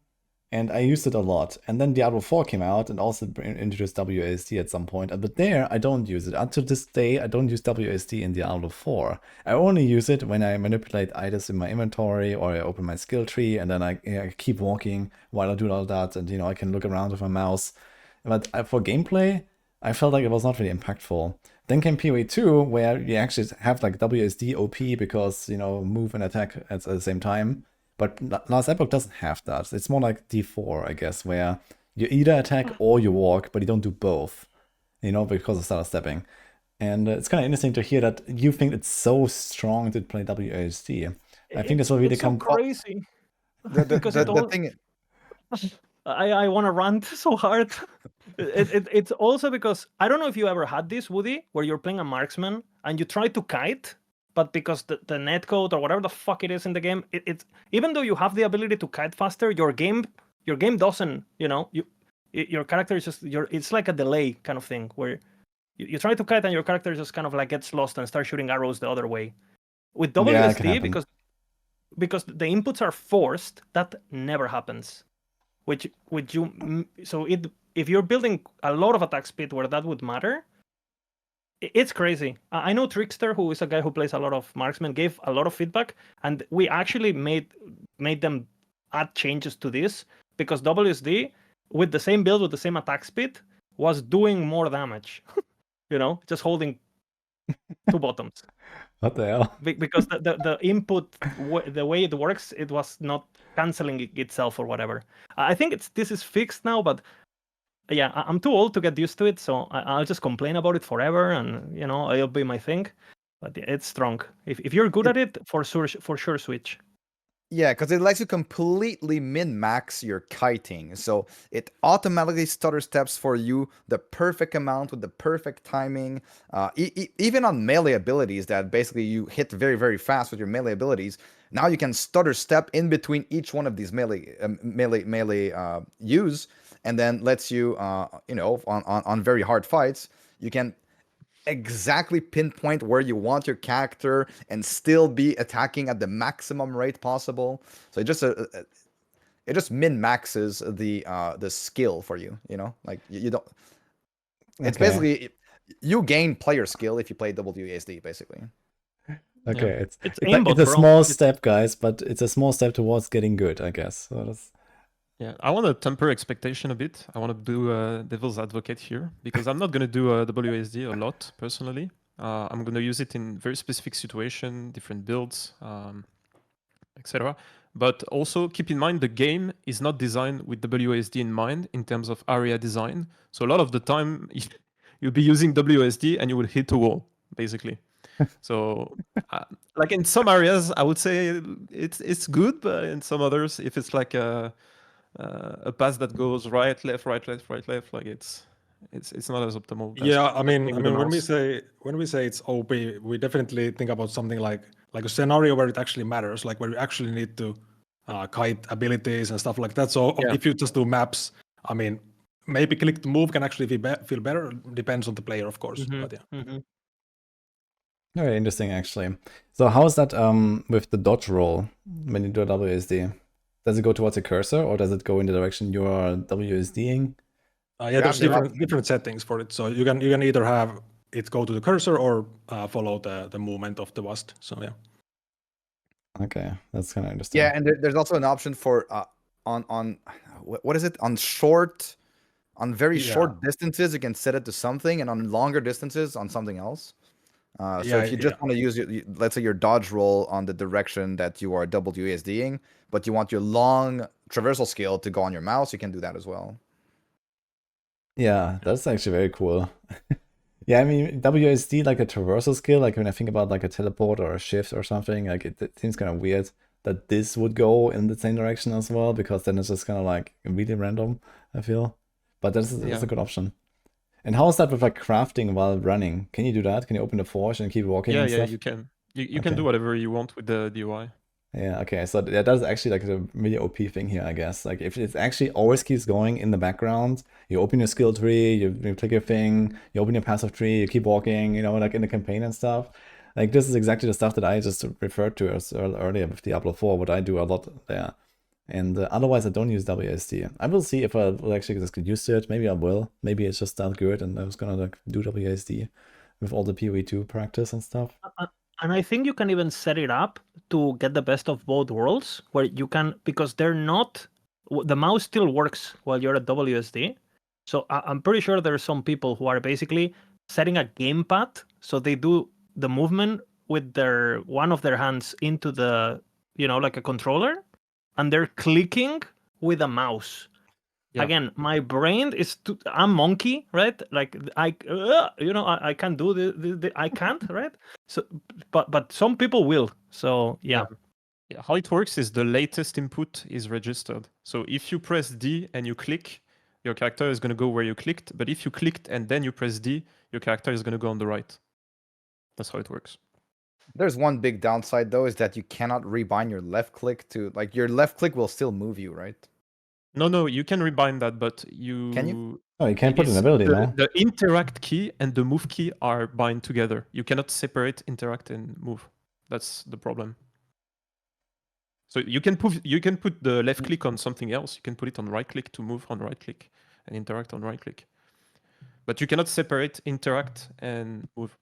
S1: and I used it a lot. And then Diablo 4 came out and also introduced WSD at some point. But there, I don't use it. Until this day, I don't use WSD in Diablo 4. I only use it when I manipulate items in my inventory or I open my skill tree and then I keep walking while I do all that. And, I can look around with my mouse. But for gameplay, I felt like it was not really impactful. Then came PoE 2, where you actually have like WSD OP because, move and attack at the same time. But Last Epoch doesn't have that. It's more like D4, I guess, where you either attack or you walk, but you don't do both, because of stutter stepping. And it's kind of interesting to hear that you think it's so strong to play WASD. I think this will really come.
S3: So crazy.
S2: The thing.
S3: I want to rant so hard. It's also because I don't know if you ever had this, Woody, where you're playing a marksman and you try to kite. But because the netcode or whatever the fuck it is in the game, it's even though you have the ability to kite faster, your game doesn't. Your character is just it's like a delay kind of thing where you try to kite and your character just kind of like gets lost and starts shooting arrows the other way. With WSD, because the inputs are forced, that never happens. If you're building a lot of attack speed where that would matter. It's crazy. I know Trickster, who is a guy who plays a lot of marksman, gave a lot of feedback, and we actually made them add changes to this because WSD, with the same build, with the same attack speed, was doing more damage. Just holding 2 buttons.
S1: What the hell?
S3: Because the input, the way it works, it was not canceling itself or whatever. I think this is fixed now, but yeah, I'm too old to get used to it, so I'll just complain about it forever, and it'll be my thing. But it's strong. If you're good at it, for sure switch.
S2: Yeah, because it lets you completely min-max your kiting. So it automatically stutter steps for you the perfect amount with the perfect timing. Even on melee abilities that basically you hit very, very fast with your melee abilities, now you can stutter step in between each one of these melee use, and then lets you, on very hard fights, you can exactly pinpoint where you want your character and still be attacking at the maximum rate possible. So it just min maxes the skill for you. Like you don't. It's basically you gain player skill if you play WASD basically.
S1: Okay,
S3: Yeah.
S1: it's
S3: aimbot,
S1: a
S3: bro.
S1: small step, guys, but it's a small step towards getting good, I guess. So that's...
S4: Yeah, I want to temper expectation a bit. I want to do devil's advocate here because I'm not going to do WASD a lot personally. I'm going to use it in very specific situation, different builds, etc. But also keep in mind the game is not designed with WASD in mind in terms of area design. So a lot of the time you'll be using WASD and you will hit a wall, basically. So like in some areas, I would say it's good, but in some others, if it's like a pass that goes right, left, like it's not as optimal.
S5: Yeah, I mean when we say it's OP, we definitely think about something like a scenario where it actually matters, like where you actually need to kite abilities and stuff like that. So if you just do maps, I mean, maybe click to move can actually feel better. Depends on the player, of course.
S3: Mm-hmm.
S5: But yeah.
S3: Mm-hmm.
S1: Very interesting, actually. So how is that with the dodge roll when you do a WSD? Does it go towards a cursor or does it go in the direction you are WSDing?
S5: Yeah, there's
S2: the
S5: different settings for it. So you can either have it go to the cursor or follow the movement of the bust. So yeah.
S1: Okay, that's kind of interesting.
S2: Yeah, and there's also an option for on what is it, on very short distances you can set it to something, and on longer distances on something else. So if you just want to use let's say your dodge roll on the direction that you are WASDing, but you want your long traversal skill to go on your mouse, you can do that as well.
S1: Yeah, that's actually very cool. Yeah, I mean, WSD, like a traversal skill, like when I think about like a teleport or a shift or something, like it seems kind of weird that this would go in the same direction as well, because then it's just kind of like really random, I feel. But that's a good option. And how is that with like crafting while running? Can you do that? Can you open the forge and keep walking and stuff?
S4: You can. You can do whatever you want with the UI.
S1: Yeah, okay, so that is actually like a really OP thing here, I guess. Like if it actually always keeps going in the background, you open your skill tree, you click your thing, you open your passive tree, you keep walking, you know, like in the campaign and stuff. Like this is exactly the stuff that I just referred to as earlier with Diablo 4, what I do a lot there. And otherwise I don't use WSD. I will see if I will actually just get used to it. Maybe I will. Maybe it's just that good and I was gonna like do WSD with all the PoE2 practice and stuff.
S3: And I think you can even set it up to get the best of both worlds, where you can, because they're not, the mouse still works while you're at WSD. So I'm pretty sure there are some people who are basically setting a gamepad, so they do the movement with one of their hands into the, like a controller, and they're clicking with a mouse. Yeah. Again, my brain is I'm monkey, right? Like I can't do the I can't, right? So, but some people will. So yeah.
S4: How it works is the latest input is registered. So if you press D and you click, your character is going to go where you clicked. But if you clicked and then you press D, your character is going to go on the right. That's how it works.
S2: There's one big downside though, is that you cannot rebind your left click to, like, your left click will still move you, right?
S4: No, you can rebind that, but you...
S2: Can you?
S1: Oh, you can't put an ability, no?
S4: The interact key and the move key are bind together. You cannot separate interact and move. That's the problem. So you can put the left click on something else. You can put it on right click to move on right click and interact on right click. But you cannot separate interact and move.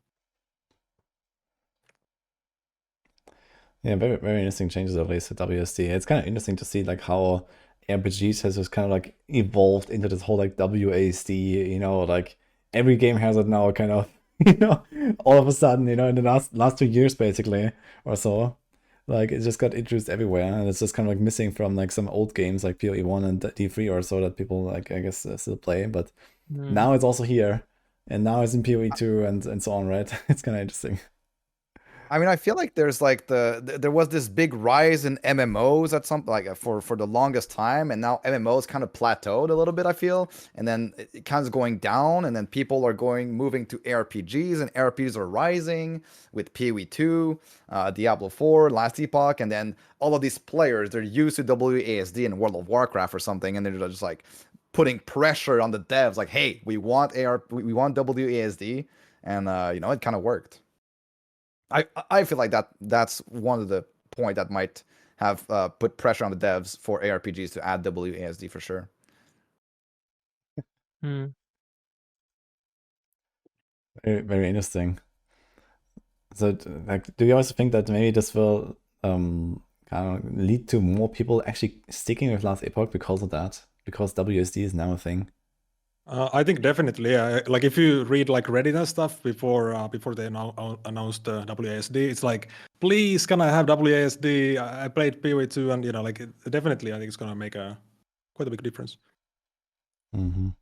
S1: Yeah, very, very interesting changes of least to WSD. It's kind of interesting to see like how RPGs has just kind of like evolved into this whole like WASD, you know, like every game has it now kind of, you know, all of a sudden, you know, in the last 2 years basically or so. Like it just got introduced everywhere, and it's just kind of like missing from like some old games like PoE1 and D3 or so that people like I guess still play, but now it's also here, and now it's in PoE2 and so on, right? It's kind of interesting.
S2: I mean, I feel like there's like there was this big rise in MMOs at some like for the longest time, and now MMOs kind of plateaued a little bit, I feel, and then it kind of going down, and then people are moving to ARPGs, and ARPGs are rising with PoE2, Diablo 4, Last Epoch, and then all of these players, they're used to WASD in World of Warcraft or something, and they're just like putting pressure on the devs, like, hey, we want WASD, and it kind of worked. I feel like that's one of the point that might have put pressure on the devs for ARPGs to add WASD for sure.
S1: Very, very interesting. So, like, do you also think that maybe this will kind of lead to more people actually sticking with Last Epoch because of that? Because WSD is now a thing?
S5: I think definitely. Like if you read like Reddit and stuff before they announced WASD, it's like, please can I have WASD? I played PoE2, and like definitely I think it's gonna make quite a big difference.
S1: Were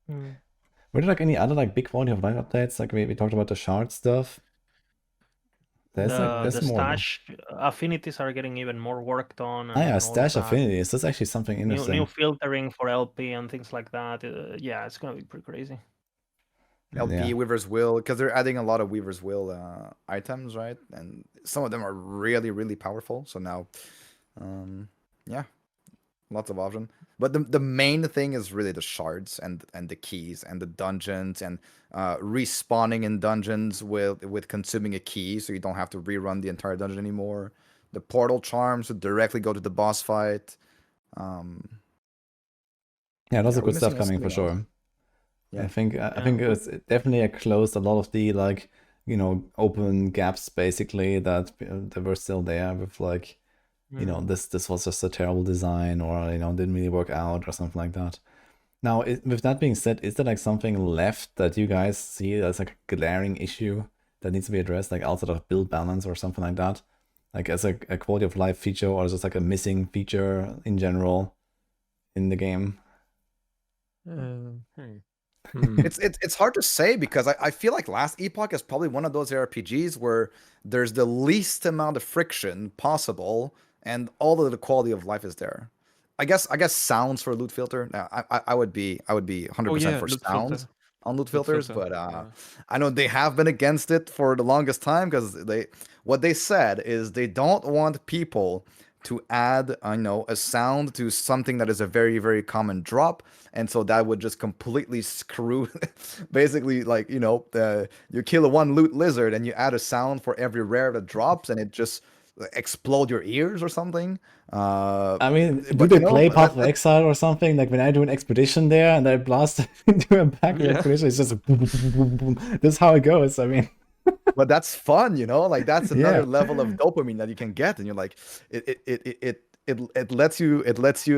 S1: there like any other like big quality of life updates? Like we talked about the shard stuff. There's
S3: the
S1: more.
S3: stash affinities are getting even more worked on. And
S1: yeah,
S3: all
S1: stash
S3: that.
S1: affinities. That's actually something interesting.
S3: New filtering for LP and things like that. Yeah, it's gonna be pretty crazy.
S2: LP, Weaver's Will, because they're adding a lot of Weaver's Will items, right? And some of them are really, really powerful. So now, yeah, lots of option. But the main thing is really the shards and the keys and the dungeons and respawning in dungeons with consuming a key, so you don't have to rerun the entire dungeon anymore. The portal charms to directly go to the boss fight.
S1: Yeah, lots
S2: Yeah,
S1: of
S2: we're
S1: good stuff
S2: missing
S1: coming for
S2: something else.
S1: sure.
S2: Yeah.
S1: I think it's definitely closed a lot of the like, you know, open gaps basically that were still there with like, you know, this was just a terrible design, or you know, didn't really work out or something like that. Now, with that being said, is there like something left that you guys see as like a glaring issue that needs to be addressed, like outside of build balance or something like that, like as a quality of life feature, or just like a missing feature in general in the game?
S2: It's hard to say because I feel like Last Epoch is probably one of those RPGs where there's the least amount of friction possible and all of the quality of life is there. I guess sounds for loot filter. Now, I would be 100%
S4: Oh yeah,
S2: for
S4: loot
S2: sounds
S4: filter.
S2: on loot
S4: Loot
S2: filters,
S4: filter.
S2: but
S4: Yeah.
S2: I know they have been against it for the longest time because what they said is they don't want people to add, I know, a sound to something that is a very, very common drop. And so that would just completely screw, basically, like, you know, you kill a one loot lizard and you add a sound for every rare that drops and it just explode your ears or something.
S1: I mean, do
S2: But
S1: they
S2: you know,
S1: play Path of Exile or something? Like when I do an expedition there and I blast into a pack of
S4: Yeah.
S1: expedition, it's just boom, boom, boom, boom, boom, boom. This is how it goes. I mean,
S2: but that's fun, you know, like that's another
S1: Yeah.
S2: level of dopamine that you can get, and you're like, it lets you,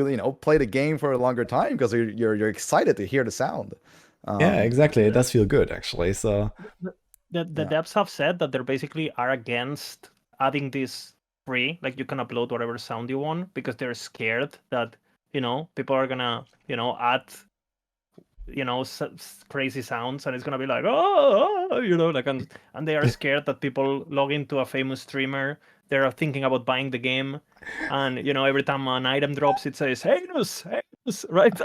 S2: you know, play the game for a longer time because you're excited to hear the sound.
S1: Yeah, exactly. It does feel good actually. So
S3: The
S2: Yeah.
S3: devs have said that they're basically are against adding this free, like you can upload whatever sound you want, because they're scared that, you know, people are gonna, you know, add, you know, crazy sounds, and it's gonna be like, oh, you know, like, and they are scared that people log into a famous streamer, they're thinking about buying the game, and you know, every time an item drops, it says Hanus, right?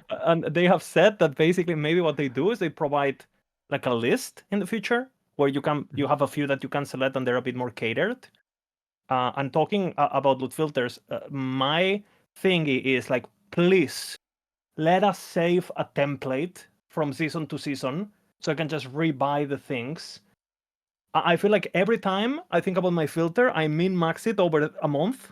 S3: And they have said that basically maybe what they do is they provide like a list in the future where you have a few that you can select, and they're a bit more catered. And talking about loot filters, my thing is like, please let us save a template from season to season so I can just rebuy the things. I feel like every time I think about my filter, I min-max it over a month.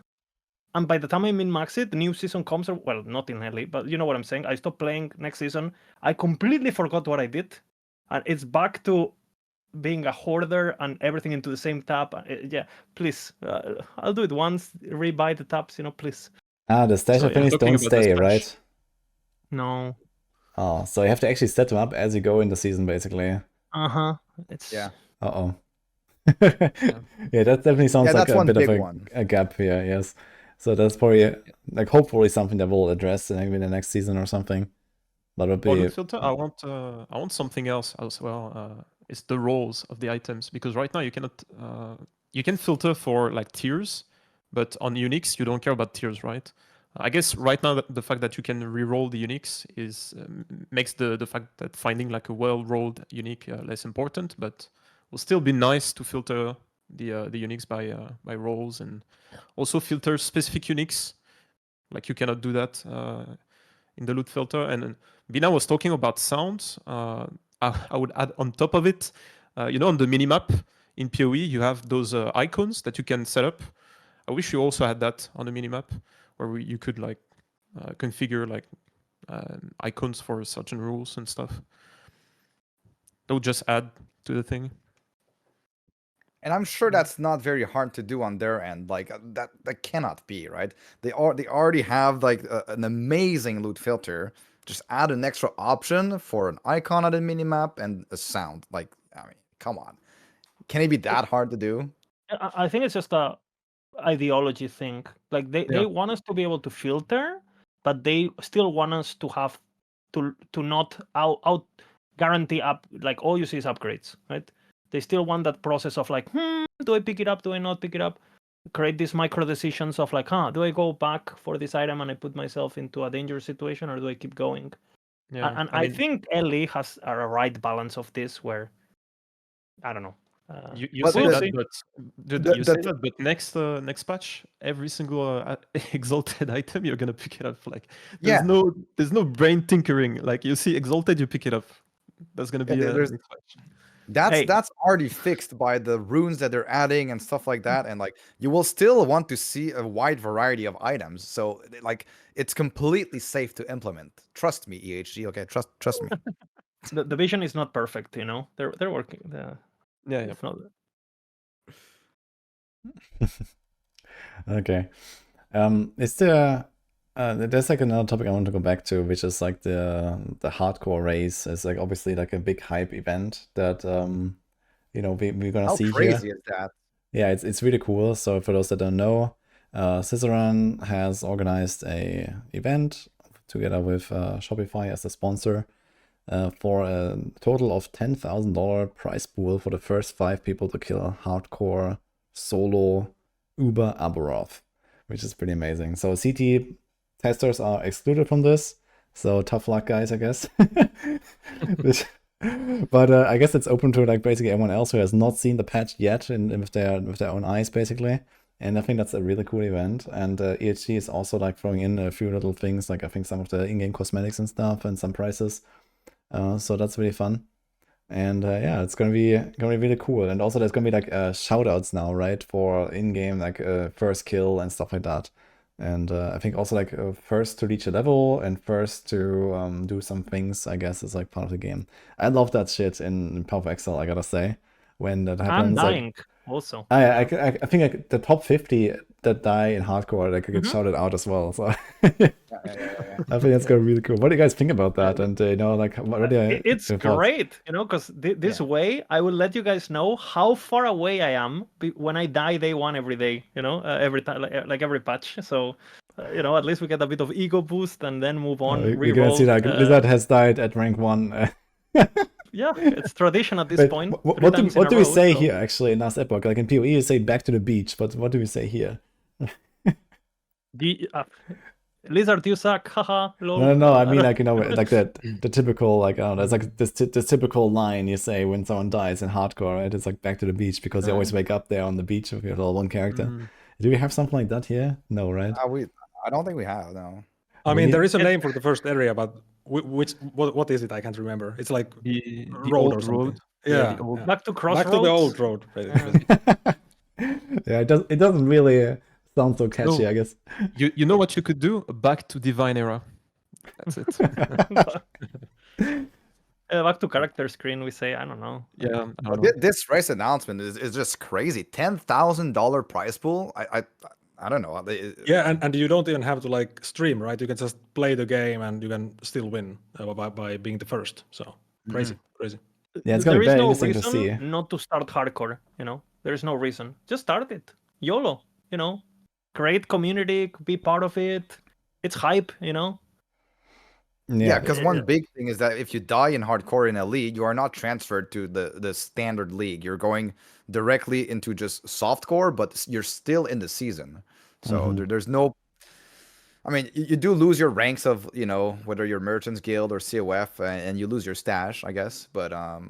S3: And by the time I min-max it, the new season comes, or, well, not in early, but you know what I'm saying. I stop playing next season. I completely forgot what I did. And it's back to being a hoarder and everything into the same tab. Yeah, please. I'll do it once, rebuy the tabs, you know, please.
S1: the stash
S3: So,
S1: of
S3: yeah.
S1: pennies
S4: Talking
S1: don't
S4: about the
S1: stay,
S4: stash.
S1: right?
S3: No.
S1: Oh, so you have to actually set them up as you go in the season, basically.
S3: Uh-huh. It's
S2: Yeah.
S1: Uh-oh. Yeah, that definitely sounds
S2: Yeah,
S1: like
S2: that's
S1: a
S2: one
S1: bit of
S2: big one.
S1: a gap here, yes. So that's probably like hopefully something that we'll address in maybe the next season or something. That would
S4: For
S1: be
S4: loot filter, I want something else as well. It's the roles of the items, because right now you cannot you can filter for like tiers, but on Unix you don't care about tiers, right? I guess right now the fact that you can re-roll the Unix is makes the fact that finding like a well-rolled unique less important, but will still be nice to filter the Unix by roles, and also filter specific Unix. Like you cannot do that in the loot filter. And Bina was talking about sounds. I would add on top of it, you know, on the minimap in PoE, you have those icons that you can set up. I wish you also had that on the minimap, where you could like configure like icons for certain rules and stuff. That would just add to the thing.
S2: And I'm sure that's not very hard to do on their end. Like that cannot be, right? They already have like an amazing loot filter. Just add an extra option for an icon on the minimap and a sound. Like, I mean, come on. Can it be that hard to do?
S3: I think it's just a ideology thing. Like they want us to be able to filter, but they still want us to have to not out guarantee up, like all you see is upgrades, right? They still want that process of like, do I pick it up? Do I not pick it up? Create these micro decisions of like, do I go back for this item and I put myself into a dangerous situation, or do I keep going?
S4: Yeah,
S3: And I think Ellie has a right balance of this, where I don't know.
S4: You
S2: But
S4: say
S3: we'll
S2: the-
S4: that,
S3: see.
S4: but
S2: the-
S4: you
S2: the-
S4: say that, but next patch, every single exalted item you're gonna pick it up. Like
S2: Yeah.
S4: there's no brain tinkering. Like you see exalted, you pick it up. That's gonna be
S2: there's-
S4: next patch.
S3: Hey.
S2: That's already fixed by the runes that they're adding and stuff like that. And like you will still want to see a wide variety of items. So like it's completely safe to implement. Trust me, EHG. Okay, trust me.
S3: The vision is not perfect, you know. They're working.
S4: Yeah.
S3: It's not.
S1: Okay. Is there there's like another topic I want to go back to, which is like the hardcore race. It's like obviously like a big hype event that we're gonna
S2: How
S1: see
S2: crazy
S1: here.
S2: is that?
S1: Yeah, it's really cool. So for those that don't know, Ciceron has organized a event together with Shopify as a sponsor for a total of $10,000 prize pool for the first 5 people to kill hardcore solo Uber Aberoth, which is pretty amazing. So CT testers are excluded from this, so tough luck, guys, I guess. But I guess it's open to like basically everyone else who has not seen the patch yet and with their own eyes, basically. And I think that's a really cool event. And EHG is also like throwing in a few little things, like I think some of the in-game cosmetics and stuff and some prizes. So that's really fun. And yeah, it's gonna be really cool. And also there's gonna be like shout outs now, right? For in-game like first kill and stuff like that. And I think also like first to reach a level and first to do some things, I guess, is like part of the game. I love that shit in Power of Excel, I gotta say. When that happens,
S3: I'm
S1: like,
S3: dying also.
S1: I think like the top 50 that die in hardcore like get shouted out as well. So
S2: Yeah.
S1: I think that's gonna be really cool. What do you guys think about that? And like what are
S3: It's
S1: your thoughts?
S3: great, you know, because this way I will let you guys know how far away I am when I die day one every day, you know, every time, like every patch. So, at least we get a bit of ego boost and then move on.
S1: We're gonna see like Lizard has died at rank 1.
S3: Yeah, it's tradition at this
S1: Wait,
S3: point.
S1: what do we say here actually in Last Epoch? Like in PoE you say back to the beach, but what do we say here?
S3: Lizard, you suck, haha, lol.
S1: No, I mean like like the typical like I don't know, it's like this typical line you say when someone dies in hardcore, right? It's like back to the beach because you always wake up there on the beach with your little one character. Do we have something like that here? No, right?
S2: I don't think we have, no.
S5: I mean, there is a name for the first area, but what is it? I can't remember. It's like
S4: The
S5: road or
S4: old
S5: something.
S4: road.
S5: Yeah,
S4: the old-
S5: yeah.
S3: Back to Crossroads.
S5: Back to the old road. Basically.
S1: Yeah, it doesn't really sound so catchy,
S4: No.
S1: I guess.
S4: You know what you could do? Back to Divine Era. That's it.
S3: Back to character screen, we say, I don't know.
S4: Yeah. I don't know.
S2: This race announcement is just crazy. $10,000 prize pool. I don't know.
S5: Yeah, and you don't even have to like stream, right? You can just play the game and you can still win by being the first. So crazy.
S1: Yeah, it's gonna
S3: There
S1: be
S3: is
S1: very
S3: no
S1: interesting to see.
S3: reason not to start hardcore, you know? There is no reason. Just start it. YOLO, you know? Create community, be part of it. It's hype, you know?
S2: Yeah, because one big thing is that if you die in hardcore in a league, you are not transferred to the standard league. You're going directly into just softcore, but you're still in the season. So there's no. I mean, you do lose your ranks of, whether you're Merchants Guild or COF, and you lose your stash, I guess. But
S1: Well,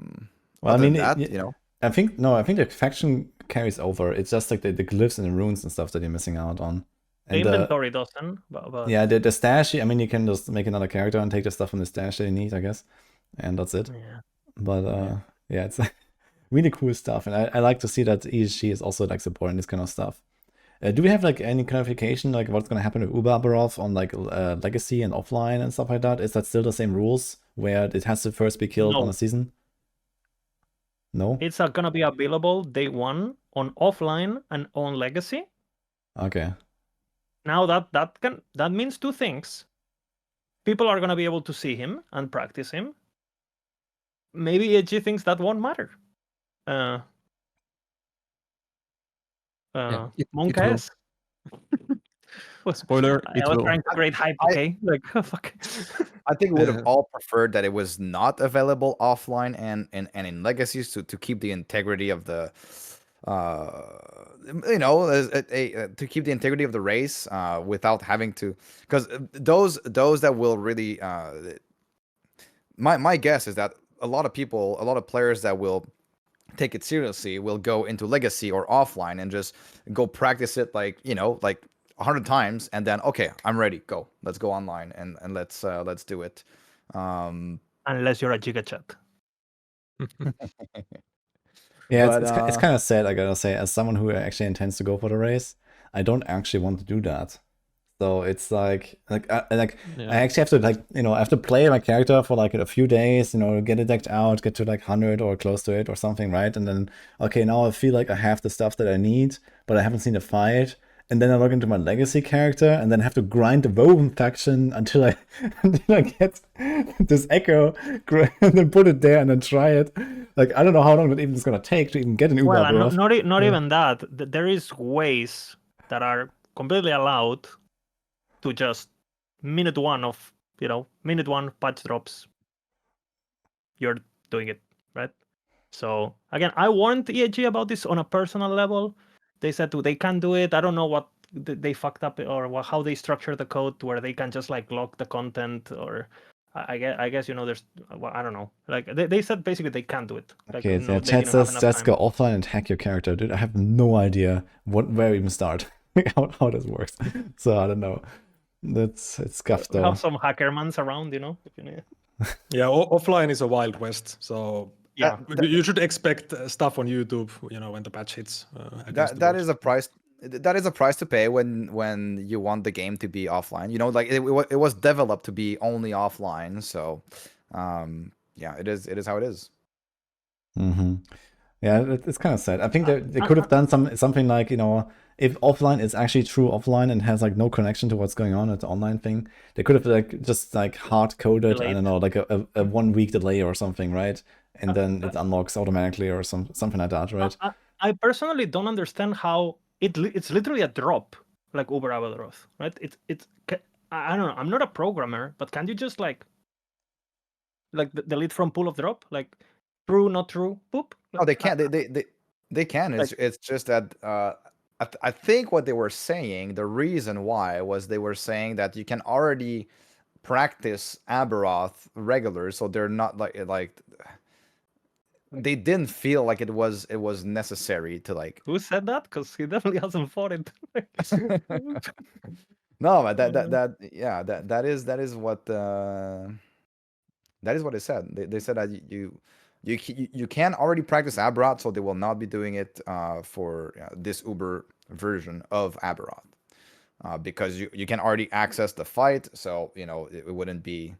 S2: other
S1: I mean,
S2: than that,
S1: I think the faction carries over. It's just like the glyphs and the runes and stuff that you're missing out on.
S3: The
S1: And
S3: inventory doesn't, but
S1: yeah, the stash. I mean, you can just make another character and take the stuff from the stash that you need, I guess, and that's it.
S3: yeah.
S1: But yeah, it's really cool stuff, and I like to see that ESG is also like supporting this kind of stuff. Do we have like any clarification like what's gonna happen with Uber Aberoth on like legacy and offline and stuff like that? Is that still the same rules where it has to first be killed
S3: No.
S1: on a season? No.
S3: It's gonna be available day one on offline and on legacy.
S1: Okay.
S3: Now that means two things. People are gonna be able to see him and practice him. Maybe EG thinks that won't matter.
S4: It
S3: Monk
S4: will.
S3: S.
S4: Spoiler,
S3: I
S4: it
S3: was
S4: will.
S3: trying to create hype, okay? Like fuck.
S2: I think we would have all preferred that it was not available offline and in legacies to keep the integrity of the to keep the integrity of the race without having to, because those that will really my guess is that a lot of players that will take it seriously will go into legacy or offline and just go practice it like 100 times, and then okay, I'm ready, go, let's go online and let's do it.
S3: Unless you're a giga chat.
S1: Yeah,
S2: But,
S1: it's kind of sad, I gotta say, as someone who actually intends to go for the race, I don't actually want to do that. So it's like I actually have to I have to play my character for like a few days, get it decked out, get to like 100 or close to it or something, right? And then okay, now I feel like I have the stuff that I need, but I haven't seen a fight. And then I log into my legacy character and then have to grind the Woven faction until I get this echo and then put it there and then try it. Like, I don't know how long that even is gonna take to even get an Uber.
S3: Well, and not even that. There is ways that are completely allowed to just minute one patch drops. You're doing it, right? So again, I warned EAG about this on a personal level. They said they can't do it. I don't know what they fucked up or how they structure the code where they can just like lock the content, or I guess there's I don't know. Like they said basically they can't do it. Like,
S1: okay, so chat says let's go offline and hack your character. Dude, I have no idea where even start, how this works. So I don't know. It's scuffed though.
S3: Have some hackermans around, if you need.
S5: Yeah, offline is a wild west. So
S3: yeah,
S5: you should expect stuff on YouTube, when the patch hits.
S2: That is a price. That is a price to pay when you want the game to be offline. Like it was developed to be only offline. So, yeah, it is how it is.
S1: Mm-hmm. Yeah, it's kind of sad. I think they could have done something like, if offline is actually true offline and has like no connection to what's going on at the online thing, they could have just hard coded, I don't know, like a 1 week delay or something, right? And then it unlocks automatically or something like that, right?
S3: I personally don't understand how it's literally a drop, like Uber Avaroth, right? It's I don't know. I'm not a programmer, but can you just like delete from pool of drop, like true, not true, poop?
S2: No, they can't. They can. It's just that I think what they were saying, the reason why was they were saying that you can already practice Aberoth regular, so they're not like they didn't feel like it was necessary to like.
S3: Who said that? Because he definitely hasn't fought it.
S2: No, but that is what they said. They said that you can already practice Aberoth, so they will not be doing it for this Uber version of Aberoth, because you can already access the fight, so it wouldn't be.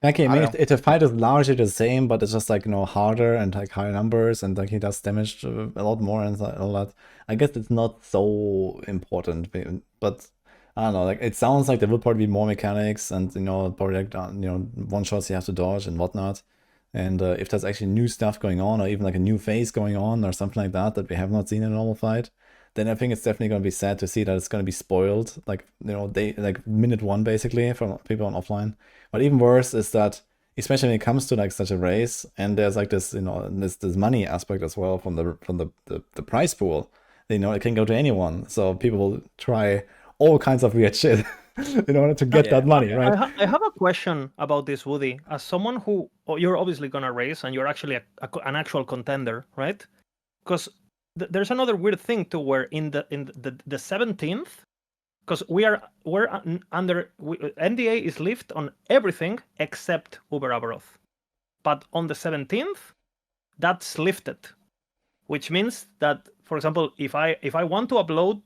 S1: Okay, maybe if the fight is largely the same, but it's just harder and like higher numbers, and like he does damage a lot more and all that. I guess it's not so important, but I don't know. Like it sounds like there will probably be more mechanics, and probably like one shots you have to dodge and whatnot. And if there's actually new stuff going on, or even like a new phase going on, or something like that we have not seen in a normal fight, then I think it's definitely going to be sad to see that it's going to be spoiled, they like minute one basically from people on offline. But even worse is that, especially when it comes to like such a race, and there's like this this money aspect as well from the prize pool. It can go to anyone, so people will try all kinds of weird shit in order to get that money, right?
S3: I have a question about this, Woody. As someone who you're obviously gonna race, and you're actually an actual contender, right? Because there's another weird thing too, where in the 17th, because we're under NDA is lifted on everything except Uber Avaroth, but on the 17th, that's lifted, which means that, for example, if I want to upload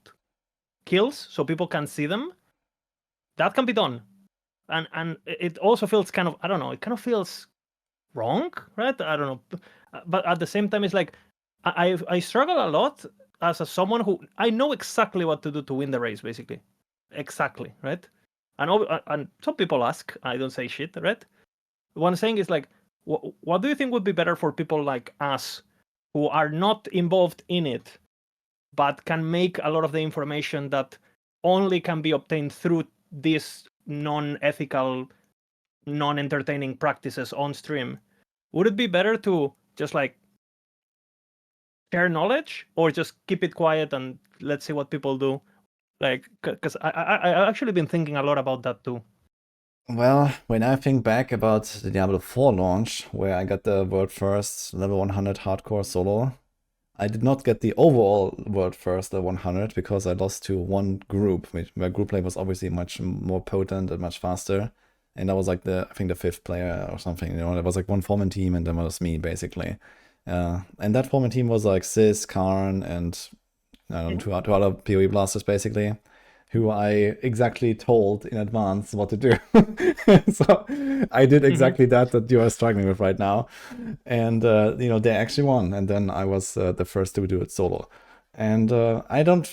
S3: kills so people can see them, that can be done, and it also feels kind of, I don't know, it kind of feels wrong, right? I don't know, but at the same time, it's like I struggle a lot as someone who I know exactly what to do to win the race, basically, exactly, right? And some people ask, I don't say shit, right? One thing is like, what do you think would be better for people like us who are not involved in it, but can make a lot of the information that only can be obtained through these non-ethical, non-entertaining practices on stream? Would it be better to just like share knowledge, or just keep it quiet and let's see what people do? Like, because I actually been thinking a lot about that too.
S1: Well, when I think back about the Diablo 4 launch, where I got the world first level 100 hardcore solo, I did not get the overall world first, the 100, because I lost to one group, where group play was obviously much more potent and much faster. And I was like I think the 5th player or something, there was like one foreman team and then it was me basically. And that foreman team was like Sis, Karn, and I don't know, two other PoE blasters basically, who I exactly told in advance what to do. So I did exactly that you are struggling with right now. And, they actually won. And then I was the first to do it solo. And I don't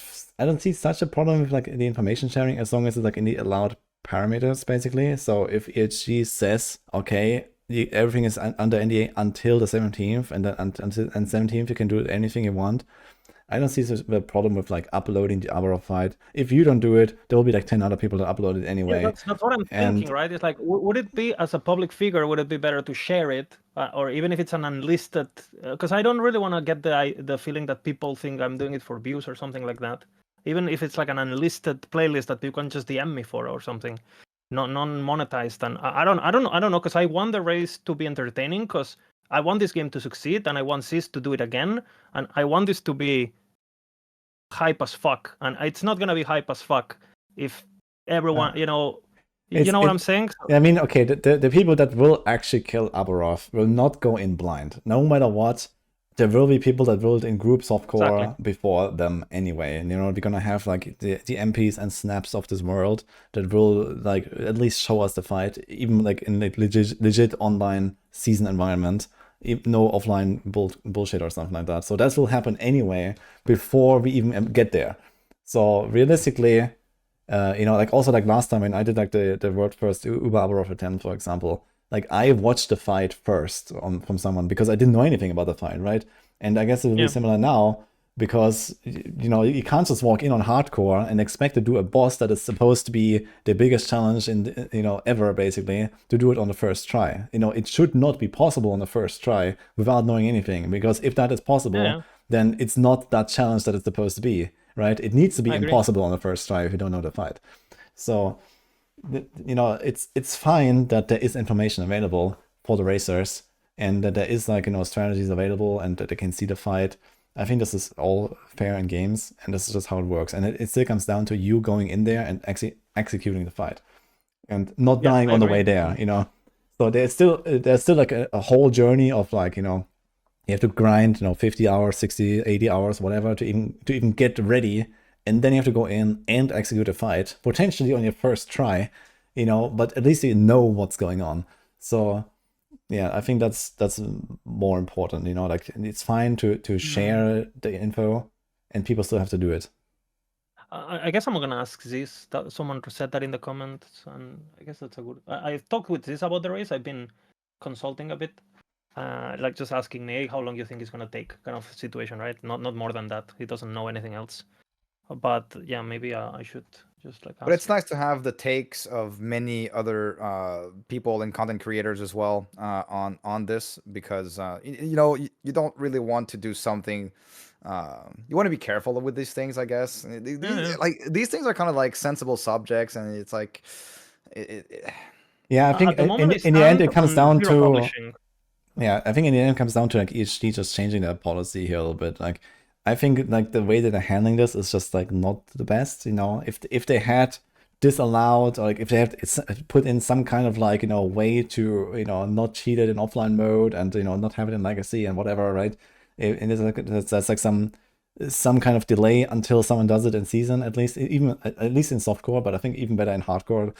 S1: see such a problem with like the information sharing as long as it's like in the allowed parameters, basically. So if EHG says, okay, everything is under NDA until the 17th, and then until 17th you can do anything you want, I don't see the problem with like uploading the Avarov fight. If you don't do it, there will be like 10 other people that upload it anyway.
S3: Yeah, that's what I'm thinking, right? It's like, would it be, as a public figure, would it be better to share it, or even if it's an unlisted? Because I don't really want to get the feeling that people think I'm doing it for views or something like that. Even if it's like an unlisted playlist that you can just DM me for or something, non-monetized. And I don't know, because I want the race to be entertaining, because I want this game to succeed, and I want Sis to do it again, and I want this to be hype as fuck. And it's not gonna be hype as fuck if everyone, you know what I'm saying?
S1: I mean, okay, the people that will actually kill Avarov will not go in blind. No matter what, there will be people that will in group softcore before them anyway. And, we're gonna have like the MPs and snaps of this world that will like at least show us the fight, even like in like legit online season environment. No offline bullshit or something like that. So that will happen anyway before we even get there. So realistically, like also like last time when I did like the world first Uber Avarov attempt, for example, like I watched the fight first from someone because I didn't know anything about the fight, right? And I guess it will be similar now, because you can't just walk in on hardcore and expect to do a boss that is supposed to be the biggest challenge in ever, basically, to do it on the first try. It should not be possible on the first try without knowing anything, because if that is possible, then it's not that challenge that it's supposed to be, right? It needs to be impossible on the first try if you don't know the fight. So it's fine that there is information available for the racers, and that there is like strategies available, and that they can see the fight. I think this is all fair in games, and this is just how it works. And it still comes down to you going in there and executing the fight, and not dying on the way there. So there's still like a whole journey of like you have to grind 50 hours, 60, 80 hours, whatever, to even get ready. And then you have to go in and execute a fight, potentially on your first try, but at least you know what's going on. So yeah, I think that's more important, like it's fine to share the info, and people still have to do it.
S3: I guess I'm gonna ask this. Someone said that in the comments, and I guess that's a good. I've talked with this about the race. I've been consulting a bit, like just asking me, hey, how long you think it's gonna take, kind of situation, right? Not more than that. He doesn't know anything else. But yeah, maybe I should just like ask.
S2: But it's nice to have the takes of many other people and content creators as well on this, because you don't really want to do something. You want to be careful with these things, I guess. Like these things are kind of like sensible subjects, and it's like
S1: yeah, I think in the end it comes down to I think in the end it comes down to like EHD just changing their policy here a little bit. Like I think like the way that they're handling this is just like not the best. If they had disallowed, or like if they had put in some kind of like way to not cheat it in offline mode, and not have it in legacy and whatever, right? And that's like some kind of delay until someone does it in season, at least in softcore, but I think even better in hardcore.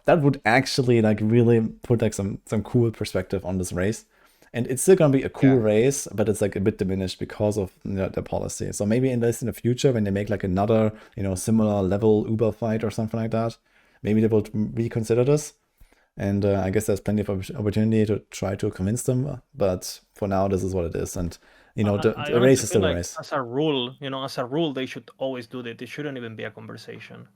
S1: That would actually like really put like some cool perspective on this race. And it's still gonna be a cool race, but it's like a bit diminished because of the policy. So maybe in the future, when they make like another similar level Uber fight or something like that, maybe they will reconsider this. And I guess there's plenty of opportunity to try to convince them. But for now, this is what it is. And the race is still a race.
S3: As a rule, they should always do that. It shouldn't even be a conversation.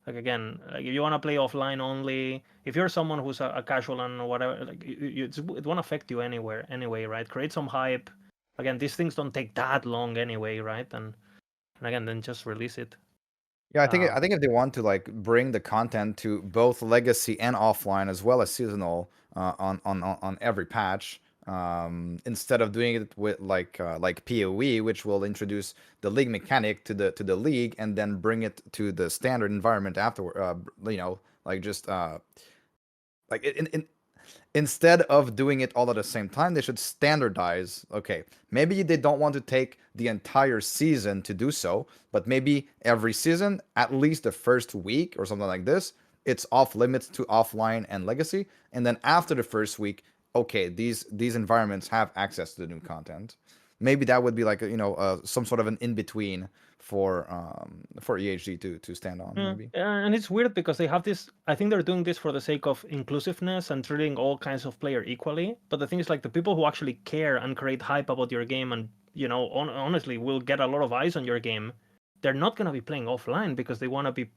S3: Like again, like if you want to play offline only, if you're someone who's a casual and whatever, like it won't affect you anyway, right? Create some hype. Again, these things don't take that long anyway, right? And again, then just release it.
S2: Yeah, I think if they want to like bring the content to both legacy and offline as well as seasonal on every patch, instead of doing it with like PoE, which will introduce the league mechanic to the league and then bring it to the standard environment afterward. Like just like instead of doing it all at the same time, they should standardize. Okay, maybe they don't want to take the entire season to do so, but maybe every season, at least the first week or something like this, it's off limits to offline and legacy, and then after the first week, okay, these environments have access to the new content. Maybe that would be like some sort of an in between for EHG to stand on. Maybe.
S3: And it's weird because they have this. I think they're doing this for the sake of inclusiveness and treating all kinds of player equally. But the thing is, like, the people who actually care and create hype about your game and honestly will get a lot of eyes on your game, they're not gonna be playing offline because they want to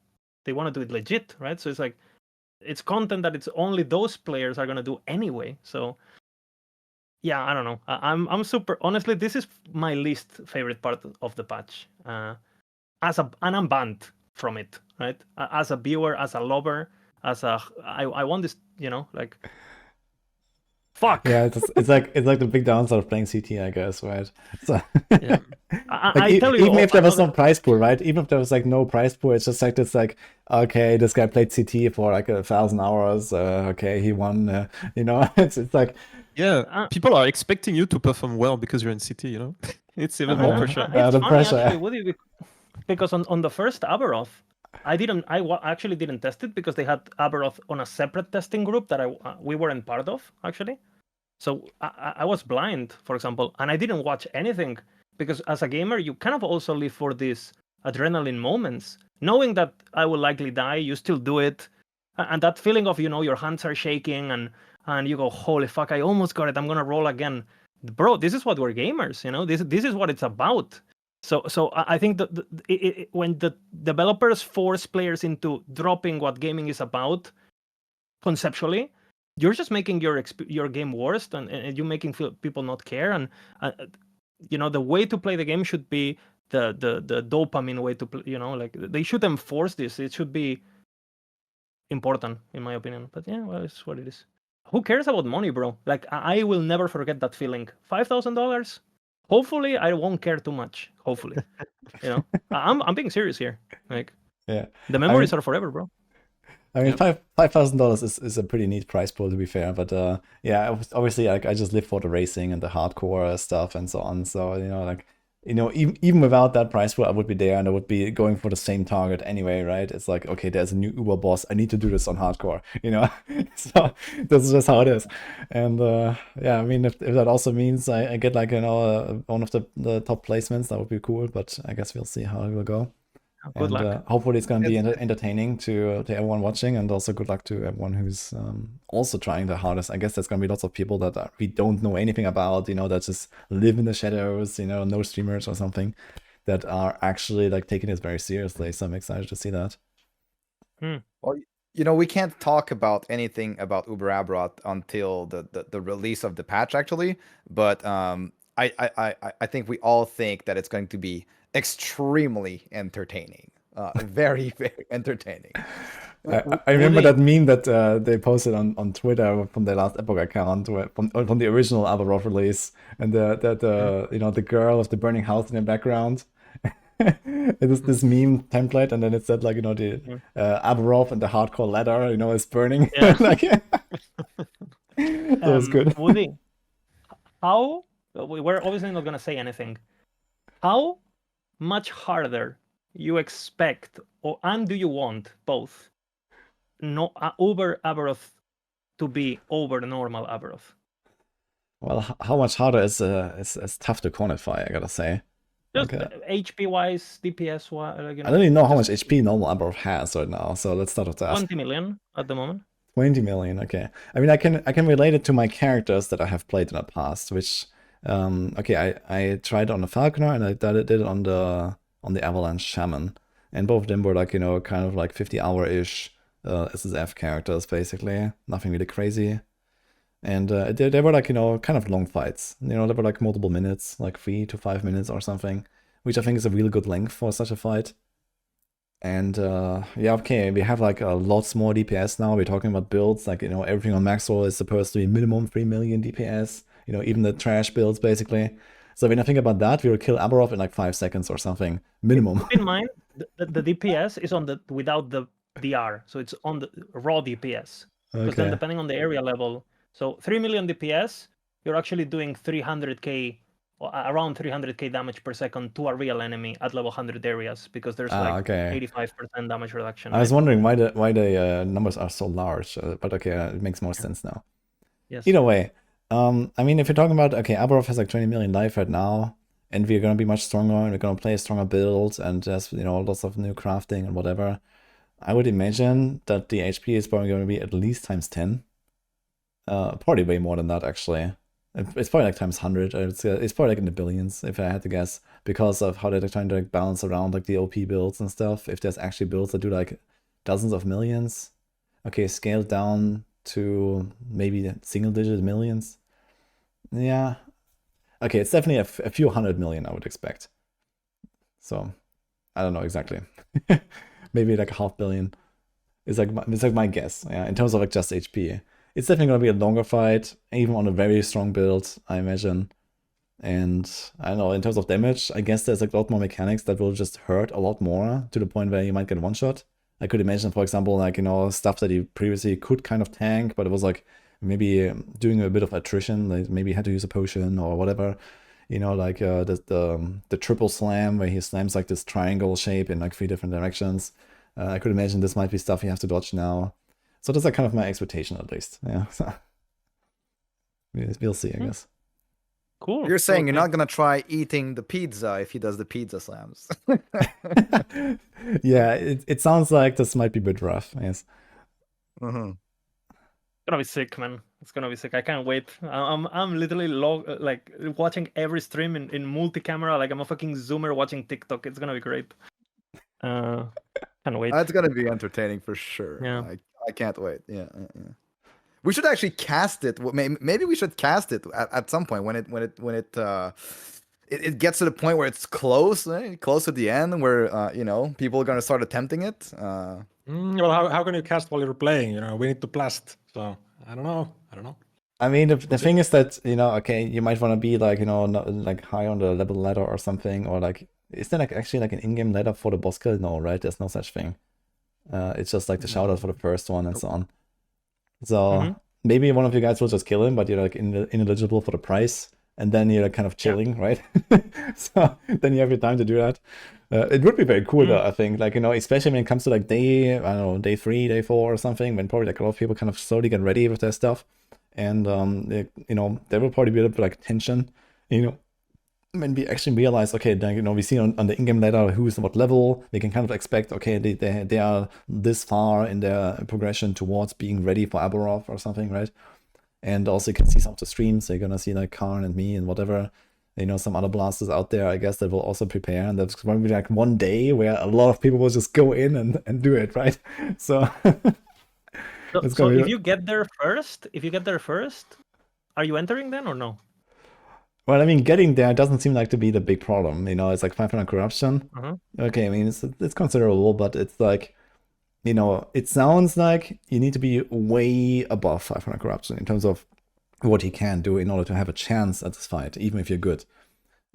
S3: do it legit, right? So it's like it's content that it's only those players are gonna do anyway. So yeah, I don't know. I'm super honestly. This is my least favorite part of the patch. And I'm banned from it, right? As a viewer, as a lover, I want this, like fuck.
S1: Yeah, it's like the big downside of playing CT, I guess, right? So,
S4: Yeah.
S3: I tell you,
S1: even if there was no prize pool, right? Even if there was like no prize pool, it's just like this, like, okay, this guy played CT for like 1,000 hours. Okay, he won. It's like,
S4: Yeah, people are expecting you to perform well because you're in City, It's even more pressure.
S3: It's
S1: the
S3: funny,
S1: pressure.
S3: actually, Woody, because on the first Aberoth, I actually didn't test it because they had Aberoth on a separate testing group that we weren't part of, actually. So I was blind, for example, and I didn't watch anything because as a gamer, you kind of also live for these adrenaline moments, knowing that I will likely die. You still do it, and that feeling of your hands are shaking and you go, holy fuck, I almost got it. I'm gonna roll again, bro. This is what we're gamers, This is what it's about. So I think that when the developers force players into dropping what gaming is about conceptually, you're just making your game worse, and you're making people not care. And the way to play the game should be the dopamine way to play. Like they should enforce this. It should be important, in my opinion. But yeah, well, it's what it is. Who cares about money, bro? Like I will never forget that feeling. $5,000. Hopefully, I won't care too much. Hopefully, I'm being serious here. Like,
S1: yeah,
S3: the memories are forever, bro.
S1: I mean, $5,000 is a pretty neat price pool, to be fair. But yeah, obviously, like I just live for the racing and the hardcore stuff and so on. So even without that price pool, I would be there and I would be going for the same target anyway, right? It's like, okay, there's a new Uber boss. I need to do this on hardcore, So this is just how it is. And yeah, I mean, if that also means I get like one of the top placements, that would be cool. But I guess we'll see how it will go.
S3: Good luck.
S1: Hopefully it's going to be entertaining to everyone watching, and also good luck to everyone who's also trying their hardest. I guess there's going to be lots of people that we don't know anything about, that just live in the shadows, no streamers or something, that are actually like taking it very seriously. So I'm excited to see that.
S2: Well, we can't talk about anything about Uber Aberoth until the release of the patch, actually. But I think we all think that it's going to be extremely entertaining. Very, very entertaining.
S1: I remember that meme that they posted on Twitter from the Last Epoch account, from the original Aberoth release, and the girl with the burning house in the background. It is this meme template, and then it said like the Aberoth and the hardcore ladder, is burning.
S3: Yeah.
S1: That was good.
S3: Woody, how we're obviously not gonna say anything. How much harder you expect, and do you want both Uber Aberoth to be over the normal Aberoth?
S1: Well, how much harder is tough to quantify, I gotta say.
S3: Just HP wise, DPS wise.
S1: I don't even know how much HP normal Aberoth has right now, so let's start with that.
S3: 20 million at the moment.
S1: 20 million, okay. I mean, I can relate it to my characters that I have played in the past, which okay, I tried on the Falconer and I did it on the Avalanche Shaman, and both of them were like kind of like 50-hour-ish SSF characters, basically, nothing really crazy, and they were like kind of long fights. They were like multiple minutes, like 3 to 5 minutes or something, which I think is a really good length for such a fight. And yeah, okay, we have like lots more DPS now. We're talking about builds like everything on maxroll is supposed to be minimum 3 million DPS. even the trash builds basically. So when I think about that, we will kill Aberov in like 5 seconds or something, minimum.
S3: Keep in mind, the DPS is on the without the DR, so it's on the raw DPS. Because then,
S1: Okay.
S3: depending on the area level, so 3 million DPS, you're actually doing 300k, around 300k damage per second to a real enemy at level 100 areas, because there's like
S1: Okay.
S3: 85% damage reduction.
S1: I was
S3: right?
S1: wondering why the numbers are so large, but okay, it makes more sense now.
S3: Yes.
S1: Either way, I mean, if you're talking about, okay, Aberov has like 20 million life right now, and we're gonna be much stronger, and we're gonna play a stronger build, and there's, lots of new crafting and whatever. I would imagine that the HP is probably gonna be at least times 10. Probably way more than that, actually. It's probably like times 100. It's probably like in the billions, if I had to guess, because of how they're trying to like balance around like the OP builds and stuff. If there's actually builds that do like dozens of millions, okay, scaled down to maybe single-digit millions. Yeah. Okay, it's definitely a few 100 million, I would expect. So, I don't know exactly. Maybe like 500 million. It's like my guess, yeah, in terms of like just HP. It's definitely gonna be a longer fight, even on a very strong build, I imagine. And I don't know, in terms of damage, I guess there's like a lot more mechanics that will just hurt a lot more, to the point where you might get one shot. I could imagine, for example, like, stuff that you previously could kind of tank, but it was like maybe doing a bit of attrition, like maybe had to use a potion or whatever. Like the triple slam, where he slams like this triangle shape in like 3 different directions. I could imagine this might be stuff you have to dodge now. So that's like kind of my expectation, at least. Yeah. We'll see, I guess.
S3: Cool.
S2: You're saying
S3: Cool,
S2: you're
S3: yeah.
S2: not gonna try eating the pizza if he does the pizza slams.
S1: Yeah, it sounds like this might be a bit rough. Yes.
S2: Mhm.
S3: It's gonna be sick, man. It's gonna be sick. I can't wait. I'm literally like watching every stream in multi-camera, like I'm a fucking zoomer watching TikTok. It's gonna be great. Can't wait.
S2: That's gonna be entertaining for sure.
S3: Yeah.
S2: I can't wait. Yeah. We should actually cast it. Maybe we should cast it at some point when it gets to the point where it's close to the end, where people are gonna start attempting it.
S5: Well, how can you cast while you're playing? We need to blast. So I don't know.
S1: I mean, the thing is that, okay, you might want to be like, not, like high on the level ladder or something, or like, is there like actually like an in-game ladder for the boss kill? No, right? There's no such thing. It's just like the shout out for the first one and so on. So maybe one of you guys will just kill him, but you're like ineligible for the prize, and then you're like kind of chilling, right? So then you have your time to do that. It would be very cool though, I think, like, especially when it comes to like day 3, day 4 or something, when probably like a lot of people kind of slowly get ready with their stuff, and there will probably be a little bit like tension, when we actually realize, okay, then, we see on the in-game ladder who's what level. We can kind of expect, okay, they are this far in their progression towards being ready for Aberov or something, right? And also you can see some of the streams. So you're gonna see like Karn and me and whatever, some other blasters out there, I guess, that will also prepare. And that's going to be like one day where a lot of people will just go in and do it, right? So
S3: So if you get there first, are you entering then or no?
S1: Well, I mean, getting there doesn't seem like to be the big problem. It's like 500 corruption. Okay, I mean, it's considerable, but it's like, it sounds like you need to be way above 500 corruption in terms of what he can do in order to have a chance at this fight, even if you're good.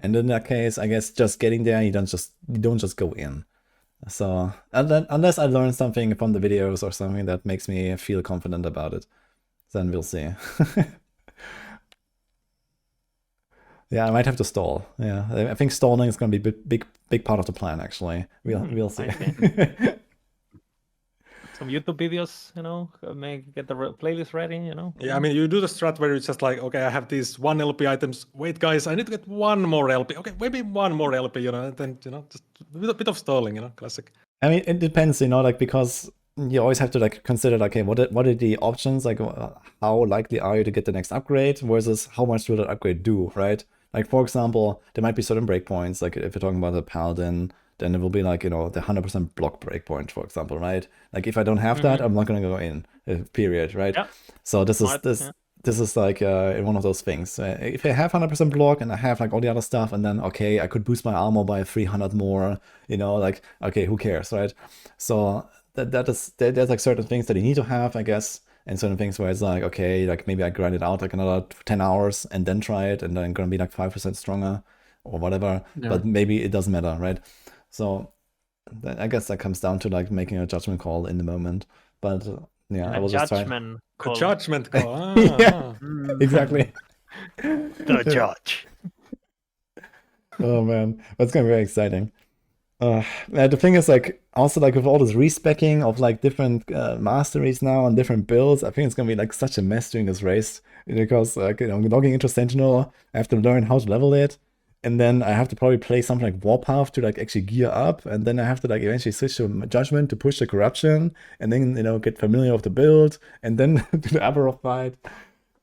S1: And in that case, I guess just getting there, you don't just go in. So unless I learn something from the videos or something that makes me feel confident about it, then we'll see. Yeah, I might have to stall. Yeah, I think stalling is going to be a big part of the plan. Actually, we'll see.
S3: Some YouTube videos, get the playlist ready.
S5: Yeah, I mean, you do the strat where it's just like, okay, I have these 1 LP items. Wait, guys, I need to get 1 more LP. Okay, maybe 1 more LP. And then just a bit of stalling. Classic.
S1: I mean, it depends. Like, because you always have to like consider, like, okay, what are the options? Like, how likely are you to get the next upgrade versus how much will that upgrade do, right? Like, for example, there might be certain breakpoints. Like, if you're talking about a paladin, then it will be like, the 100% block breakpoint, for example, right? Like, if I don't have that, I'm not going to go in, period, right?
S3: Yeah.
S1: So this is like one of those things. If I have 100% block and I have like all the other stuff, and then, okay, I could boost my armor by 300 more, like, okay, who cares, right? So there's like certain things that you need to have, I guess. and certain things where it's like, okay, like maybe I grind it out like another 10 hours and then try it, and then I'm gonna be like 5% stronger or whatever.
S4: Yeah.
S1: But maybe it doesn't matter, right? So I guess that comes down to like making a judgment call in the moment. But yeah, I
S3: A
S1: will just try.
S3: judgment
S5: A
S3: call.
S5: judgment call.
S1: Yeah.
S3: Mm.
S1: Exactly.
S3: The judge.
S1: Oh man, that's gonna be very exciting. The thing is, like, also like with all this respecking of like different masteries now and different builds, I think it's gonna be like such a mess during this race, because like, logging into Sentinel, I have to learn how to level it, and then I have to probably play something like Warpath to like actually gear up, and then I have to like eventually switch to Judgment to push the corruption, and then get familiar with the build, and then do the Abaroth fight.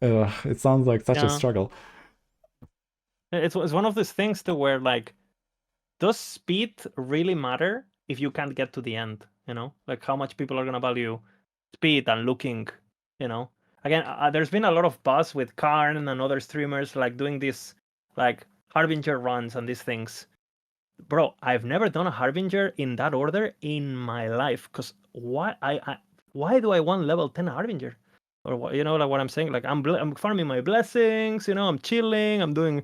S1: It sounds like such a
S3: Yeah.
S1: struggle.
S3: It's one of those things to where like, does speed really matter if you can't get to the end? Like how much people are gonna value speed and looking. Again, there's been a lot of buzz with Karn and other streamers like doing this like Harbinger runs and these things. Bro, I've never done a Harbinger in that order in my life. Cause why do I want level 10 Harbinger? Or what, like what I'm saying? Like I'm farming my blessings. I'm chilling. I'm doing.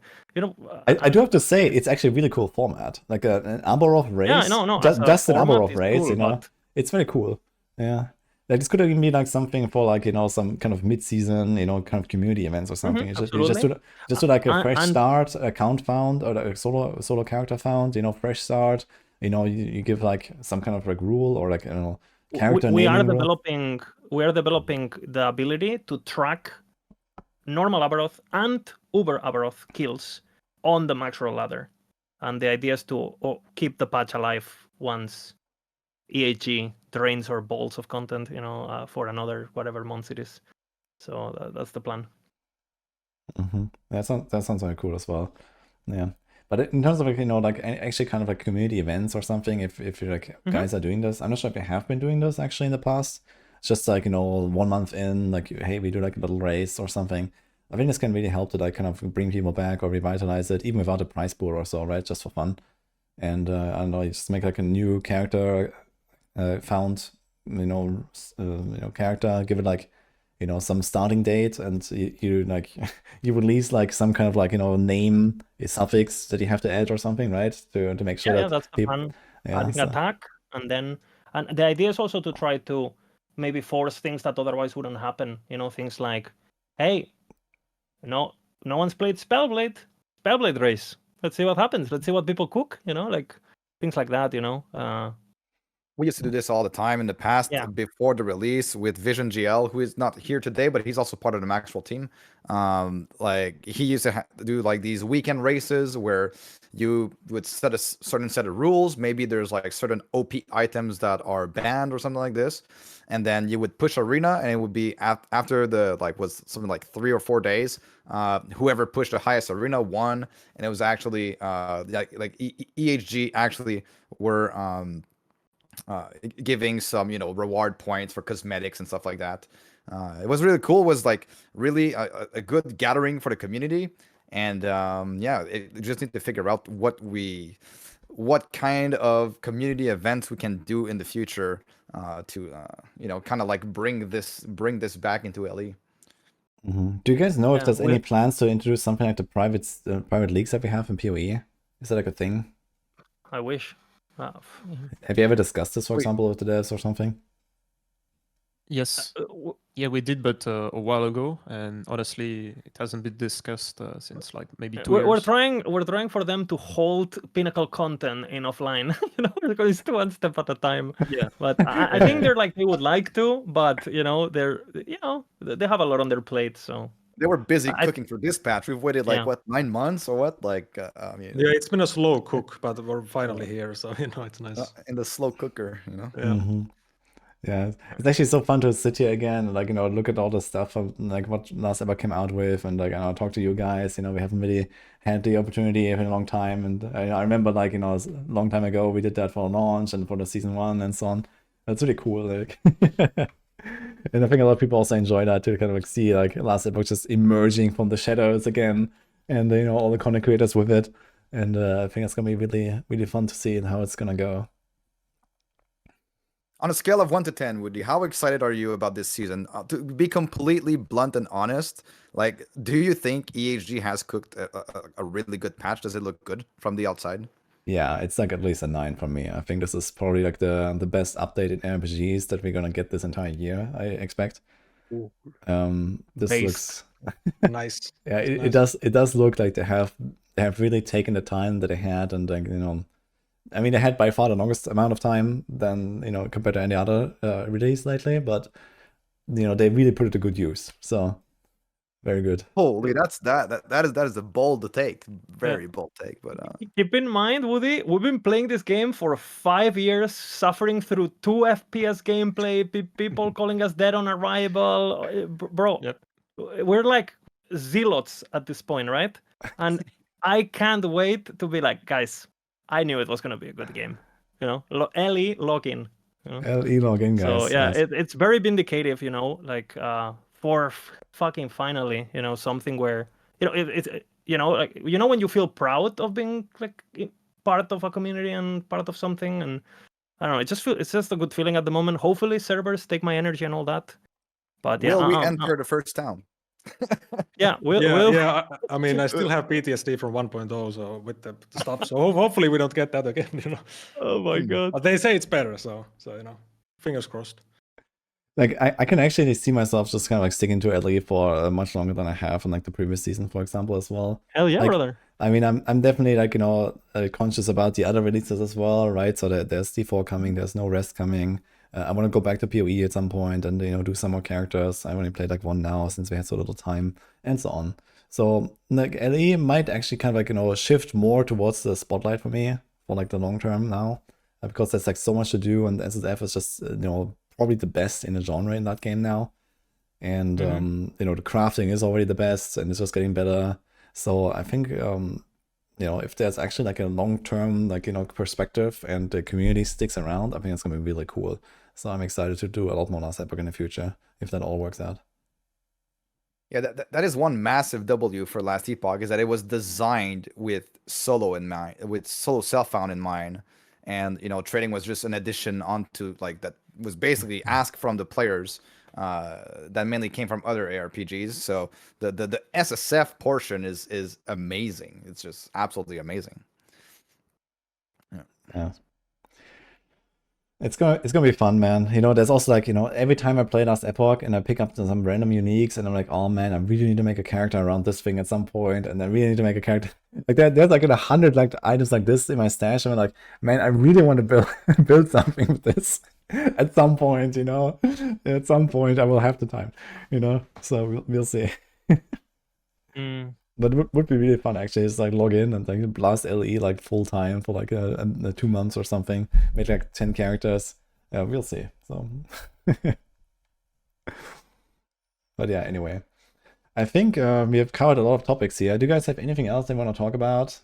S1: I do have to say, it's actually a really cool format. Like an Abaroth race.
S3: Yeah, no,
S1: Just an
S3: format
S1: Abaroth
S3: is
S1: race,
S3: cool, but
S1: it's very cool. Yeah. Like this could even be like something for like, some kind of mid-season, kind of community events or something. You just do like a fresh start, a count found, or a solo character found, fresh start. You give like some kind of like rule or like, character
S3: we are
S1: naming rule.
S3: developing the ability to track normal Abaroth and Uber Abaroth kills on the maxroll ladder, and the idea is to keep the patch alive once EHG drains or bolts of content, for another whatever months it is. So that's the plan.
S1: Mm-hmm. That sounds very cool as well. Yeah. But in terms of like, like actually kind of like community events or something, if you're like guys are doing this, I'm not sure if you have been doing this actually in the past. It's just like, 1 month in, like, hey, we do like a little race or something. I think this can really help to like kind of bring people back or revitalize it, even without a prize pool or so, right? Just for fun. And I don't know, you just make like a new character found, character, give it like, some starting date, and you like you release like some kind of like name, a suffix that you have to add or something, right? To make sure that
S3: that's the fun. Adding attack, and the idea is also to try to maybe force things that otherwise wouldn't happen. Things like, hey, no one's played Spellblade race. Let's see what happens. Let's see what people cook. Like things like that.
S2: We used to do this all the time in the past before the release with Vision GL, who is not here today, but he's also part of the maxroll team. Like he used to do like these weekend races where you would set a certain set of rules. Maybe there's like certain OP items that are banned or something like this. And then you would push arena, and it would be after the was something like 3 or 4 days. Whoever pushed the highest arena won, and it was actually EHG actually were giving some reward points for cosmetics and stuff like that. It was really cool. It was like really a good gathering for the community, and it just need to figure out what kind of community events we can do in the future to kind of like bring this back into LE.
S1: Mm-hmm. Do you guys know if there's any plans to introduce something like the private leagues that we have in PoE? Is that like a thing?
S3: I wish.
S1: Have you ever discussed this, for example, with the devs or something?
S4: Yes. Yeah, we did, but a while ago, and honestly, it hasn't been discussed since like maybe 2 years.
S3: We're trying for them to hold Pinnacle content in offline, because it's one step at a time.
S4: Yeah.
S3: But I think they're like they would like to, but they have a lot on their plate, so.
S2: They were busy cooking for this patch. We've waited 9 months or what?
S5: It's been a slow cook, but we're finally here, so it's nice.
S2: In the slow cooker,
S5: Yeah.
S1: Mm-hmm. Yeah, it's actually so fun to sit here again and look at all the stuff of like what Last Epoch came out with, and talk to you guys. We haven't really had the opportunity in a long time, and I remember a long time ago we did that for launch and for the season 1 and so on. That's really cool. And I think a lot of people also enjoy that to kind of see Last Epoch just emerging from the shadows again, and all the content creators with it. And I think it's gonna be really, really fun to see how it's gonna go.
S2: On a scale of 1 to 10, Woody, how excited are you about this season? To be completely blunt and honest, like, do you think EHG has cooked a really good patch? Does it look good from the outside?
S1: Yeah, it's like at least a 9 from me. I think this is probably like the best updated RPGs that we're gonna get this entire year, I expect.
S5: Ooh.
S1: This
S3: Based.
S1: looks
S5: Nice.
S1: yeah,
S5: Nice.
S1: it does look like they have really taken the time that they had, and like, I mean, they had by far the longest amount of time than, compared to any other release lately, but they really put it to good use. So very good.
S2: Holy, that is a bold take, very bold take. But
S3: Keep in mind, Woody, we've been playing this game for 5 years, suffering through 2 FPS gameplay, people calling us dead on arrival. Bro,
S4: Yep.
S3: we're like zealots at this point, right? And I can't wait to be like, guys, I knew it was gonna be a good game. Ellie login.
S1: LE login, guys.
S3: So yeah,
S1: yes.
S3: it's very vindicative, like for fucking finally, something where it's like when you feel proud of being like part of a community and part of something, and I don't know, it's just a good feeling at the moment. Hopefully servers take my energy and all that. But yeah,
S2: will we enter the first town?
S3: yeah,
S5: Yeah. I mean, I still have PTSD from 1.0, so with the stuff. So hopefully we don't get that again.
S3: Oh my god.
S5: But they say it's better, so fingers crossed.
S1: Like I can actually see myself just kind of like sticking to LE for much longer than I have in like the previous season, for example, as well.
S3: Hell yeah,
S1: Like,
S3: brother.
S1: I mean, I'm definitely like conscious about the other releases as well, right? So there's D4 coming, there's no rest coming. I want to go back to PoE at some point and do some more characters. I only played like one now since we had so little time, and so on. So like LE might actually kind of like shift more towards the spotlight for me for like the long term now, because there's like so much to do, and SSF is just probably the best in the genre in that game now. And the crafting is already the best, and it's just getting better. So I think if there's actually like a long-term perspective and the community sticks around, I think it's gonna be really cool. So I'm excited to do a lot more Last Epoch in the future if that all works out.
S2: Yeah, that is one massive W for Last Epoch, is that it was designed with solo in mind, with solo self-found in mind, and trading was just an addition onto like that was basically asked from the players that mainly came from other ARPGs. So the SSF portion is amazing. It's just absolutely amazing.
S1: Yeah. It's gonna be fun, man. There's also like, every time I play Last Epoch and I pick up some random uniques and I'm like, oh man, I really need to make a character around this thing at some point, and I really need to make a character like that. There's like 100 like items like this in my stash, and I'm like, man, I really want to build build something with this at some point. At some point I will have the time. So we'll see. But it would be really fun actually. It's like log in and like blast LE like full time for like 2 months or something. Make like 10 characters. Yeah, we'll see. So, but yeah. Anyway, I think we have covered a lot of topics here. Do you guys have anything else they want to talk about?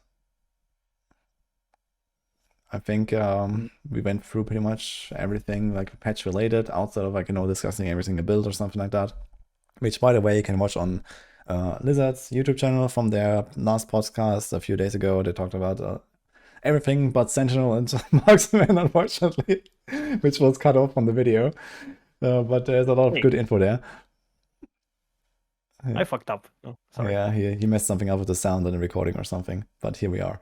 S1: I think we went through pretty much everything like patch related, outside of like discussing everything to build or something like that. Which, by the way, you can watch on Lizard's YouTube channel from their last podcast a few days ago. They talked about everything but Sentinel and Marksman, unfortunately, which was cut off from the video. But there's a lot of good info there.
S3: I fucked up. Oh, sorry.
S1: Yeah, he messed something up with the sound and the recording or something. But here we are.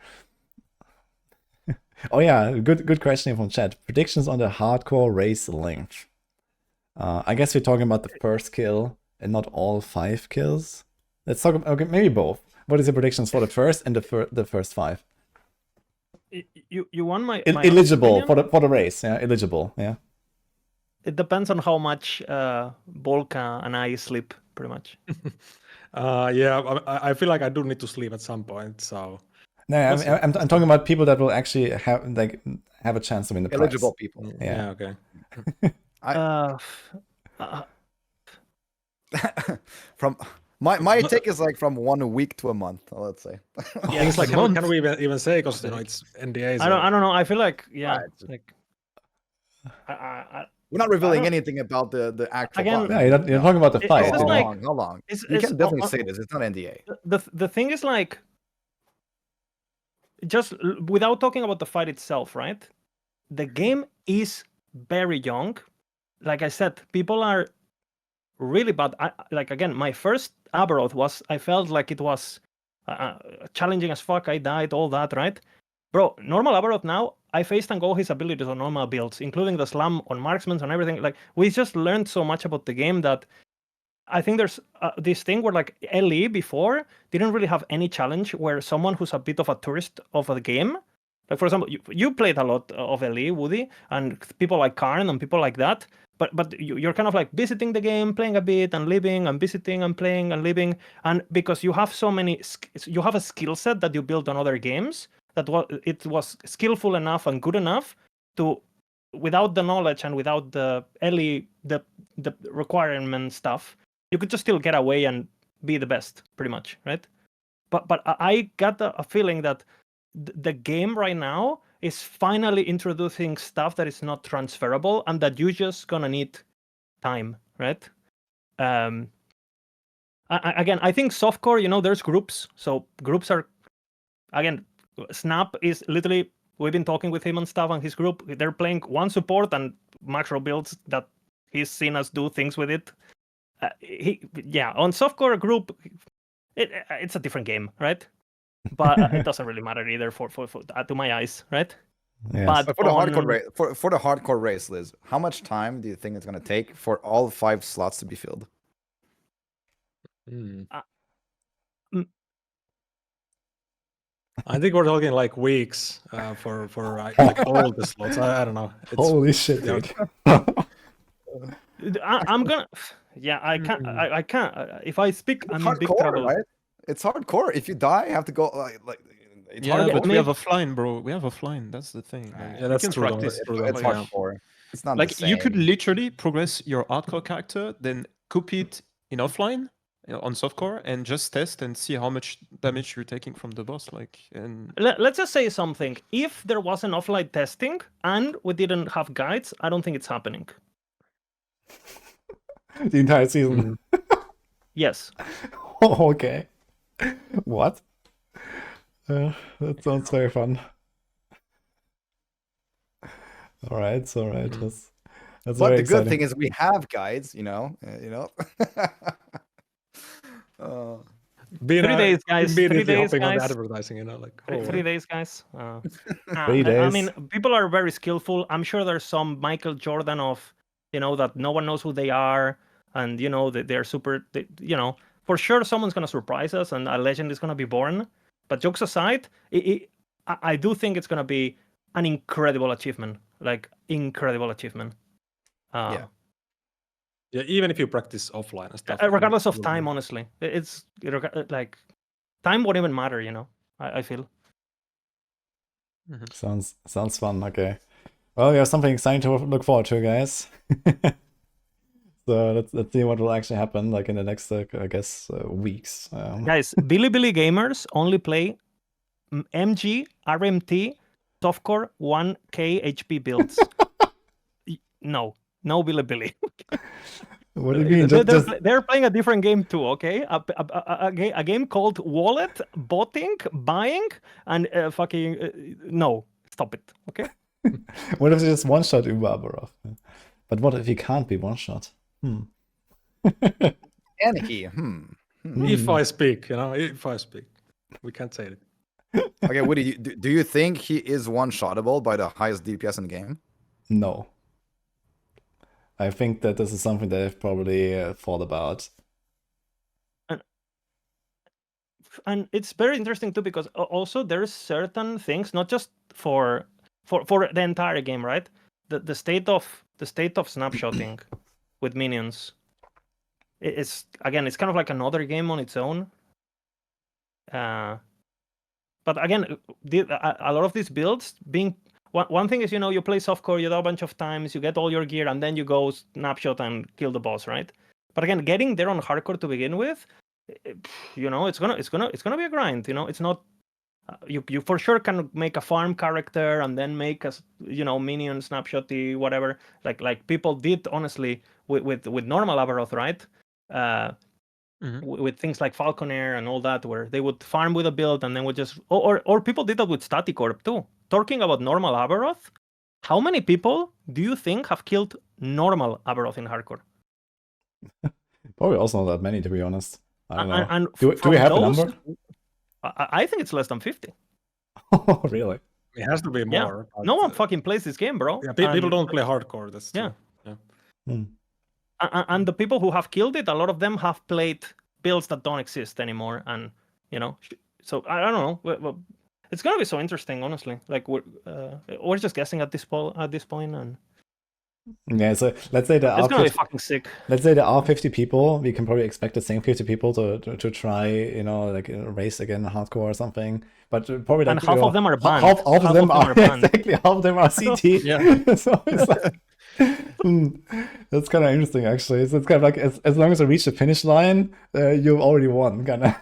S1: Oh yeah, good question from chat. Predictions on the hardcore race length. I guess we're talking about the first kill and not all 5 kills. Let's talk about, okay, maybe both. What is your predictions for the first and the first 5?
S3: You want my
S1: eligible for the race? Yeah, eligible. Yeah.
S3: It depends on how much Volka and I sleep, pretty much.
S5: Yeah, I feel like I do need to sleep at some point. So
S1: no, I'm talking about people that will actually have a chance to win the prize.
S2: Eligible people.
S5: Yeah. Okay.
S2: From my take is like from 1 week to a month, let's say.
S5: Yeah, it's like can we even say, because it's NDAs?
S3: I don't know. I feel like like
S2: we're not revealing anything about the actual.
S3: Again,
S1: yeah, you're talking about the fight.
S2: How long? You can definitely say this. It's not NDA.
S3: The thing is, like, just without talking about the fight itself, right? The game is very young. Like I said, people are really bad. Again, my first Aberoth was, I felt like it was challenging as fuck. I died, all that, right? Bro, normal Aberoth now, I face tank all his abilities on normal builds, including the slam on marksmen and everything. Like, we just learned so much about the game that I think there's this thing where, like, LE before didn't really have any challenge where someone who's a bit of a tourist of the game, like, for example, you played a lot of LE, Woody, and people like Karn and people like that, but you're kind of like visiting the game, playing a bit and leaving and visiting and playing and leaving, and because you have so many, you have a skill set that you built on other games that it was skillful enough and good enough to, without the knowledge and without the LE, the requirement stuff, you could just still get away and be the best, pretty much, right? But I got a feeling that the game right now is finally introducing stuff that is not transferable and that you're just gonna need time, right? Again, I think softcore, there's groups. So groups are, again, Snap is literally, we've been talking with him and stuff and his group. They're playing one support and macro builds that he's seen us do things with it. On softcore group, it's a different game, right? But it doesn't really matter either for to my eyes, right?
S1: Yes.
S3: But
S2: But for the hardcore race, for the hardcore race, Liz, how much time do you think it's gonna take for all 5 slots to be filled?
S5: I think we're talking like weeks for like all the slots. I don't know.
S1: Holy shit,
S5: yeah.
S1: dude.
S3: I'm gonna. Yeah, I can't. I can't. If I speak, I'm in big
S2: Hardcore,
S3: trouble.
S2: right? It's hardcore. If you die, you have to go like. It's
S4: Yeah,
S2: hardcore.
S4: but we
S3: maybe-
S4: have offline, bro. We have offline. That's the thing. Like,
S5: Yeah, that's
S4: you can
S5: true, though.
S4: practice.
S5: That's true, though.
S2: It's
S5: Yeah.
S2: hardcore. It's not
S4: Like
S2: the same.
S4: you could literally progress your hardcore character, then copy it in offline on softcore, and just test and see how much damage you're taking from the boss. Like, and
S3: Let's just say something. If there was an offline testing and we didn't have guides, I don't think it's happening.
S1: The entire season.
S3: Yes.
S1: Oh, okay. What? That sounds very fun. All right. That's
S2: But
S1: very
S2: the good
S1: exciting.
S2: thing is we have guides,
S5: Being
S3: 3 days, guys. 3
S5: immediately
S3: days,
S5: hopping on the
S3: guys.
S5: advertising, like,
S3: Three,
S5: oh,
S3: 3 days, guys.
S1: 3 days.
S3: I mean, people are very skillful. I'm sure there's some Michael Jordan of, that no one knows who they are, and that they're super. For sure, someone's gonna surprise us, and a legend is gonna be born. But jokes aside, I do think it's gonna be an incredible achievement, like incredible achievement.
S2: Yeah.
S5: yeah, even if you practice offline and stuff.
S3: Regardless of
S5: you'll-
S3: time, honestly, it's like time won't even matter. I feel.
S1: Sounds fun. Okay. Well, we have something exciting to look forward to, guys. So let's see what will actually happen, like in the next, I guess, weeks.
S3: Guys, Bilibili gamers only play MG, RMT, softcore 1K HP builds. No Bilibili.
S1: What do you mean? Just
S3: They're playing a different game too, okay? A game called Wallet, Botting, Buying, and fucking... no, stop it, okay?
S1: what if you just one-shot Uber Aberoth? But what if you can't be one-shot?
S2: And he.
S5: If I speak, we can't say it.
S2: Okay, Woody, do you think he is one-shottable by the highest DPS in the game?
S1: No. I think that this is something that I've probably thought about.
S3: And it's very interesting too, because also there's certain things, not just for the entire game, right? The state of snapshotting with minions. It's kind of like another game on its own. But again, a lot of these builds being one thing is, you play softcore, you do a bunch of times, you get all your gear, and then you go snapshot and kill the boss, right? But again, getting there on hardcore to begin with, it's gonna be a grind. It's not. You for sure can make a farm character and then make a minion snapshotty whatever like people did honestly with normal Aberoth, right? With things like Falconer and all that, where they would farm with a build and then would just or people did that with Staticorp too. Talking about normal Aberoth, How many people do you think have killed normal Aberoth in hardcore?
S1: Probably also not that many, to be honest. I don't know.
S3: And
S1: Do we
S3: from
S1: have a
S3: those,
S1: number?
S3: I think it's less than 50.
S1: Oh, really?
S5: It has to be
S3: Yeah.
S5: more.
S3: No one
S5: but,
S3: fucking plays this game, bro.
S5: yeah, people
S3: And-
S5: don't play hardcore. That's
S3: Yeah.
S5: true.
S1: Hmm.
S3: And the people who have killed it, a lot of them have played builds that don't exist anymore, and so I don't know. Well, it's gonna be so interesting, honestly. Like we're just guessing at this point, and
S1: Yeah, so let's say there
S3: it's
S1: are
S3: gonna be
S1: 50,
S3: fucking sick.
S1: let's say there are 50 people. We can probably expect the same 50 people to try, like race again hardcore or something. But probably like,
S3: And half of them are banned.
S1: Half of them are
S3: banned.
S1: exactly half of them are CT.
S4: Yeah.
S1: So it's like, that's kind of interesting actually. So it's kind of like as long as you reach the finish line, you've already won, kind of.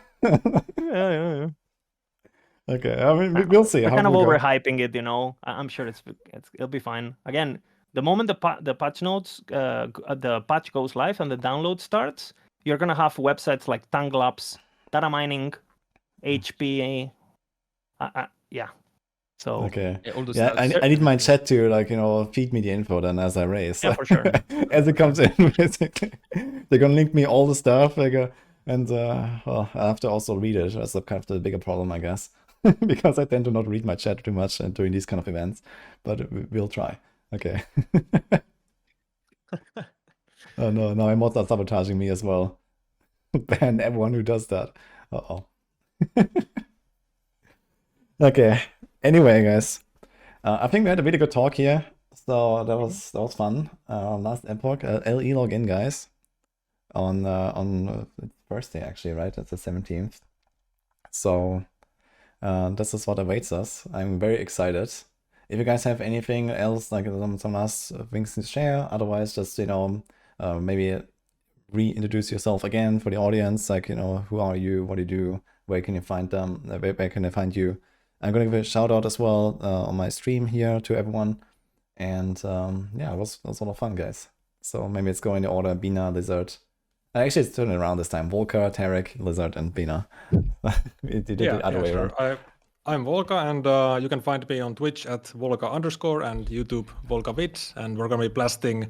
S3: Yeah.
S1: Okay, I mean we'll see.
S3: We're
S1: how
S3: kind of
S1: it will go.
S3: overhyping it, I'm sure it'll be fine. Again, the moment the patch notes, the patch goes live and the download starts, you're gonna have websites like Tanglabs, data mining, HP. Yeah. So
S1: Okay.
S4: Yeah, all the
S1: Yeah,
S4: stats.
S1: I need my chat to feed me the info then as I race.
S3: Yeah, for sure.
S1: As it comes in, basically. They're gonna link me all the stuff. And well, I have to also read it. That's kind of the bigger problem, I guess, because I tend to not read my chat too much and during these kind of events. But we'll try. Okay. Oh no, now my mods are sabotaging me as well. Ban everyone who does that. Uh-oh. Okay. Anyway, guys, I think we had a really good talk here. So that was fun. Last Epoch, LE login, guys, on Thursday actually, right? That's the 17th. So this is what awaits us. I'm very excited. If you guys have anything else, like some last things to share, otherwise just maybe reintroduce yourself again for the audience. Like who are you? What do you do? Where can you find them? Where can I find you? I'm gonna give a shout out as well on my stream here to everyone. And yeah, it was a lot of fun, guys. So maybe it's going in order: Bina, Lizard. Actually, it's turning around this time: Volker, Tarek, Lizard, and Bina. You did it the other way around.
S5: Sure. I'm Volka, and you can find me on Twitch at Volka_ and YouTube VolkaVid, and we're gonna be blasting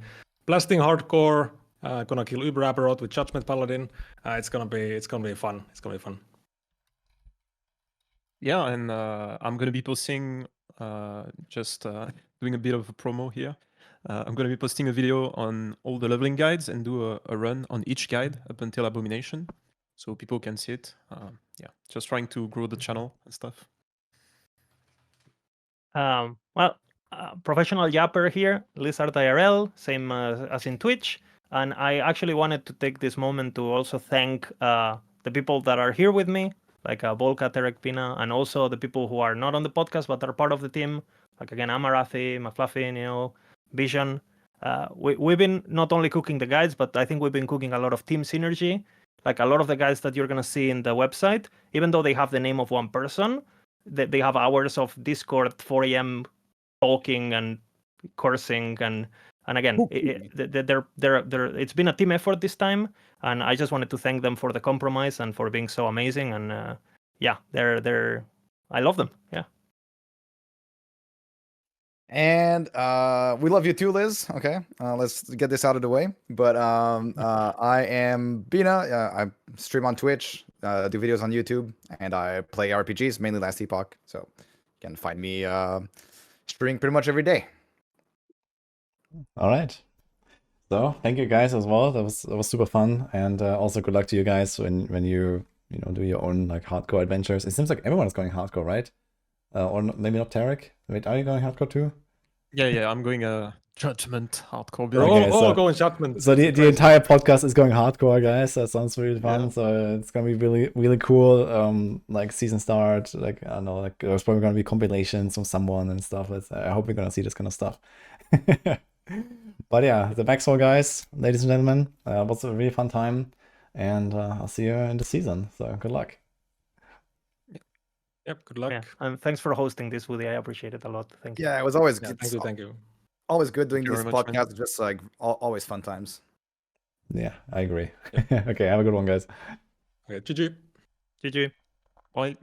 S5: hardcore. Gonna kill Uber Aberoth with Judgment Paladin. It's gonna be fun. It's gonna be fun.
S4: Yeah, and I'm gonna be posting doing a bit of a promo here. I'm gonna be posting a video on all the leveling guides and do a run on each guide up until Abomination, so people can see it. Yeah, just trying to grow the channel and stuff.
S3: Well, professional yapper here, Lizard IRL, same as in Twitch. And I actually wanted to take this moment to also thank the people that are here with me, like Volka, Terek, Pina, and also the people who are not on the podcast but are part of the team, like again Amarathi, Mafluffy, Vision. We've been not only cooking the guides, but I think we've been cooking a lot of team synergy. Like a lot of the guys that you're gonna see in the website, even though they have the name of one person, they have hours of Discord 4 a.m. talking and cursing and again, it's been a team effort this time, and I just wanted to thank them for the compromise and for being so amazing. And yeah, I love them. Yeah.
S2: And we love you too, Liz. Okay, let's get this out of the way. But I am Bina. I stream on Twitch, do videos on YouTube, and I play RPGs, mainly Last Epoch. So you can find me streaming pretty much every day.
S1: All right. So thank you guys as well. That was super fun, and also good luck to you guys when you do your own like hardcore adventures. It seems like everyone is going hardcore, right? Or maybe not Tarek. Wait, are you going hardcore too?
S4: Yeah, I'm going Judgment hardcore
S5: We're
S4: build.
S1: Okay,
S5: all
S1: so-
S5: going Judgment.
S1: So the
S5: Crazy.
S1: entire podcast is going hardcore, guys. That sounds really fun.
S4: Yeah.
S1: So it's gonna be really, really cool. Like season start, like I don't know, like there's probably gonna be compilations from someone and stuff. I hope we're gonna see this kind of stuff. But yeah, the maxroll, guys, ladies and gentlemen, was a really fun time, and I'll see you in the season. So good luck.
S5: Yep. Good luck.
S3: Yeah. And thanks for hosting this, Woody. I appreciate it a lot. Thank you.
S2: Yeah, it was always
S5: Yeah,
S2: good.
S5: thank you.
S2: Always good doing
S4: Thank you
S2: these
S4: very much, man.
S2: podcasts. Just like always fun times.
S1: Yeah, I agree. Okay, have a good one, guys.
S5: Okay, GG.
S3: GG.
S4: Bye.